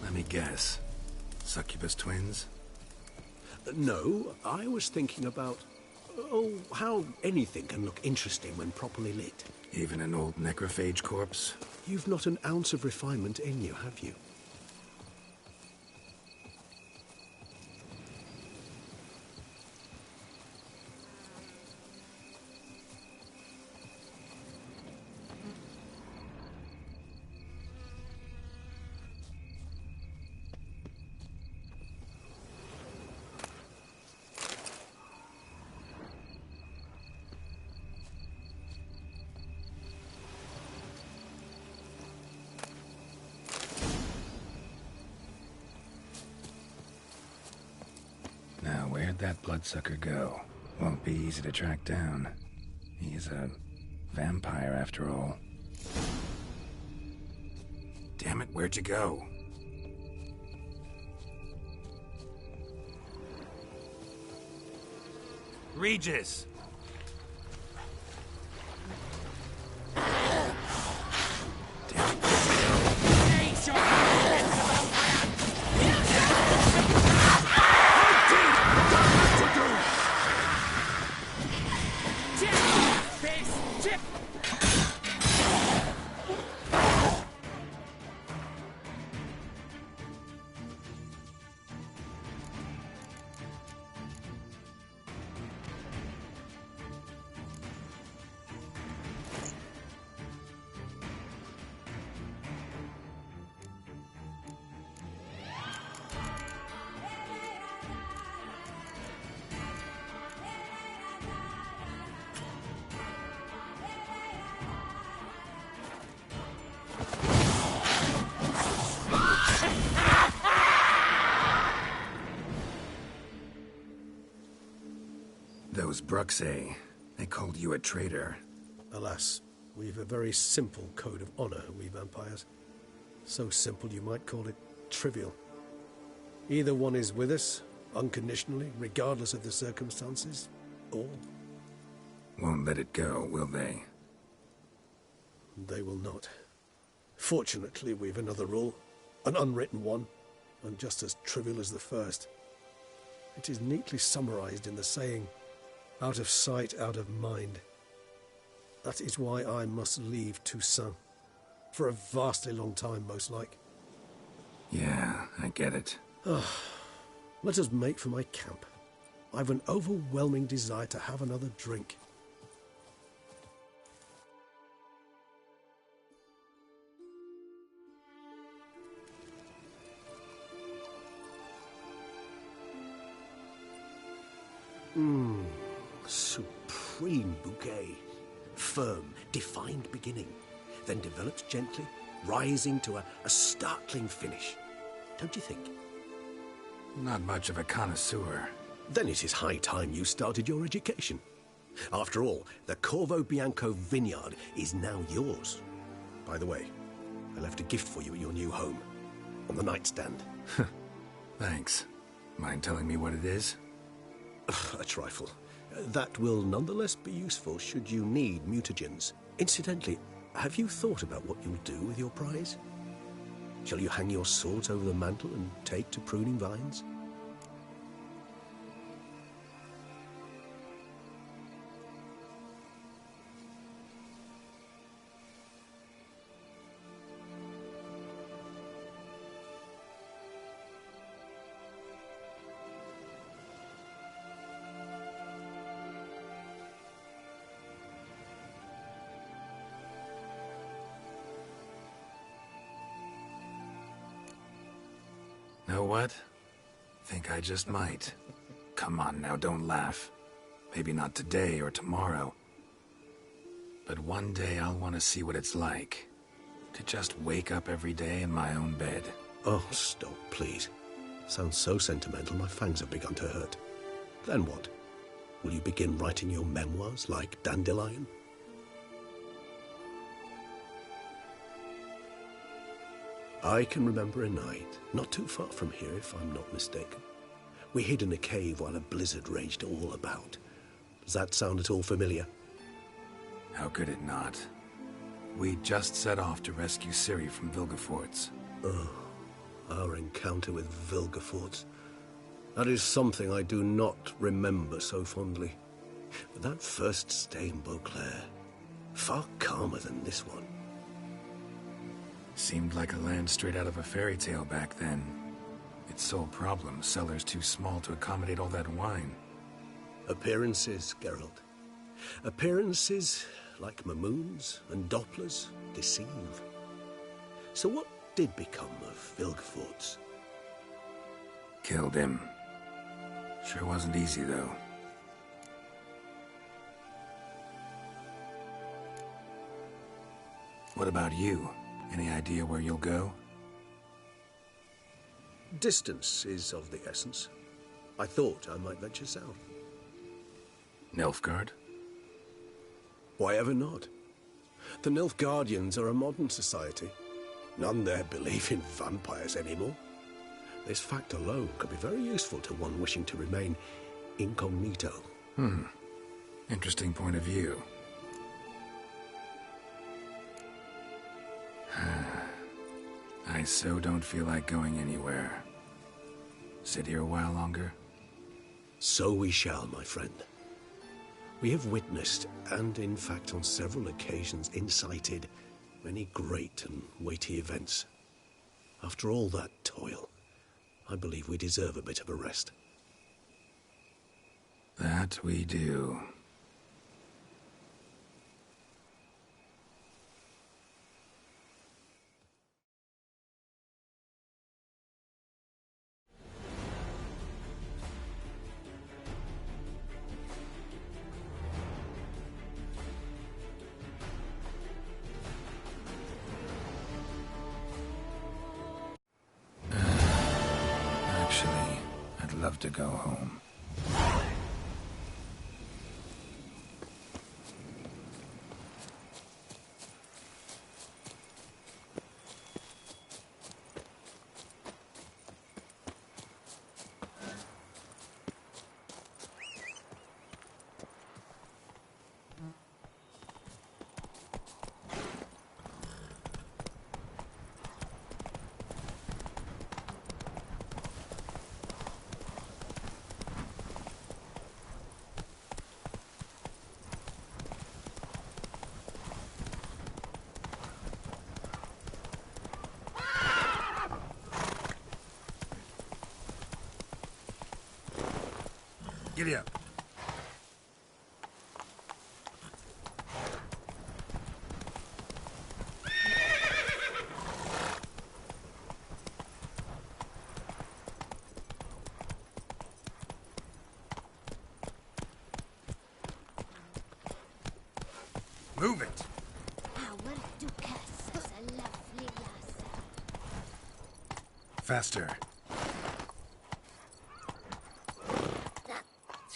Let me guess. Succubus twins? No, I was thinking about, oh, how anything can look interesting when properly lit. Even an old necrophage corpse? You've not an ounce of refinement in you, have you? Where'd that bloodsucker go? Won't be easy to track down. He's a vampire after all. Damn it, where'd you go? Regis! Those Bruxae, they called you a traitor. Alas, we've a very simple code of honor, we vampires. So simple you might call it trivial. Either one is with us, unconditionally, regardless of the circumstances, or... Won't let it go, will they? They will not. Fortunately, we've another rule, an unwritten one, and just as trivial as the first. It is neatly summarized in the saying, out of sight, out of mind. That is why I must leave Toussaint. For a vastly long time, most like. Yeah, I get it. Let us make for my camp. I've an overwhelming desire to have another drink. Supreme bouquet. Firm, defined beginning, then develops gently, rising to a startling finish. Don't you think? Not much of a connoisseur. Then it is high time you started your education. After all, the Corvo Bianco vineyard is now yours. By the way, I left a gift for you at your new home. On the nightstand. Thanks. Mind telling me what it is? A trifle. That will nonetheless be useful should you need mutagens. Incidentally, have you thought about what you'll do with your prize? Shall you hang your swords over the mantle and take to pruning vines? Know what? Think I just might. Come on now, don't laugh. Maybe not today or tomorrow. But one day I'll want to see what it's like. To just wake up every day in my own bed. Oh, stop, please. Sounds so sentimental, my fangs have begun to hurt. Then what? Will you begin writing your memoirs like Dandelion? I can remember a night, not too far from here if I'm not mistaken. We hid in a cave while a blizzard raged all about. Does that sound at all familiar? How could it not? We just set off to rescue Ciri from Vilgefortz. Oh, our encounter with Vilgefortz. That is something I do not remember so fondly. But that first stay in Beauclair, far calmer than this one. Seemed like a land straight out of a fairy tale back then. Its sole problem, cellars too small to accommodate all that wine. Appearances, Geralt. Appearances, like Mamoons and Dopplers, deceive. So what did become of Vilgefortz? Killed him. Sure wasn't easy, though. What about you? Any idea where you'll go? Distance is of the essence. I thought I might venture south. Nilfgaard? Why ever not? The Nilfgaardians are a modern society. None there believe in vampires anymore. This fact alone could be very useful to one wishing to remain incognito. Interesting point of view. I so don't feel like going anywhere. Sit here a while longer? So we shall, my friend. We have witnessed, and in fact on several occasions incited, many great and weighty events. After all that toil, I believe we deserve a bit of a rest. That we do. Actually, I'd love to go home. Giddy up. Move it. Our Duchess is a lovely lass. Faster.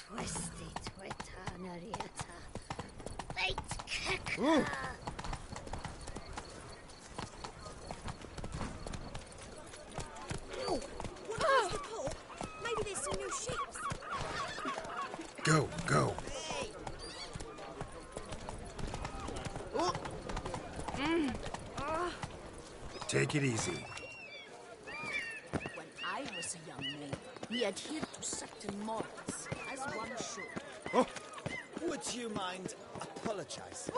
Twisty Twitter, Narieta. Late kick. What was the call? Maybe there's some new ships. Go, go. Take it easy. When I was a young maid, we adhered to certain morals, as one should. Would you mind apologizing?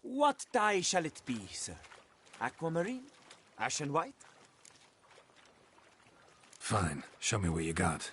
What dye shall it be, sir? Aquamarine? Ashen white? Fine. Show me what you got.